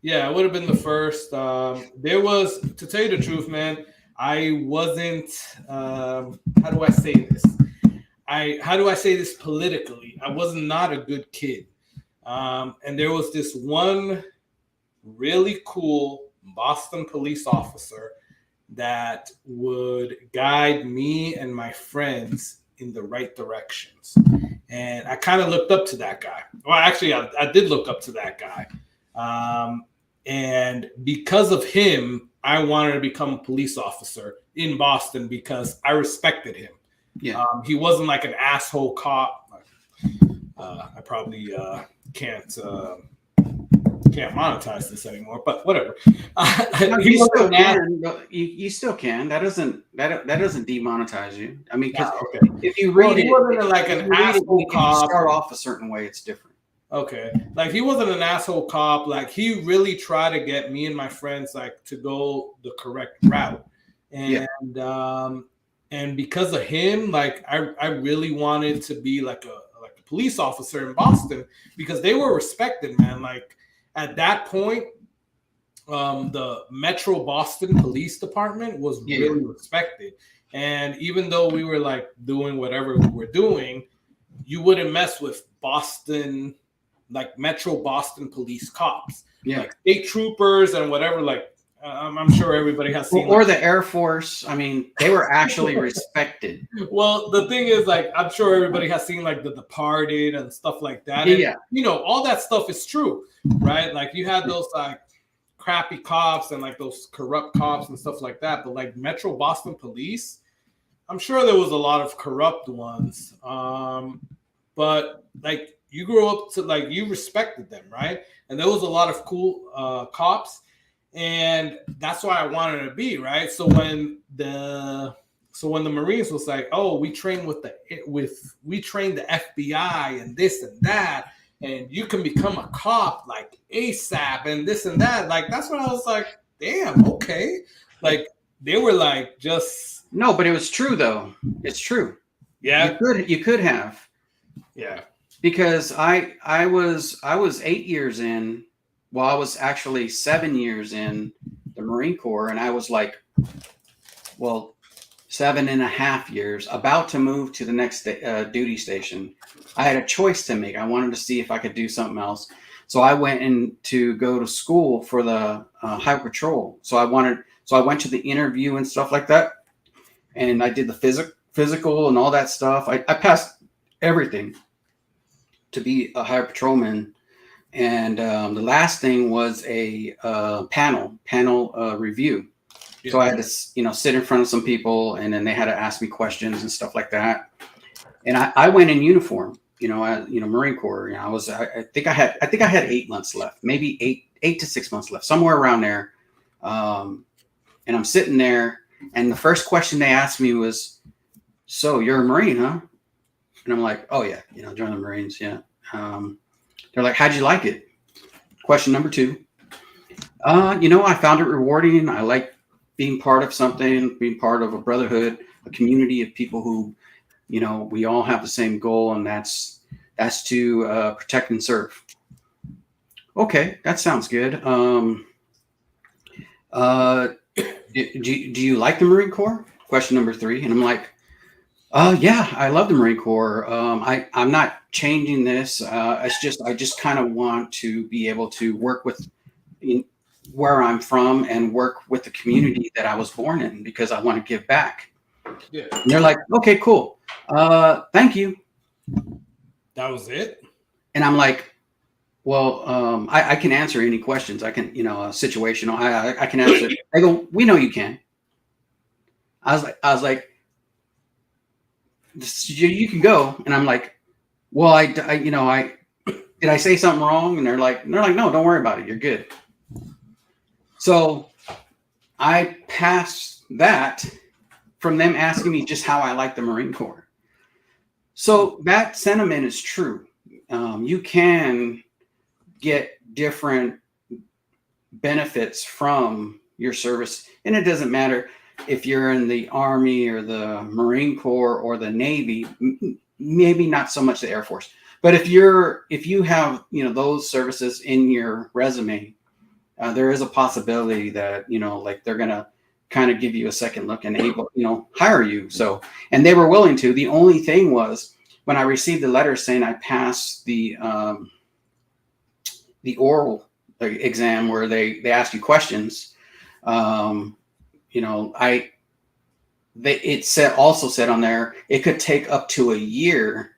Yeah, I would have been the first. There was, to tell you the truth, man, I wasn't, how do I say this? How do I say this politically? I was not a good kid. And there was this one really cool Boston police officer that would guide me and my friends in the right directions. And I kind of looked up to that guy. Well, actually, I did look up to that guy. And because of him, I wanted to become a police officer in Boston because I respected him. Yeah. He wasn't like an asshole cop. I probably can't monetize this anymore, but whatever. You still can. You still can. That doesn't demonetize you. I mean, because if you read he wasn't like an asshole cop. If you start off a certain way, it's different. Okay, like he wasn't an asshole cop. Like he really tried to get me and my friends like to go the correct route, and and because of him, like I really wanted to be like a police officer in Boston because they were respected, man. Like at that point, the Metro Boston Police Department was really respected. And even though we were like doing whatever we were doing, you wouldn't mess with Boston, like Metro Boston police cops, like state troopers and whatever. Like I'm sure everybody has seen, or the Air Force. I mean, they were actually respected. Well, the thing is, like, I'm sure everybody has seen like The Departed and stuff like that. And, all that stuff is true, right? Like you had those like crappy cops and like those corrupt cops and stuff like that. But like Metro Boston Police, I'm sure there was a lot of corrupt ones. But like you grew up to like you respected them, right? And there was a lot of cool cops. And that's why I wanted to be, right? So when the Marines was like, oh, we train the FBI and this and that, and you can become a cop like ASAP and this and that, like that's when I was like, damn, okay. Like they were like just no, but it was true though. It's true. Yeah, you could have. Yeah, because I was 8 years in. Well, I was actually 7 years in the Marine Corps, and I was like, 7.5 years, about to move to the next duty station, I had a choice to make. I wanted to see if I could do something else. So I went in to go to school for the Highway Patrol. So I went to the interview and stuff like that. And I did the physical and all that stuff. I passed everything to be a Highway Patrolman. And the last thing was a panel review. Yeah. So I had to, sit in front of some people, and then they had to ask me questions and stuff like that. And I went in uniform, Marine Corps. I think I had 8 months left, maybe eight to 6 months left, somewhere around there. And I'm sitting there, and the first question they asked me was, "So you're a Marine, huh?" And I'm like, "Oh yeah, join the Marines, yeah." They're like, "How'd you like it?" Question number 2. I found it rewarding. I like being part of something, being part of a brotherhood, a community of people who, we all have the same goal, and that's to protect and serve. Okay, that sounds good. Do you like the Marine Corps? Question number 3. And I'm like, yeah, I love the Marine Corps. I'm not changing this. I just kind of want to be able to work with where I'm from and work with the community that I was born in, because I want to give back. Yeah. And they're like, okay, cool. Thank you. That was it. And I'm like, well, I can answer any questions. I can, situational. I can answer. They go, we know you can. I was like, you can go. And I'm like, well, I did I say something wrong? And they're like, no, don't worry about it. You're good. So I passed that from them asking me just how I like the Marine Corps. So that sentiment is true. You can get different benefits from your service. And it doesn't matter if you're in the Army or the Marine Corps or the Navy, maybe not so much the Air Force. But if you have, those services in your resume, there is a possibility that, they're going to kind of give you a second look and hire you. So, and they were willing to. The only thing was, when I received the letter saying I passed the oral exam where they ask you questions, it also said on there, it could take up to a year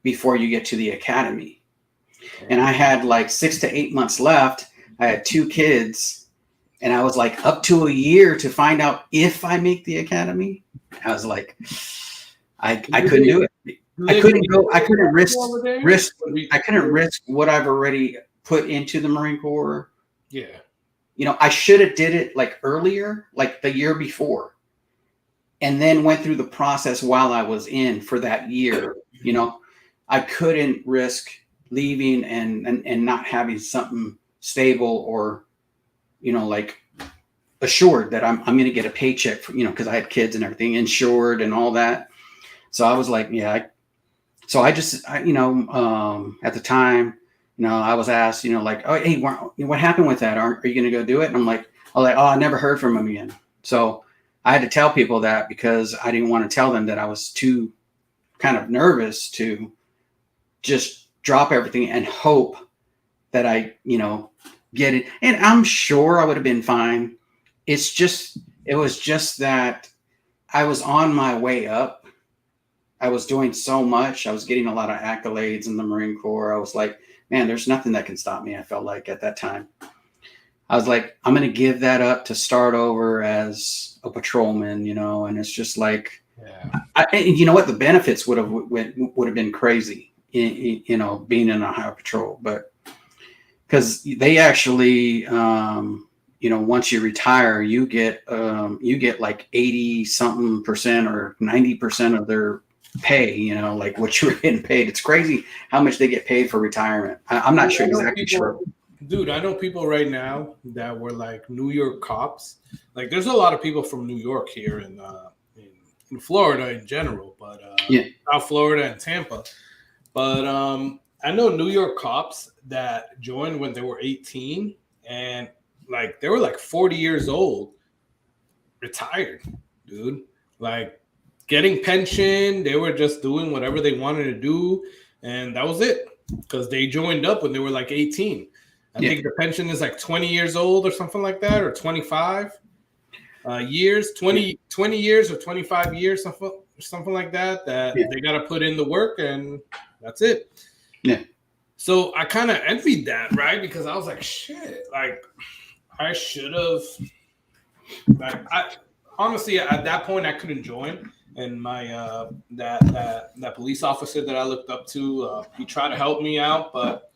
before you get to the academy. And I had like 6 to 8 months left. I had 2 kids, and I was like, up to a year to find out if I make the academy. I was like, I couldn't do it. I couldn't go. I couldn't risk. I couldn't risk what I've already put into the Marine Corps. Yeah. I should have did it like earlier, like the year before, and then went through the process while I was in for that year. I couldn't risk leaving and not having something stable or, like assured that I'm going to get a paycheck for, because I had kids and everything insured and all that. So I was like, yeah. So I just, at the time, I was asked, like, oh, hey, what happened with that? Are you going to go do it? And I'm like, oh, I never heard from him again. So I had to tell people that, because I didn't want to tell them that I was too kind of nervous to just drop everything and hope that I, get it. And I'm sure I would have been fine. It was just that I was on my way up. I was doing so much. I was getting a lot of accolades in the Marine Corps. I was like, man, there's nothing that can stop me. I felt like at that time, I was like, I'm going to give that up to start over as a patrolman, and it's just like, yeah. And you know what? The benefits would have been crazy, being in a Highway Patrol, but because they actually, once you retire, you get like 80 something percent or 90% of their pay, like what you're getting paid. It's crazy how much they get paid for retirement. I'm not sure exactly sure. Dude, I know people right now that were like New York cops. Like, there's a lot of people from New York here in Florida in general, but South Florida and Tampa. But I know New York cops that joined when they were 18, and like they were like 40 years old, retired, dude. like getting pension. They were just doing whatever they wanted to do, and that was it. Because they joined up when they were like 18. I think the pension is like 20 years old or something like that, or 25 years, 20 years or 25 years, something like that. They got to put in the work, and that's it. Yeah. So I kind of envied that, right? Because I was like, shit, like I should have. Like, honestly, at that point, I couldn't join. And my that police officer that I looked up to, he tried to help me out, but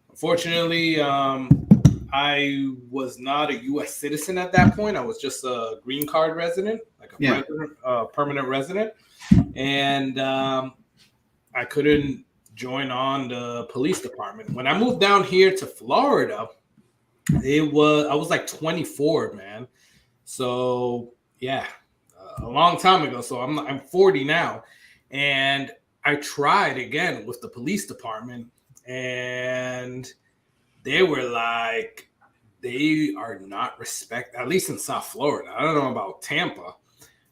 unfortunately, I was not a U.S. citizen at that point. I was just a green card resident, like a permanent resident, and I couldn't join on the police department. When I moved down here to Florida, I was like 24, man. So yeah. A long time ago, so I'm 40 now, and I tried again with the police department, and they were like, they are not respect. At least in South Florida, I don't know about Tampa,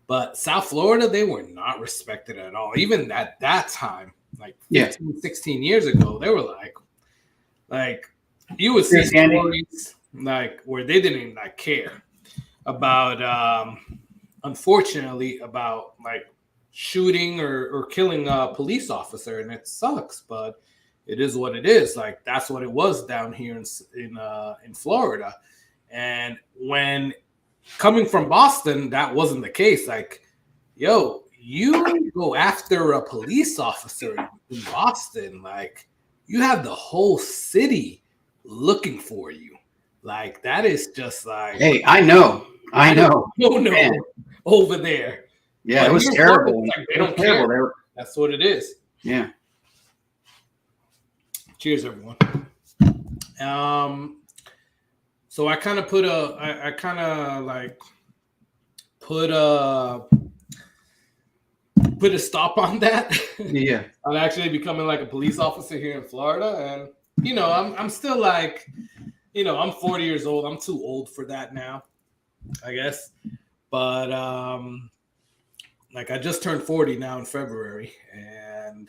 but South Florida, they were not respected at all. Even at that time, like 15, 16 years ago, they were like you would see stories like where they didn't even like care about. Unfortunately, about like shooting or killing a police officer, and it sucks, but it is what it is. Like that's what it was down here in Florida. And when coming from Boston, that wasn't the case. Like, yo, you go after a police officer in Boston, like you have the whole city looking for you. Like that is just like, hey, I know. No. Over there. Yeah, it was terrible. Like, they don't care. That's what it is. Yeah. Cheers, everyone. So I kind of put a stop on that. Yeah. I'm actually becoming like a police officer here in Florida, and I'm still like, I'm 40 years old. I'm too old for that now, I guess. But like I just turned 40 now in February, and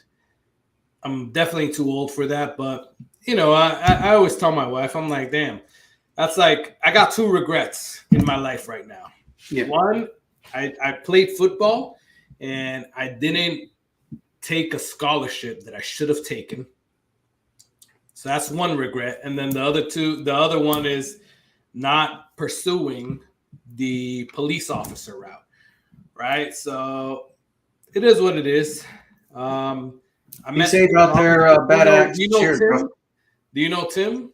I'm definitely too old for that. But I always tell my wife, I'm like, damn, that's like I got two regrets in my life right now. Yeah. One, I played football and I didn't take a scholarship that I should have taken. So that's one regret. And then the other one is not pursuing the police officer route, right? So it is what it is. I met saved out there bad acts. Do you know Tim?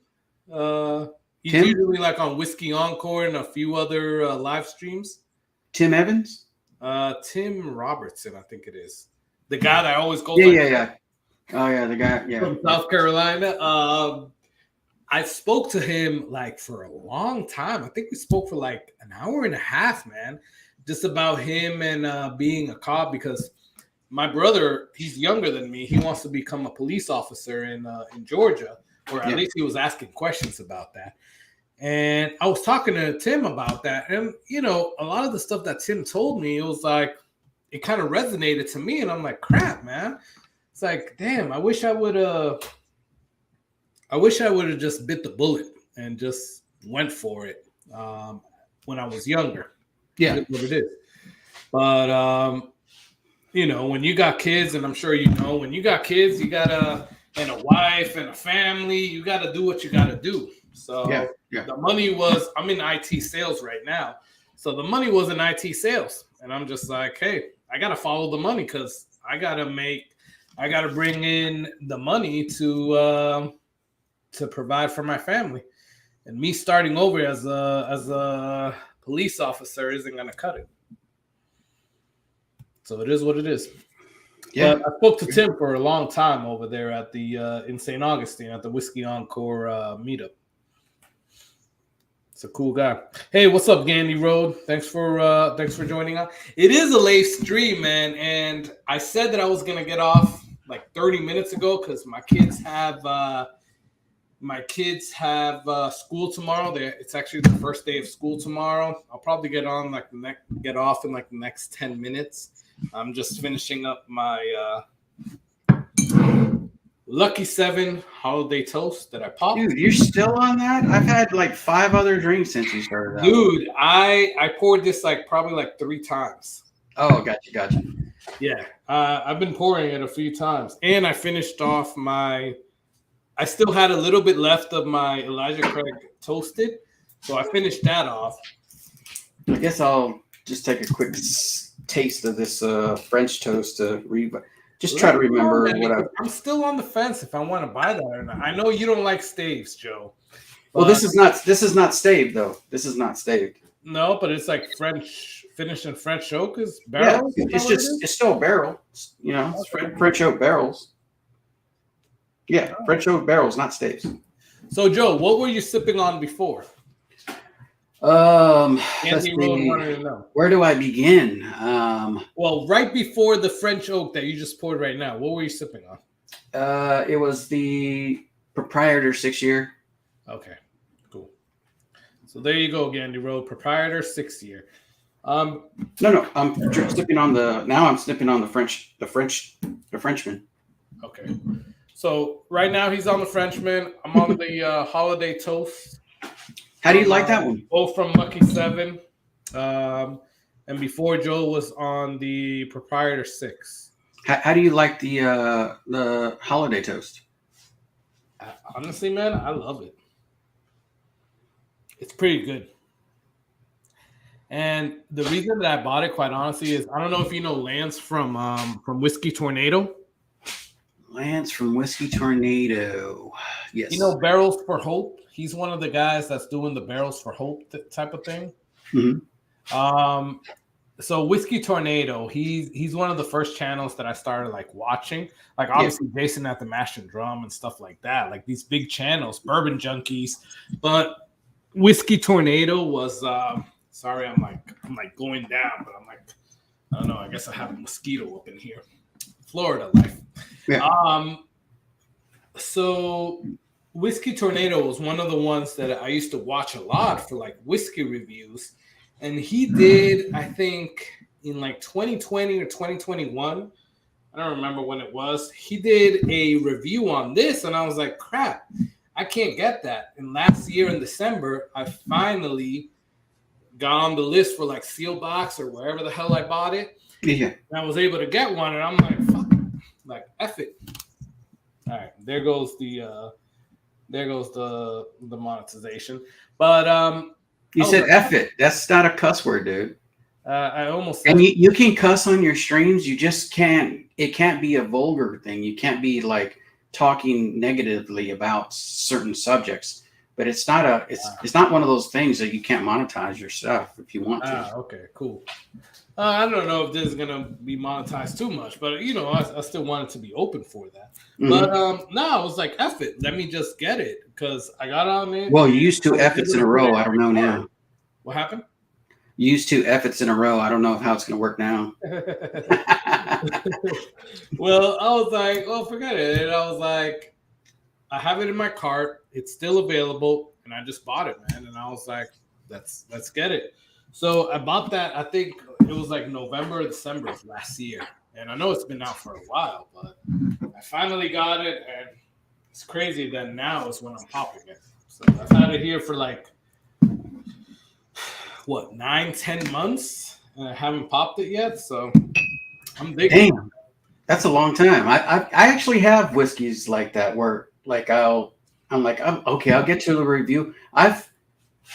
He's usually like on Whiskey Encore and a few other live streams. Tim Evans? Tim Robertson, I think it is. The guy that always goes. Yeah. Oh yeah, the guy. Yeah. From South Carolina. I spoke to him like for a long time. I think we spoke for like an hour and a half, man, just about him and being a cop, because my brother, he's younger than me. He wants to become a police officer in Georgia, or at least he was asking questions about that. And I was talking to Tim about that. And, a lot of the stuff that Tim told me, it was like, it kind of resonated to me. And I'm like, crap, man. It's like, damn, I wish I would have just bit the bullet and just went for it when I was younger. Yeah. That's what it is. But, when you got kids, and I'm sure when you got kids, you got and a wife and a family, you got to do what you got to do. So the money was, I'm in IT sales right now. So the money was in IT sales. And I'm just like, hey, I got to follow the money because I got to bring in the money to provide for my family. And me starting over as a police officer isn't going to cut it. So it is what it is. Yeah, but I spoke to Tim for a long time over there at the in St. Augustine at the Whiskey Encore meetup. It's a cool guy. Hey, what's up, Gandy Road? Thanks for joining us. It is a late stream, man, and I said that I was gonna get off like 30 minutes ago because my kids have My kids have school tomorrow. It's actually the first day of school tomorrow. I'll probably get off in like the next 10 minutes. I'm just finishing up my Lucky 7 holiday toast that I popped. Dude, you're still on that? I've had like 5 other drinks since you started. Dude, I poured this like probably like 3 times. Oh, gotcha. Yeah, I've been pouring it a few times, and I finished off my. I still had a little bit left of my Elijah Craig toasted, so I finished that off. I guess I'll just take a quick taste of this French toast to just try to remember what I'm still on the fence if I want to buy that or not. I know you don't like staves, Joe. Well, this is not staved though. This is not staved. No, but it's like French finished in French oak is barrel. Yeah, it's still a barrel. You know, it's French oak barrels. Yeah, French oak barrels, not staves. So, Joe, what were you sipping on before? Let's see. Where do I begin? Well, right before the French oak that you just poured right now, what were you sipping on? It was the Proprietor 6-year. Okay, cool. So there you go, Gandy Road, Proprietor 6-year. No, I'm sipping on the Frenchman. Okay. So right now he's on the Frenchman. I'm on the holiday toast. How do you like that one? Both from Lucky 7. And before Joe was on the Proprietor 6. How do you like the holiday toast? Honestly, man, I love it. It's pretty good. And the reason that I bought it, quite honestly, is I don't know if you know Lance from Whiskey Tornado. Lance from Whiskey Tornado. Yes. You know Barrels for Hope? He's one of the guys that's doing the Barrels for Hope type of thing. Mm-hmm. So Whiskey Tornado, he's one of the first channels that I started like watching. Like obviously Jason at the Mash and Drum and stuff like that. Like these big channels, Bourbon Junkies. But Whiskey Tornado was sorry, I'm like going down, but I'm like, I don't know, I guess I have a mosquito up in here. Florida life. Yeah. So Whiskey Tornado was one of the ones that I used to watch a lot for like whiskey reviews. And he did, I think, in like 2020 or 2021. I don't remember when it was. He did a review on this, and I was like, crap, I can't get that. And last year in December, I finally got on the list for like Seal Box or wherever the hell I bought it. Yeah. And I was able to get one, and I'm like, fuck, like, F it. All right, there goes the monetization. But you said F it. That's not a cuss word, dude. I almost said and you can cuss on your streams. You just can't. It can't be a vulgar thing. You can't be like talking negatively about certain subjects. But it's not it's not one of those things that you can't monetize your stuff if you want to. Okay, cool. I don't know if this is gonna be monetized too much, but you know, I still want it to be open for that. Mm-hmm. But no, I was like, F it, let me just get it because I got on it. Well, you used 2 F-its in a row. I don't know now. What happened? You used 2 F-its in a row. I don't know how it's gonna work now. Well, I was like, oh, forget it. And I was like, I have it in my cart. It's still available, and I just bought it, man. And I was like, let's get it. So I bought that. I think it was like November or December of last year, and I know it's been out for a while, but I finally got it, and it's crazy that now is when I'm popping it. So I've had it here for like 9-10 months, and I haven't popped it yet. So I'm digging. Damn, that's a long time. I actually have whiskeys like that where like I'm okay. I'll get to the review. I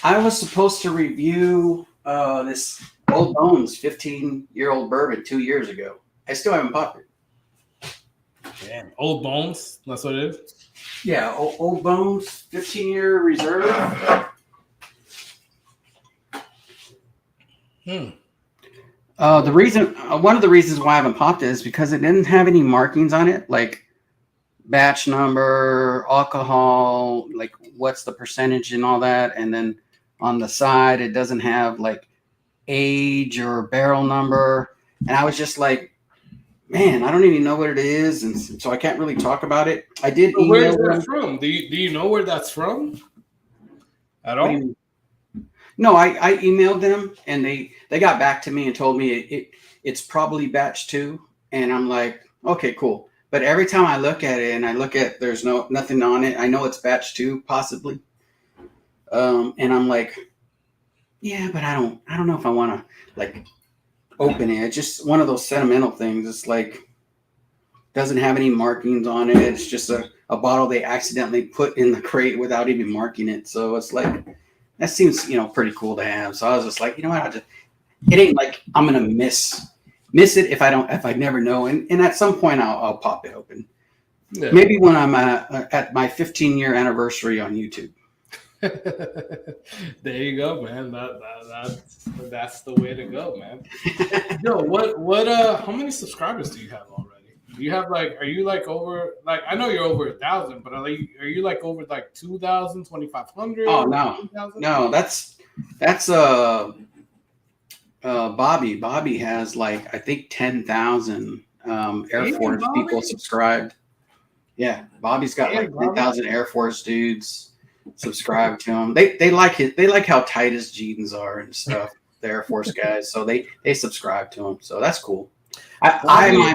was supposed to review this Old Bones 15-year-old bourbon 2 years ago. I still haven't popped it. Damn, Old Bones. That's what it is. Yeah, Old Bones 15-year reserve. One of the reasons why I haven't popped it is because it didn't have any markings on it, like batch number, alcohol, like what's the percentage and all that, and then on the side it doesn't have like age or barrel number. And I was just like, man, I don't even know what it is, and so I can't really talk about it. I did So where is email that them. from? Do you know where that's from at What do all? you mean? No, I emailed them, and they got back to me and told me it's probably batch 2, and I'm like, okay, cool. But every time I look at it and I look at there's nothing on it, I know it's batch 2 possibly, and I'm like, yeah, but I don't know if I want to like open it. It's just one of those sentimental things. It's like doesn't have any markings on it. It's just a bottle they accidentally put in the crate without even marking it. So it's like that seems pretty cool to have. So I was just like, you know what? It ain't like I'm gonna miss it if I never know. And at some point I'll pop it open. Yeah. Maybe when I'm at my 15-year anniversary on YouTube. There you go, man. That's the way to go, man. Yo, what how many subscribers do you have already? Do you have are you over I know you're over 1,000, but are you over 2,000, 2,500? Oh no, 2,000? no, that's Bobby. Bobby has I think 10,000 Air Force people subscribed. Yeah, Bobby's got 10,000 Air Force dudes subscribed to him. They like it. They like how tight his jeans are and stuff. The Air Force guys, so they subscribe to him. So that's cool. I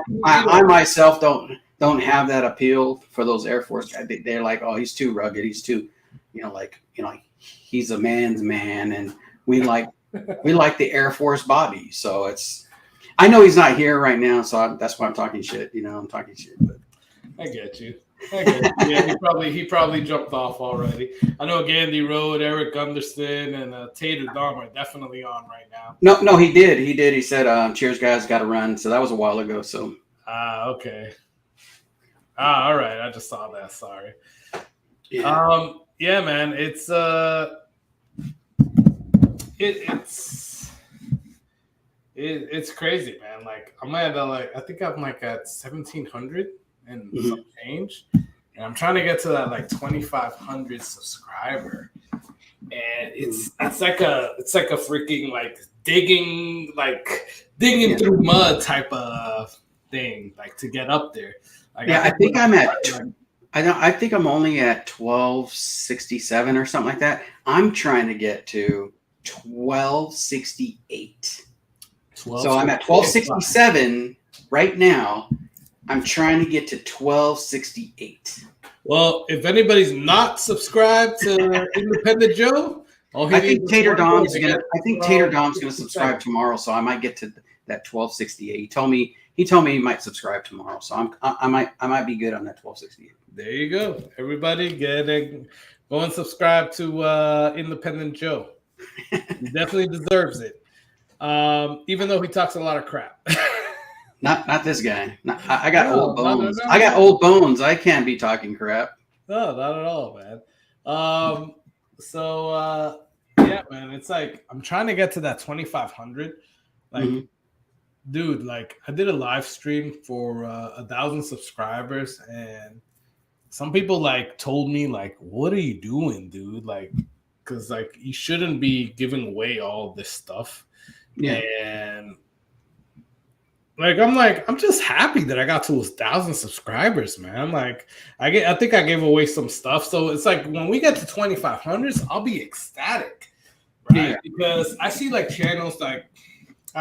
myself don't have that appeal for those Air Force guys. They're like, oh, he's too rugged. He's too, he's a man's man, and we like the Air Force Bobby. So I know he's not here right now, so that's why I'm talking shit. I'm talking shit. But I get you. Yeah, he probably jumped off already. I know Gandhi Road, Eric Gunderson, and Tater Dom are definitely on right now. No, he did. He said, "Cheers, guys, got to run." So that was a while ago. So okay. All right. I just saw that. Sorry. Yeah. Yeah, man. It's it's crazy, man. I'm at I think I'm at 1,700 and some change, and I'm trying to get to that 2,500 subscriber, and it's like a freaking digging through mud type of thing to get up there. I think I'm at. I think I'm only at 1,267 or something like that. I'm trying to get to 1,268. So I'm at 1,267 right now. I'm trying to get to 1,268. Well, if anybody's not subscribed to Independent Joe, I think Tater Dom's gonna subscribe tomorrow, so I might get to that 1,268. He told me he might subscribe tomorrow, so I might be good on that 1,268. There you go, everybody. Go and subscribe to Independent Joe. He definitely deserves it, even though he talks a lot of crap. Not this guy. I got old bones. I got old bones. I can't be talking crap. No, not at all, man. Yeah, man. It's I'm trying to get to that 2,500. Dude, I did a live stream for 1,000 subscribers, and some people told me what are you doing, dude? Because you shouldn't be giving away all this stuff. Yeah. And I'm just happy that I got to 1,000 subscribers, man. I think I gave away some stuff. So it's when we get to 2,500s, I'll be ecstatic, right? Yeah. Because I see channels I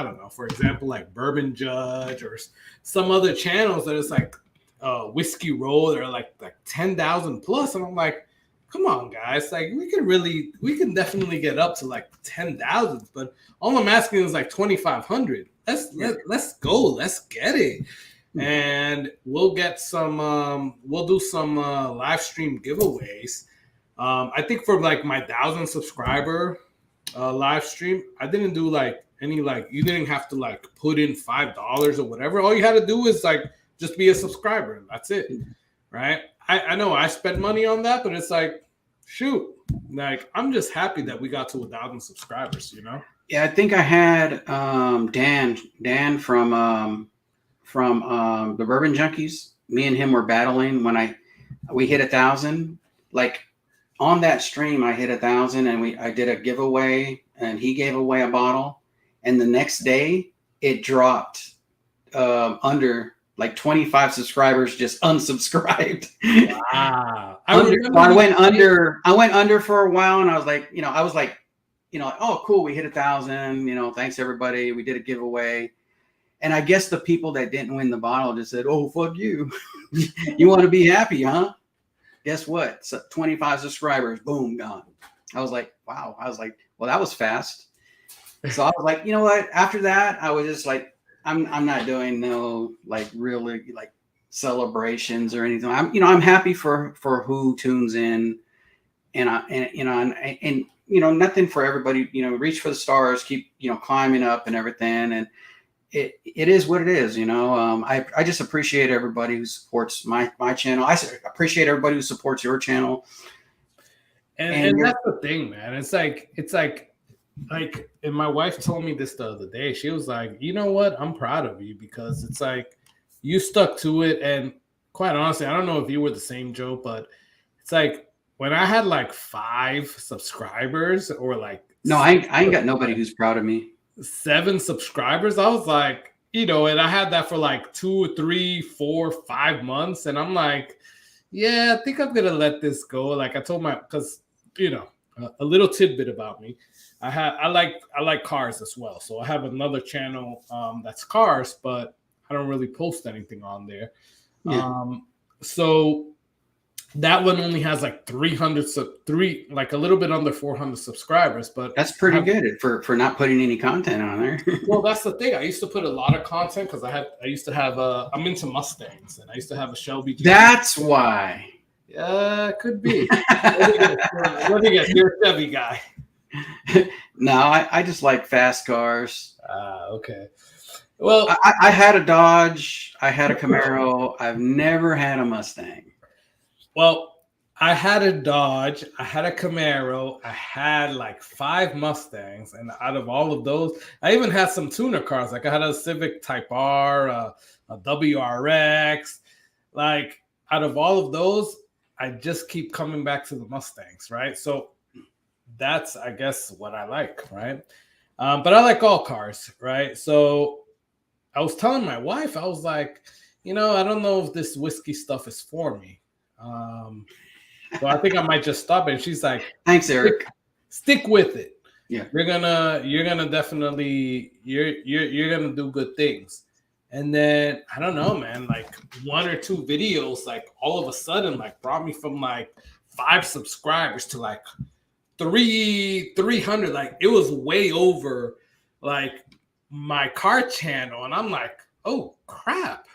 don't know, for example, Bourbon Judge or some other channels that it's Whiskey Roll, they're 10,000 plus, and I'm come on, guys, we can definitely get up to 10,000, but all I'm asking is 2,500. Let's go. Let's get it. And we'll get some, we'll do some live stream giveaways. I think for my 1,000 subscriber live stream, I didn't do any, you didn't have to put in $5 or whatever. All you had to do is just be a subscriber. And that's it. Right. I know I spent money on that, but it's shoot, I'm just happy that we got to 1,000 subscribers, Yeah, I think I had Dan from the Bourbon Junkies. Me and him were battling when we hit 1,000. On that stream, I hit 1,000, and I did a giveaway, and he gave away a bottle. And the next day, it dropped under like 25 subscribers just unsubscribed. Wow. I went under for a while, and I was like, oh, cool, we hit 1,000. Thanks everybody. We did a giveaway. And I guess the people that didn't win the bottle just said, oh, fuck you. You want to be happy, huh? Guess what? So 25 subscribers, boom, gone. I was like, wow. I was like, well, that was fast. So I was like, you know what? After that, I was just like, I'm not doing no like really like celebrations or anything. I'm happy for who tunes in, and nothing for everybody. Reach for the stars, keep climbing up and everything, and it is what it is. I just appreciate everybody who supports my channel. I appreciate everybody who supports your channel. And that's the thing, man. It's like, and my wife told me this the other day. She was like, you know what? I'm proud of you because it's like you stuck to it. And quite honestly, I don't know if you were the same, Joe, but it's like when I had like 5 subscribers or like no, I ain't got nobody who's proud of me. 7 subscribers, I was like, and I had that for like 2, 3, 4, 5 months, and I'm like, yeah, I think I'm gonna let this go. Like I told because a little tidbit about me. I like cars as well. So I have another channel that's cars, but I don't really post anything on there. Yeah. So that one only has like 300 like a little bit under 400 subscribers, but that's pretty good for not putting any content on there. Well, that's the thing. I used to put a lot of content because I used to have I'm into Mustangs, and I used to have a Shelby. That's why. Yeah, could be. What do you get? You're a Chevy guy. No, I just like fast cars. Okay. Well, I had a Dodge. I had a Camaro. I've never had a Mustang. Well, I had a Dodge. I had a Camaro. I had like 5 Mustangs. And out of all of those, I even had some tuner cars. Like I had a Civic Type R, a WRX. Like out of all of those, I just keep coming back to the Mustangs, right? So that's, I guess, what I like, right? But I like all cars, right? So I was telling my wife, I was like, I don't know if this whiskey stuff is for me. So I think I might just stop it. And she's like, thanks, Eric. Stick with it. Yeah. You're gonna definitely, you're gonna do good things. And then I don't know, man, like 1 or 2 videos, like all of a sudden, like brought me from like 5 subscribers to like 300. Like it was way over like my car channel. And I'm like, oh crap.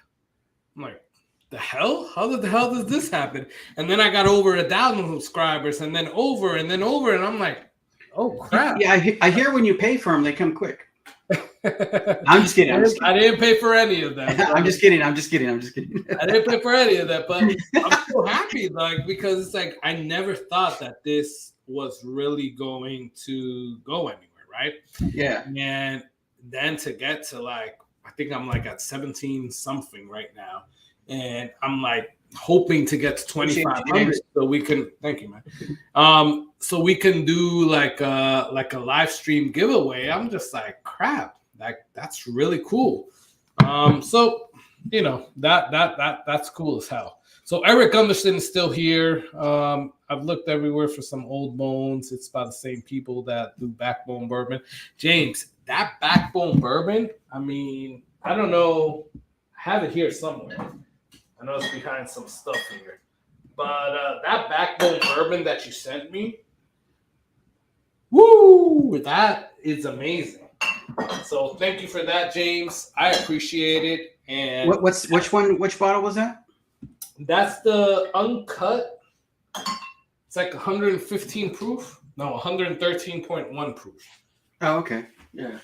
I'm like, the hell? How the hell does this happen? And then I got over 1,000 subscribers and then over. And I'm like, oh crap. Yeah, I hear when you pay for them, they come quick. I'm just kidding. I didn't pay for any of that. I'm just kidding. I didn't pay for any of that, but I'm so happy, like, because it's like I never thought that this was really going to go anywhere, right? Yeah. And then to get to like, I think I'm like at 17 something right now, and I'm like hoping to get to 2,500 so we can. Thank you, man. So we can do like a live stream giveaway. I'm just like, crap. That's really cool. So that's cool as hell. So Eric Gunderson is still here. I've looked everywhere for some old bones. It's by the same people that do Backbone Bourbon. James, that Backbone Bourbon, I mean, I don't know. I have it here somewhere. I know it's behind some stuff here. But that Backbone Bourbon that you sent me, woo, that is amazing. So thank you for that, James. I appreciate it. And which bottle was that? That's the uncut. It's like 115 proof. No, 113.1 proof. Oh, okay. Yeah.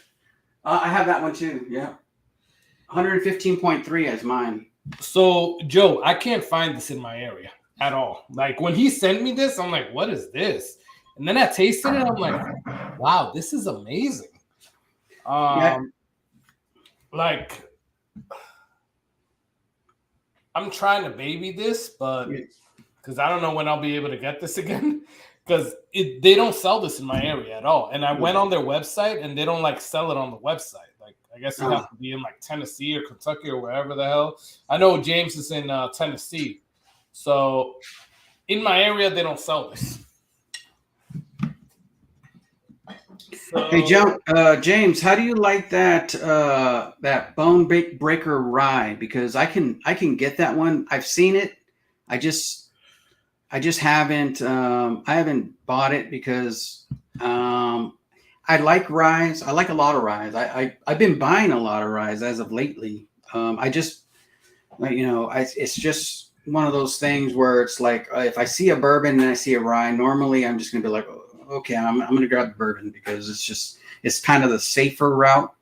I have that one too. Yeah. 115.3 as mine. So, Joe, I can't find this in my area at all. Like when he sent me this, I'm like, what is this? And then I tasted it. I'm like, wow, this is amazing. Like I'm trying to baby this, but because I don't know when I'll be able to get this again, because they don't sell this in my area at all. And I went on their website and they don't like sell it on the website. Like I guess you have to be in like Tennessee or Kentucky or wherever the hell. I know James is in Tennessee, so in my area they don't sell this. So, hey, James, how do you like that that bone breaker rye? Because I can get that one. I've seen it. I just haven't I haven't bought it because I like ryes. I like a lot of ryes. I've been buying a lot of ryes as of lately. I just it's just one of those things where it's like if I see a bourbon and I see a rye, normally I'm just gonna be like, okay, I'm gonna grab the bourbon because it's kind of the safer route.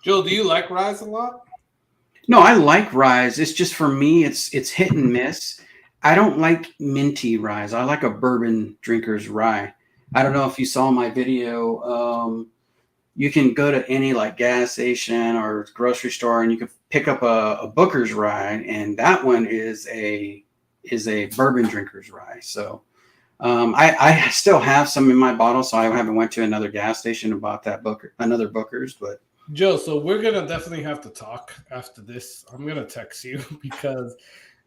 Joe, do you like ryes a lot? No, I like ryes. It's just for me, it's hit and miss. I don't like minty ryes. I like a bourbon drinker's rye. I don't know if you saw my video. You can go to any like gas station or grocery store and you can pick up a Booker's rye, and that one is a bourbon drinker's rye. So I still have some in my bottle, so I haven't went to another gas station and bought another Booker's. But Joe, so we're gonna definitely have to talk after this. I'm gonna text you because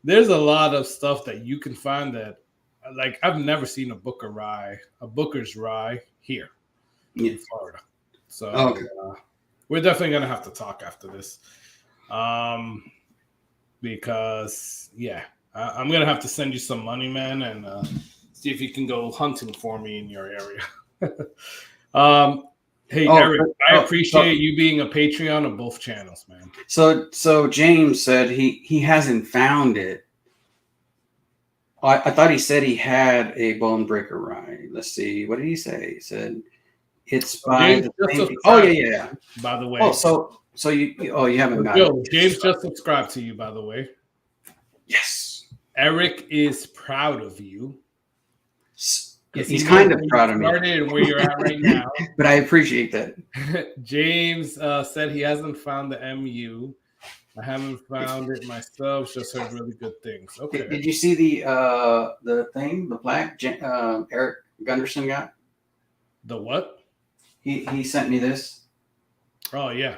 there's a lot of stuff that you can find that, like, I've never seen a Booker's rye here in Florida. So we're definitely gonna have to talk after this, because I'm gonna have to send you some money, man, and see if you can go hunting for me in your area. Hey, Eric, I appreciate you being a Patreon of both channels, man. So James said he hasn't found it. I thought he said he had a bone breaker rye. Let's see. What did he say? He said it's by yeah. By the way. Oh, so you haven't got Joe, it. James just subscribed to you, by the way. Yes. Eric is proud of you. He's kind of proud of me. And where you're at right now. But I appreciate that. James said he hasn't found the MU. I haven't found it myself. Just heard really good things. Okay. Did you see the thing, the plaque Eric Gunderson got? The what? He sent me this. Oh yeah.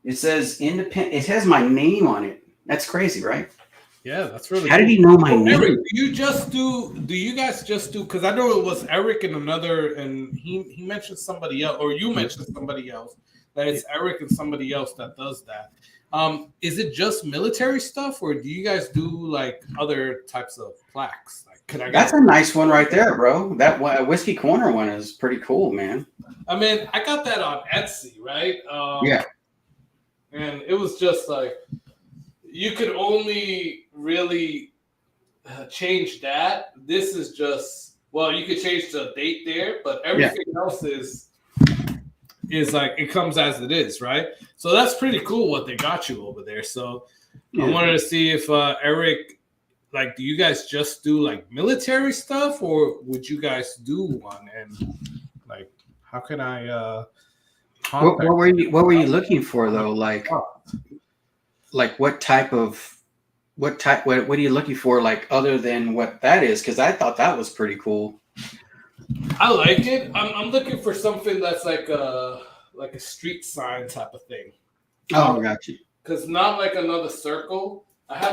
It says independent. It has my name on it. That's crazy, right? Yeah, that's really. How did he know my name? Eric, do you guys just do? Because I know it was Eric and another, and he mentioned somebody else, or you mentioned somebody else. That it's Eric and somebody else that does that. Is it just military stuff, or do you guys do like other types of plaques? Like, that's a nice one right there, bro. That Whiskey Corner one is pretty cool, man. I mean, I got that on Etsy, right? Yeah. And it was just like you could only really change that. This is just you could change the date there, but everything else is like it comes as it is, right? So that's pretty cool what they got you over there. So I wanted to see if Eric, like, do you guys just do like military stuff, or would you guys do one? And like, how can I? What were you looking for though? Like what are you looking for? Like other than what that is? Because I thought that was pretty cool. I like it. I'm looking for something that's like a street sign type of thing. Oh, I got you. Because not like another circle. I have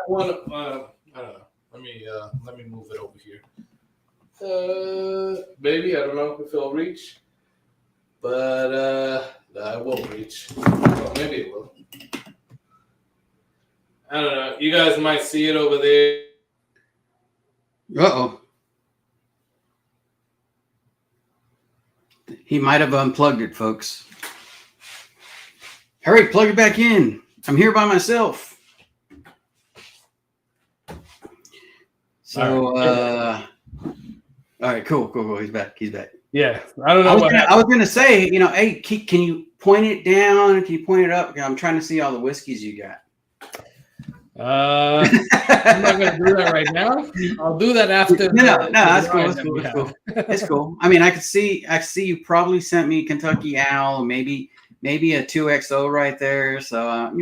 one. I don't know. Let me move it over here. Maybe I don't know if it'll reach, but I won't reach. Well, maybe it will. I don't know. You guys might see it over there. Uh-oh. He might have unplugged it, folks. Hurry, plug it back in. I'm here by myself. So, all right, cool. He's back. Yeah, I don't know. I was gonna say, hey, can you point it down? Can you point it up? I'm trying to see all the whiskeys you got. I'm not gonna do that right now. I'll do that after. No, that's cool. It's cool. I mean, I see you probably sent me Kentucky Owl, maybe a 2XO right there. So I'll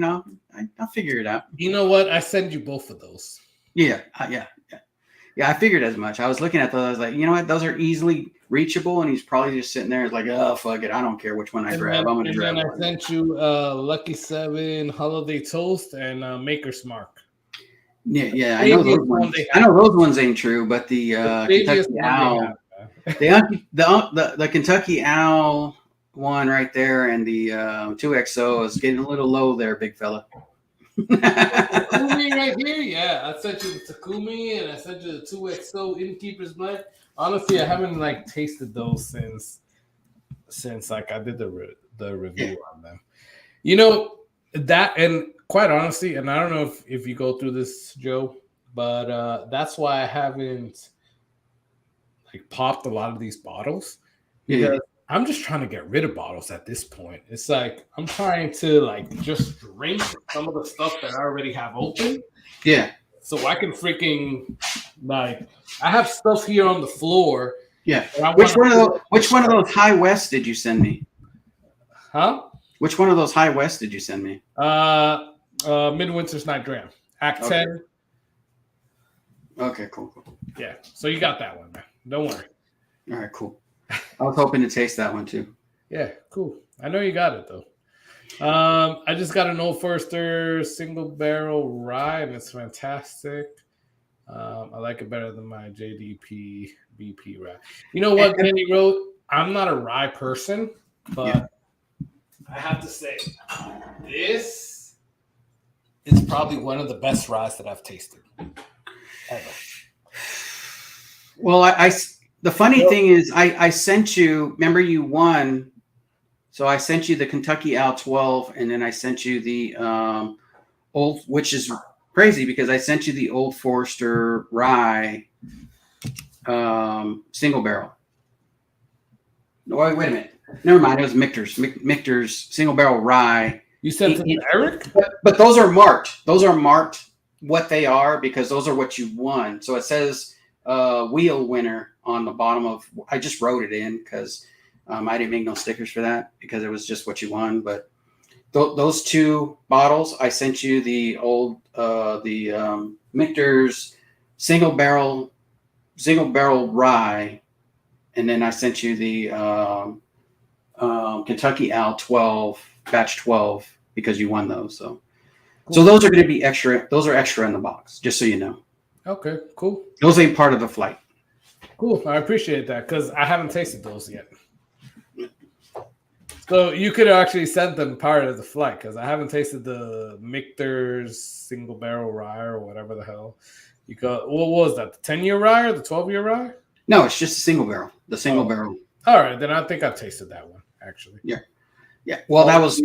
figure it out. You know what? I send you both of those. Yeah. Yeah, I figured as much. I was looking at those. I was like, you know what? Those are easily reachable, and he's probably just sitting there like, oh fuck it, I don't care which one I grab. I'm gonna grab then one. I sent you Lucky 7 Holiday Toast and Maker's Mark. Yeah, I know those ones. I know those ones ain't true, but the Kentucky Owl, the Kentucky Owl one right there, and the 2XO is getting a little low there, big fella. Takumi right here, yeah. I sent you the Takumi and I sent you the 2XO Innkeeper's Blend. Honestly, I haven't like tasted those since like I did the review on them. You know that, and quite honestly, and I don't know if you go through this, Joe, but that's why I haven't like popped a lot of these bottles because I'm just trying to get rid of bottles at this point. It's like I'm trying to like just drink some of the stuff that I already have open. Yeah. So I can freaking like I have stuff here on the floor. Yeah. Which one of those High West did you send me? Huh? Which one of those High West did you send me? Midwinter's Night Dram. Act 10. Okay, cool. Yeah. So you got that one, man. Don't worry. All right, cool. I was hoping to taste that one too. Yeah, cool. I know you got it though. I just got an Old Forester single barrel rye, and it's fantastic. I like it better than my JDP BP rye. You know what, Kenny wrote? I'm not a rye person, but I have to say, this is probably one of the best ryes that I've tasted ever. Well, the funny thing is, I sent you. Remember, you won, so I sent you the Kentucky Owl 12, and then I sent you the old, which is crazy because I sent you the Old Forester rye single barrel. No, wait a minute. Never mind. It was Michter's single barrel rye. You sent it to Eric, but those are marked. Those are marked what they are because those are what you won. So it says wheel winner on the bottom of. I just wrote it in because I didn't make no stickers for that because it was just what you won. But those two bottles, I sent you the old Michter's single barrel rye, and then I sent you the Kentucky Owl 12 batch 12 because you won those. So those are going to be extra. Those are extra in the box, just so you know. Okay, cool. Those ain't part of the flight. Cool. I appreciate that because I haven't tasted those yet. So you could actually send them part of the flight because I haven't tasted the Michter's single barrel rye or whatever the hell you got. What was that? The 10-year rye or the 12-year rye? No, it's just a single barrel. The single barrel. All right, then I think I've tasted that one actually. Yeah. Well, that was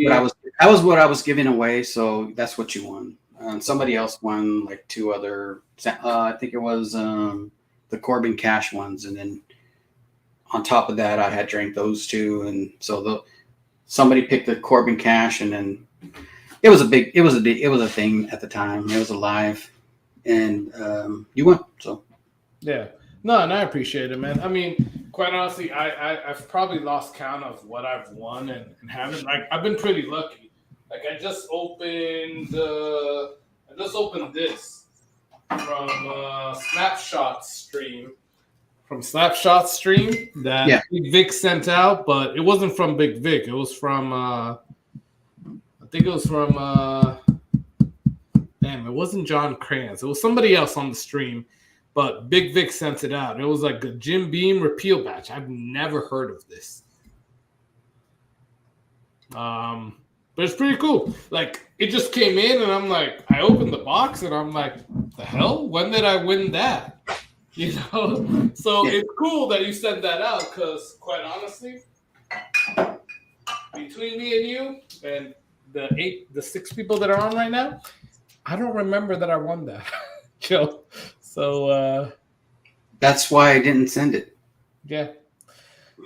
what I was giving away. So that's what you won. Somebody else won like two other. I think it was the Corbin Cash ones, and then on top of that, I had drank those two, and so somebody picked the Corbin Cash, and then it was a thing at the time. It was alive, and you won. So yeah, no, and I appreciate it, man. I mean, quite honestly, I've probably lost count of what I've won and haven't. Like I've been pretty lucky. Like I just opened this from Snapshot Stream. From Snapshot Stream that Big Vic sent out, but it wasn't from Big Vic. It was from I think it was from it wasn't John Kranz. It was somebody else on the stream, but Big Vic sent it out. It was like a Jim Beam repeal batch. I've never heard of this. But it's pretty cool. Like it just came in, and I'm like, I opened the box, and I'm like, the hell? When did I win that? You know, so it's cool that you sent that out because, quite honestly, between me and you and the 6 people that are on right now, I don't remember that I won that, Joe. So that's why I didn't send it. Yeah,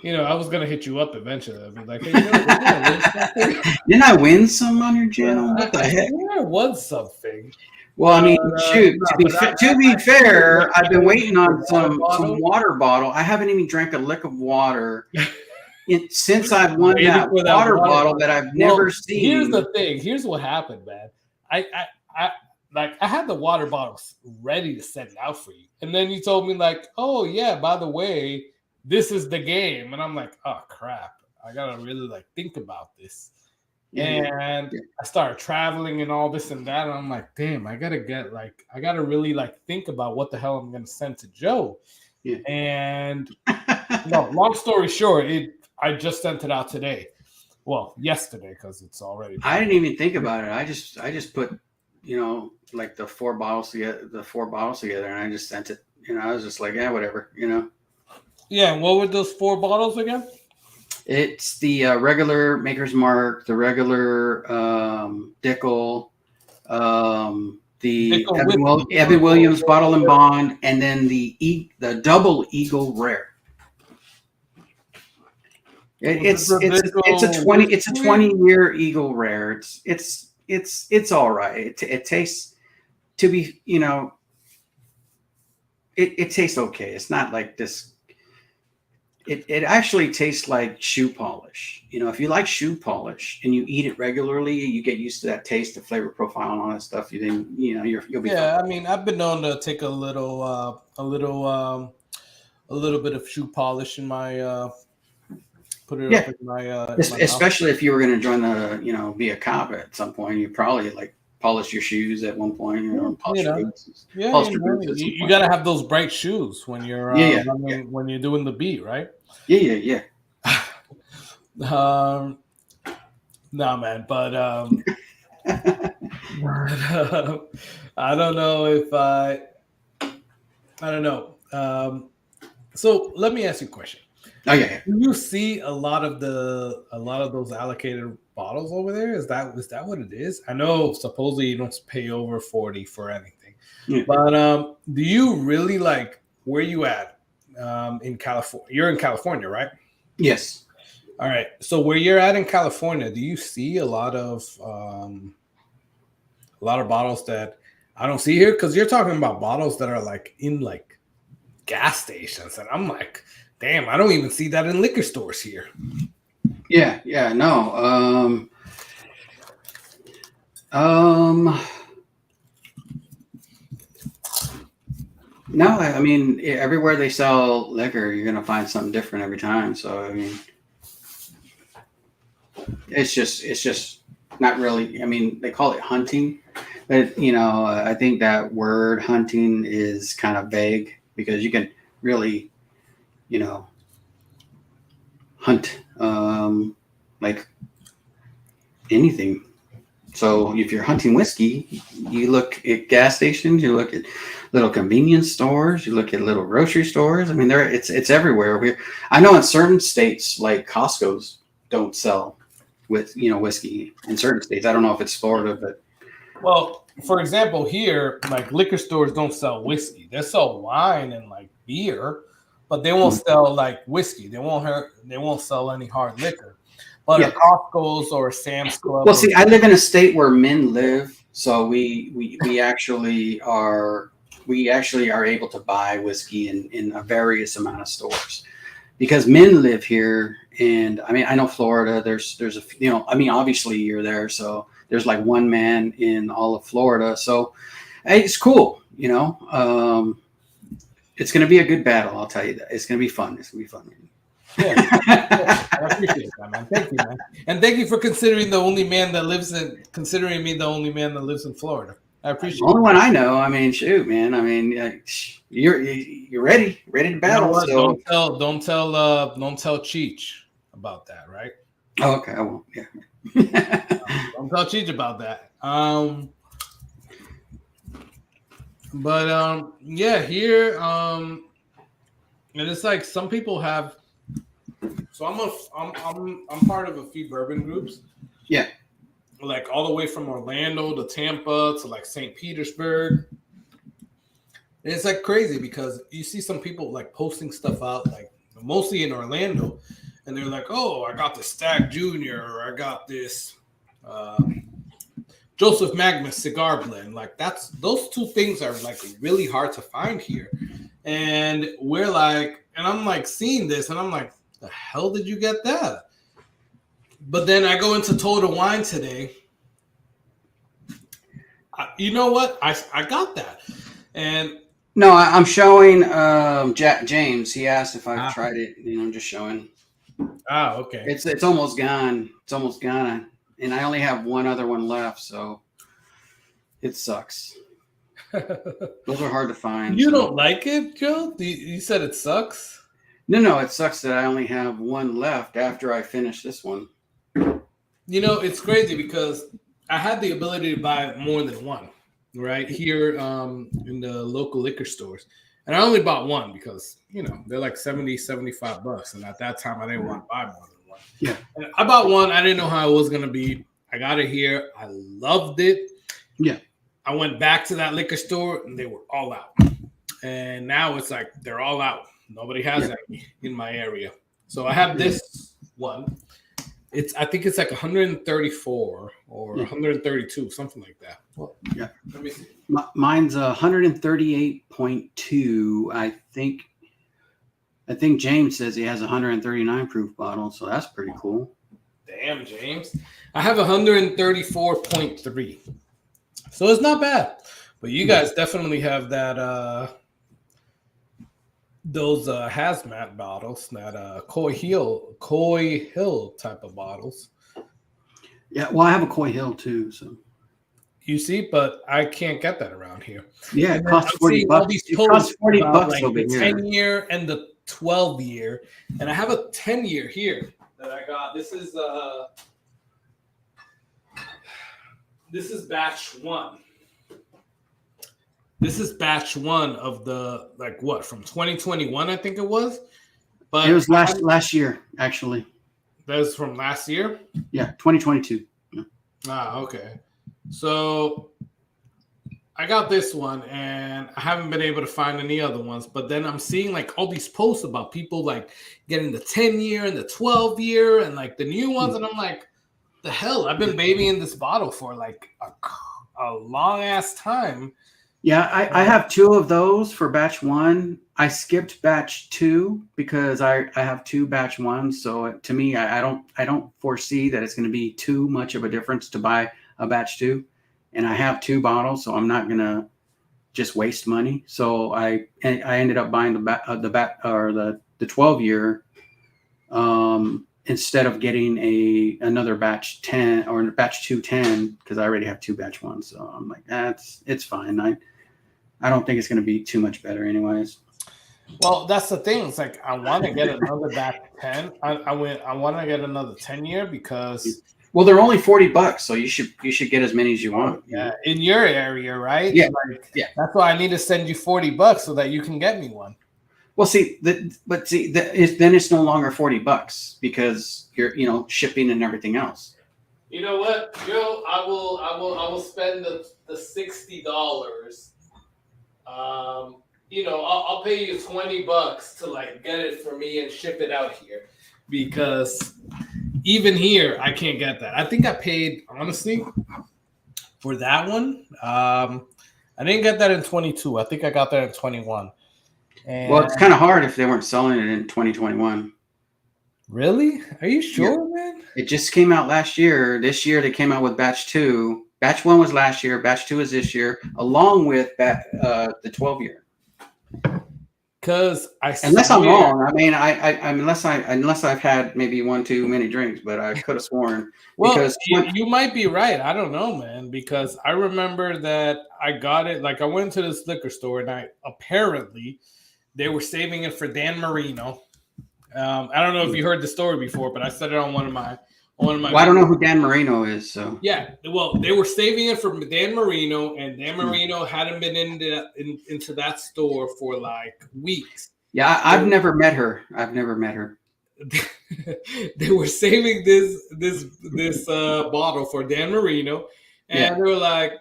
you know, I was gonna hit you up eventually. I'd be like, hey, you know, didn't I win some on your channel? What the heck? I won something. Well, I mean, shoot. To be fair, I've been waiting on some water bottle. I haven't even drank a lick of water since I've won that water bottle that I've never seen. Here's the thing. Here's what happened, man. like I had the water bottles ready to send out for you, and then you told me like, oh yeah, by the way, this is the game, and I'm like, oh crap, I gotta really like think about this. And I started traveling and all this and that, and I'm like, damn, I gotta really like think about what the hell I'm gonna send to Joe. Yeah. And no, long story short, I just sent it out today. Well, yesterday because it's already. I didn't even think about it. I just put, like the 4 bottles together, and I just sent it. I was just like, yeah, whatever. Yeah, and what were those 4 bottles again? It's the regular Maker's Mark, the regular Dickel, the Evan Williams Bottle and Bond, and then the double Eagle Rare. It's a 20-year Eagle Rare. It's all right. It tastes to be it tastes okay. It's not like this. It actually tastes like shoe polish. If you like shoe polish and you eat it regularly, you get used to that taste, the flavor profile, and all that stuff. You'll be Yeah, fine. I mean, I've been known to take a little bit of shoe polish in my put it up in my especially if you were going to join the be a cop at some point, you probably like polish your shoes at one point, polish your boots. Yeah, you got to have those bright shoes when you're when you're doing the beat, right? Yeah. No, man, but I don't know if I don't know. So let me ask you a question. Oh yeah. Do you see a lot of those allocated bottles over there? Is that what it is? I know supposedly you don't pay over 40 for anything, but do you really like where you at in California? You're in California, right? Yes. All right. So where you're at in California, do you see a lot of bottles that I don't see here? Because you're talking about bottles that are like in like gas stations, and I'm like, damn, I don't even see that in liquor stores here. Yeah, no. No, I mean, everywhere they sell liquor, you're gonna find something different every time. So I mean, it's just not really. I mean, they call it hunting, but I think that word hunting is kind of vague because you can really, hunt like anything. So if you're hunting whiskey, you look at gas stations, you look at little convenience stores, you look at little grocery stores. I mean, it's everywhere. I know in certain states, like Costco's, don't sell whiskey in certain states. I don't know if it's Florida, but well, for example, here, like liquor stores don't sell whiskey. They sell wine and like beer, but they won't sell like whiskey. They won't sell any hard liquor. But a Costco's or a Sam's Club. Well, see, I live in a state where men live, so we actually are able to buy whiskey in a various amount of stores because men live here. And I mean, I know Florida. There's obviously you're there, so there's like one man in all of Florida. So hey, it's cool, It's going to be a good battle, I'll tell you that. It's going to be fun. Yeah, I appreciate that, man. Thank you, man, and thank you for considering me the only man that lives in Florida. I appreciate it. Only one I know. I mean, shoot, man. I mean, you're ready to battle. So. Don't tell Cheech about that, right? Oh, okay, I won't. Yeah. Don't tell Cheech about that. But yeah, here, and it's like some people have. So I'm part of a few bourbon groups. Yeah. Like all the way from Orlando to Tampa to like St. Petersburg. And it's like crazy because you see some people like posting stuff out, like mostly in Orlando, and they're like, "Oh, I got this Stag Junior, or I got this Joseph Magnus cigar blend." Like those two things are like really hard to find here, and we're like, and I'm like seeing this, and I'm like, "The hell did you get that?" But then I go into Total Wine today. You know what? I got that, and No, I'm showing James. He asked if I've tried it. I'm just showing. okay. It's almost gone. It's almost gone, and I only have one other one left, so it sucks. Those are hard to find. You don't like it, Joe? You said it sucks? No, it sucks that I only have one left after I finish this one. It's crazy because I had the ability to buy more than one, right? Here in the local liquor stores. And I only bought one because, they're like $75. And at that time, I didn't want to buy more than one. Yeah. And I bought one. I didn't know how it was going to be. I got it here. I loved it. Yeah. I went back to that liquor store and they were all out. And now it's like they're all out. Nobody has any in my area. So I have this one. I think it's like 134 or 132, something like that. Well, yeah. Let me see. Mine's 138.2. I think James says he has a 139 proof bottle, so that's pretty cool. Damn, James. I have 134.3. So it's not bad. But you guys definitely have that those hazmat bottles, that Coy Hill type of bottles. Yeah, well, I have a Coy Hill too, so you see, but I can't get that around here. Yeah, it costs $40. It costs $40 like over the here. 10-year and the 12-year, and I have a 10-year here that I got. This is batch one. This is batch one of the from 2021, I think it was. But it was last year, actually. That was from last year? Yeah, 2022. Yeah. Okay. So I got this one, and I haven't been able to find any other ones. But then I'm seeing all these posts about people getting the 10-year and the 12-year and the new ones, and I'm like, the hell? I've been babying this bottle for a long ass time. Yeah, I have two of those for batch one. I skipped batch two because I have two batch ones. So to me, I don't foresee that it's going to be too much of a difference to buy a batch two. And I have two bottles, so I'm not going to just waste money. So I ended up buying the 12-year instead of getting another batch 10 or batch 210 because I already have two batch ones. So I'm like, it's fine. I don't think it's going to be too much better anyways. Well, that's the thing. It's I want to get another batch 10. I want to get another 10-year because they're only $40, so you should get as many as you want. Yeah, in your area, right? Yeah, yeah. That's why I need to send you $40 so that you can get me one. Well, then it's no longer $40 because you're shipping and everything else. You know what, Joe? I will spend the $60. I'll pay you $20 to get it for me and ship it out here because even here I can't get that. I think I paid honestly for that one. I didn't get that in 22. I think I got that in 21. And well, it's kind of hard if they weren't selling it in 2021. Really? Are you sure, man? It just came out last year. This year they came out with batch two. Batch one was last year. Batch two is this year, along with the 12-year. Because unless I'm wrong, I mean, unless I've had maybe one too many drinks, but I could have sworn. Well, because you might be right. I don't know, man, because I remember that I got it. I went to this liquor store and apparently they were saving it for Dan Marino. I don't know if you heard the story before, but I said it on one of my. Well, I don't know who Dan Marino is, so yeah. Well, they were saving it for Dan Marino, and Dan Marino hadn't been into that store for weeks. Yeah, I've never met her. They were saving this bottle for Dan Marino, and they were like,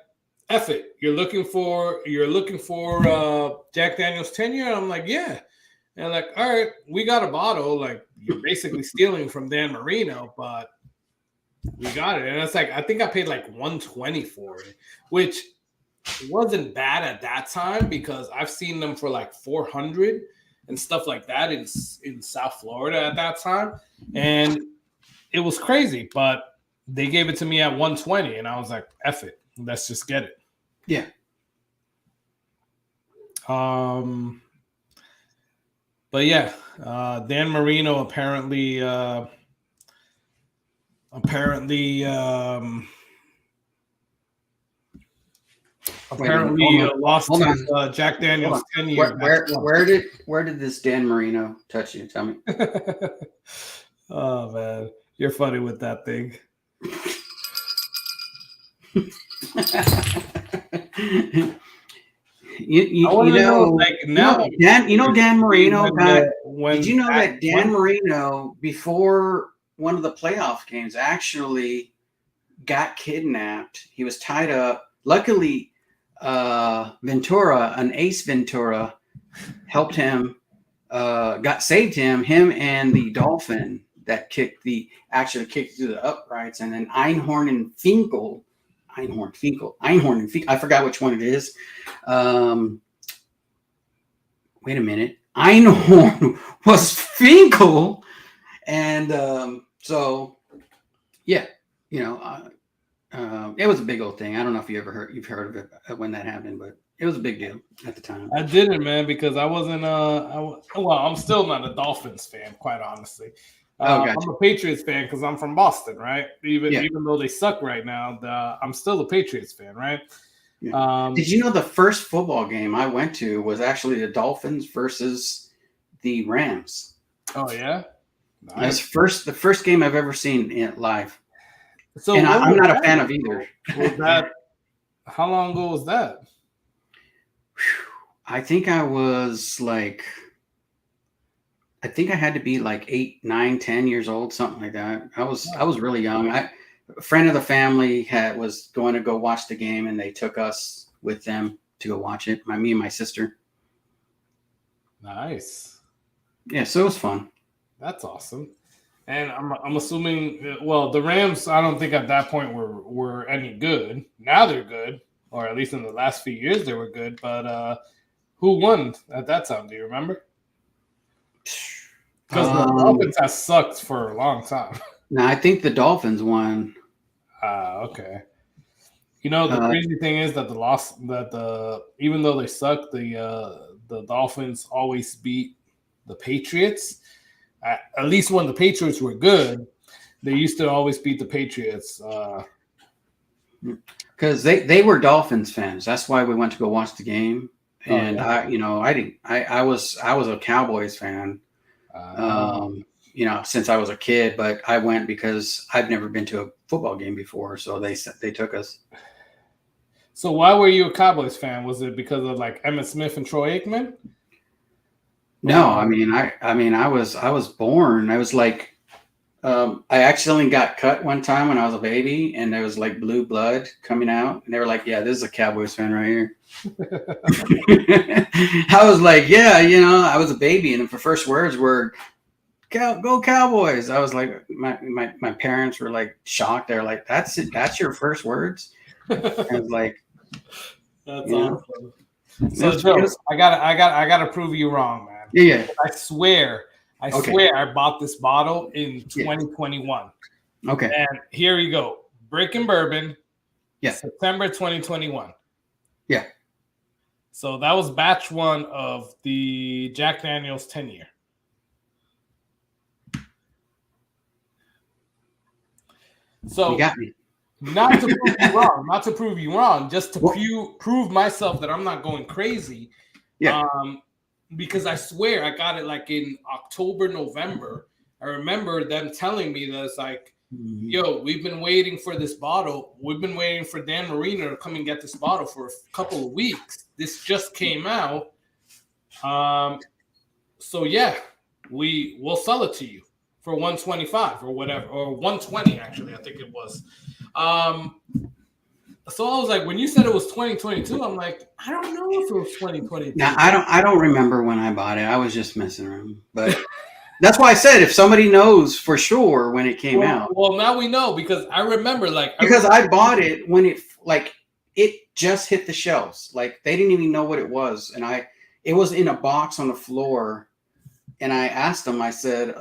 "F it, you're looking for Jack Daniel's 10-year." I'm like, "Yeah," and all right, we got a bottle. You're basically stealing from Dan Marino, but we got it. And it's I think I paid $120 for it, which wasn't bad at that time because I've seen them for $400 and stuff like that in South Florida at that time. And it was crazy, but they gave it to me at $120 and I was like, F it, let's just get it. Yeah. But yeah, Dan Marino apparently lost Hold his on. Jack Hold Daniels on. 10-year. Where did this Dan Marino touch you? Tell me. Oh man, you're funny with that thing. you know, like now, Dan Marino got. when Did you know that Dan Marino, before one of the playoff games, actually got kidnapped? He was tied up. Luckily, Ace Ventura, helped him, saved him. Him and the dolphin that actually kicked through the uprights, and then Einhorn and Finkel. I forgot which one it is. Wait a minute. Einhorn was Finkel, and so yeah, it was a big old thing. I don't know if you've heard of it when that happened, but it was a big deal at the time. I didn't, man, because I wasn't. I'm still not a Dolphins fan, quite honestly. Gotcha. I'm a Patriots fan because I'm from Boston, right? Even though they suck right now, I'm still a Patriots fan, right? Yeah. Did you know the first football game I went to was actually the Dolphins versus the Rams? Oh yeah, nice. That's the first game I've ever seen live. So and I'm not a fan of either. Was that? How long ago was that? I think I was like. I think I had to be like 8, 9, 10 years old, something like that. I was really young. A friend of the family was going to go watch the game, and they took us with them to go watch it. Me and my sister. Nice. Yeah, so it was fun. That's awesome. And I'm assuming, well, the Rams, I don't think at that point were any good. Now they're good, or at least in the last few years they were good. But who won at that time? Do you remember? Because the Dolphins have sucked for a long time. No, I think the Dolphins won. Okay. The crazy thing is that even though they suck, the Dolphins always beat the Patriots. At least when the Patriots were good, they used to always beat the Patriots. Because they were Dolphins fans. That's why we went to go watch the game. And I was a Cowboys fan. Since I was a kid, but I went because I've never been to a football game before, so they took us. So why were you a Cowboys fan? Was it because of like Emmitt Smith and Troy Aikman? No, I was born. I was like, I accidentally got cut one time when I was a baby, and there was like blue blood coming out, and they were like, "Yeah, this is a Cowboys fan right here." I was like, "Yeah, I was a baby, and the first words were, go Cowboys." I was like, my parents were like shocked. They're like, "That's it? That's your first words?" I was like, "That's awesome." So Joe, I gotta prove you wrong, man. Yeah. I swear I bought this bottle in 2021. Okay. And here you go. Breaking Bourbon. Yeah. September 2021. Yeah. So that was batch 1 of the Jack Daniels 10-year. So you got me. Not to prove you wrong, just to prove myself that I'm not going crazy. Yeah. Because I swear I got it like in October, November. I remember them telling me that it's like, yo, we've been waiting for this bottle. We've been waiting for Dan Marino to come and get this bottle for a couple of weeks. This just came out. So yeah, we'll sell it to you for $125 or whatever, or $120 actually, I think it was. So I was like, when you said it was 2022, I'm like, I don't know if it was 2022. Now I don't remember when I bought it. I was just messing around, but that's why I said if somebody knows for sure when it came out. Well, now we know because I remember I bought it when it just hit the shelves. Like they didn't even know what it was, and it was in a box on the floor, and I asked him. I said,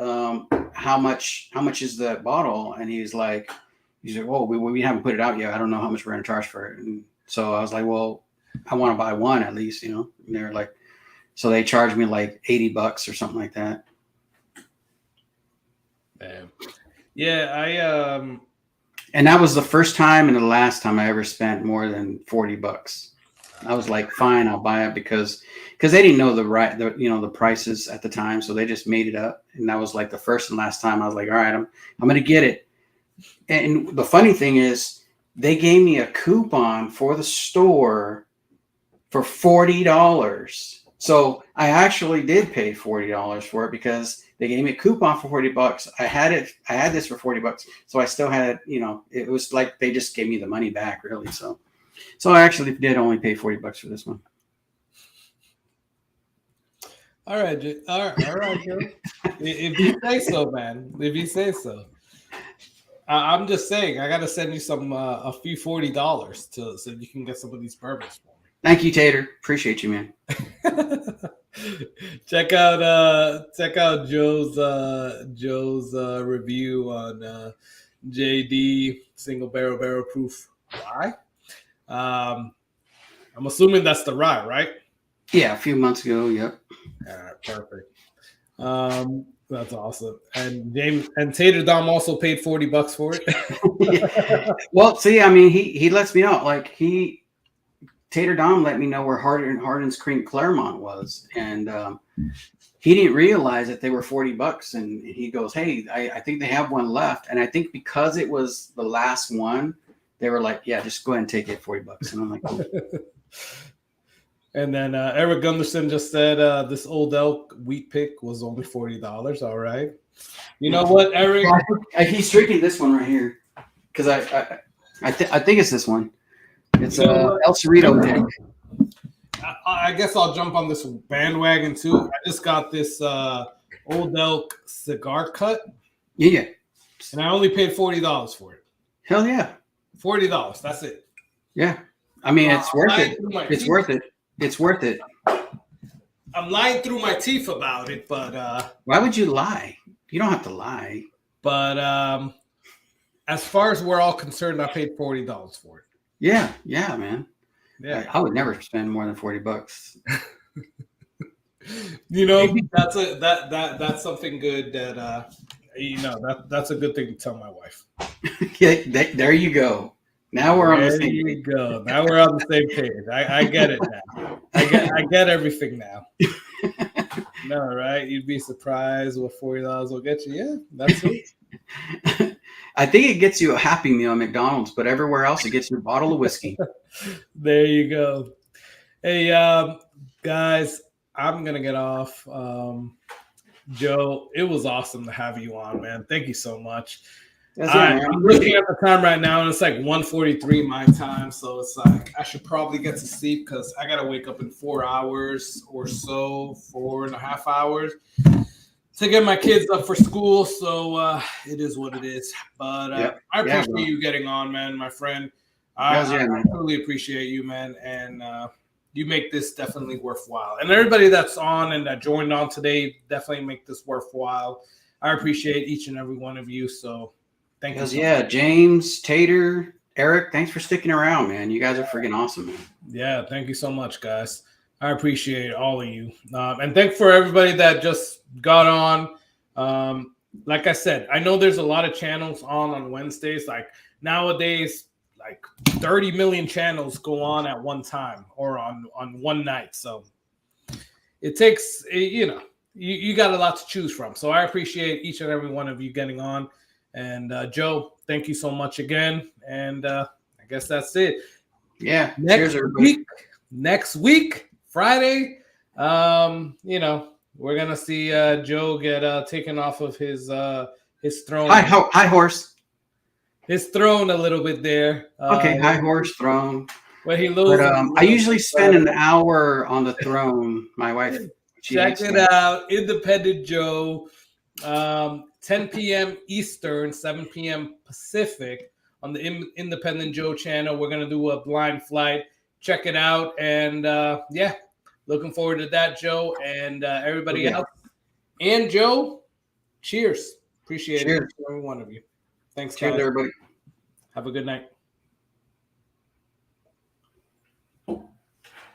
how much is the bottle? And he's like, oh, we haven't put it out yet. I don't know how much we're going to charge for it. And So I was like, well, I want to buy one at least, you know. And they're like, so they charged me like $80 or something like that. Damn. Yeah, And that was the first time and the last time I ever spent more than $40. I was like, fine, I'll buy it because they didn't know the prices at the time, so they just made it up. And that was like the first and last time I was like, all right, I'm gonna get it. And the funny thing is, they gave me a coupon for the store for $40. So I actually did pay $40 for it because they gave me a coupon for $40. I had this for $40, so I still had, you know, it was like they just gave me the money back, really. So I actually did only pay $40 for this one. all right, all right, Joe. If you say so, man. If you say so. I'm just saying, I gotta send you a few $40 so you can get some of these bourbons for me. Thank you, Tater. Appreciate you, man. check out Joe's review on JD single barrel proof rye. I'm assuming that's the rye, right? Yeah, a few months ago. Yep. All right, perfect. That's awesome. And Tater Dom also paid $40 for it. Yeah. Well, see, I mean, he lets me know. Like Tater Dom let me know where Hardin's Creek Claremont was, and he didn't realize that they were $40. And he goes, "Hey, I think they have one left." And I think because it was the last one, they were like, "Yeah, just go ahead and take it, $40." And I'm like, "Oh." And then Eric Gunderson just said this Old Elk wheat pick was only $40. All right. You know what, Eric? He's drinking this one right here because I think it's this one. It's El Cerrito pick. I guess I'll jump on this bandwagon too. I just got this Old Elk cigar cut. Yeah. And I only paid $40 for it. Hell yeah. $40. That's it. Yeah. I mean, it's worth it. It's worth it. It's worth it. I'm lying through my teeth about it, but why would you lie? You don't have to lie. But as far as we're all concerned, I paid $40 for it. Yeah, man. Yeah, I would never spend more than $40. You know, that's something good that that's a good thing to tell my wife. Yeah, there you go. Now we're on the same page. Go. Now we're on the same page. I get it now. I get everything now. No, right? You'd be surprised what $40 will get you. Yeah, that's it. I think it gets you a Happy Meal at McDonald's, but everywhere else it gets you a bottle of whiskey. There you go. Hey, guys, I'm gonna get off. Joe, it was awesome to have you on, man. Thank you so much. I'm looking at the time right now, and it's like 1:43 my time, so it's like I should probably get to sleep because I gotta wake up in 4 hours or so, 4.5 hours, to get my kids up for school. So it is what it is. But I appreciate you getting on, man, my friend. I really appreciate you, man, and you make this definitely worthwhile. And everybody that's on and that joined on today definitely make this worthwhile. I appreciate each and every one of you. So. Thank you. Yeah, James, Tater, Eric, thanks for sticking around, man. You guys are freaking awesome, man. Yeah, thank you so much, guys. I appreciate all of you. And thanks for everybody that just got on. Like I said, I know there's a lot of channels on Wednesdays. Like nowadays, like 30 million channels go on at one time or on one night. So it takes, you got a lot to choose from. So I appreciate each and every one of you getting on. And Joe, thank you so much again. And I guess that's it. Yeah. Next week, Friday, we're gonna see Joe get taken off of his throne. High horse. His throne a little bit there. Okay, high horse throne. But he loses. I usually spend an hour on the throne. My wife. Check it out, Independent Joe. 10 p.m. Eastern, 7 p.m. Pacific on the Independent Joe channel. We're going to do a blind flight. Check it out. And looking forward to that, Joe, and everybody else. And Joe, cheers. Appreciate it, every one of you. Thanks, guys. Cheers, everybody. Have a good night.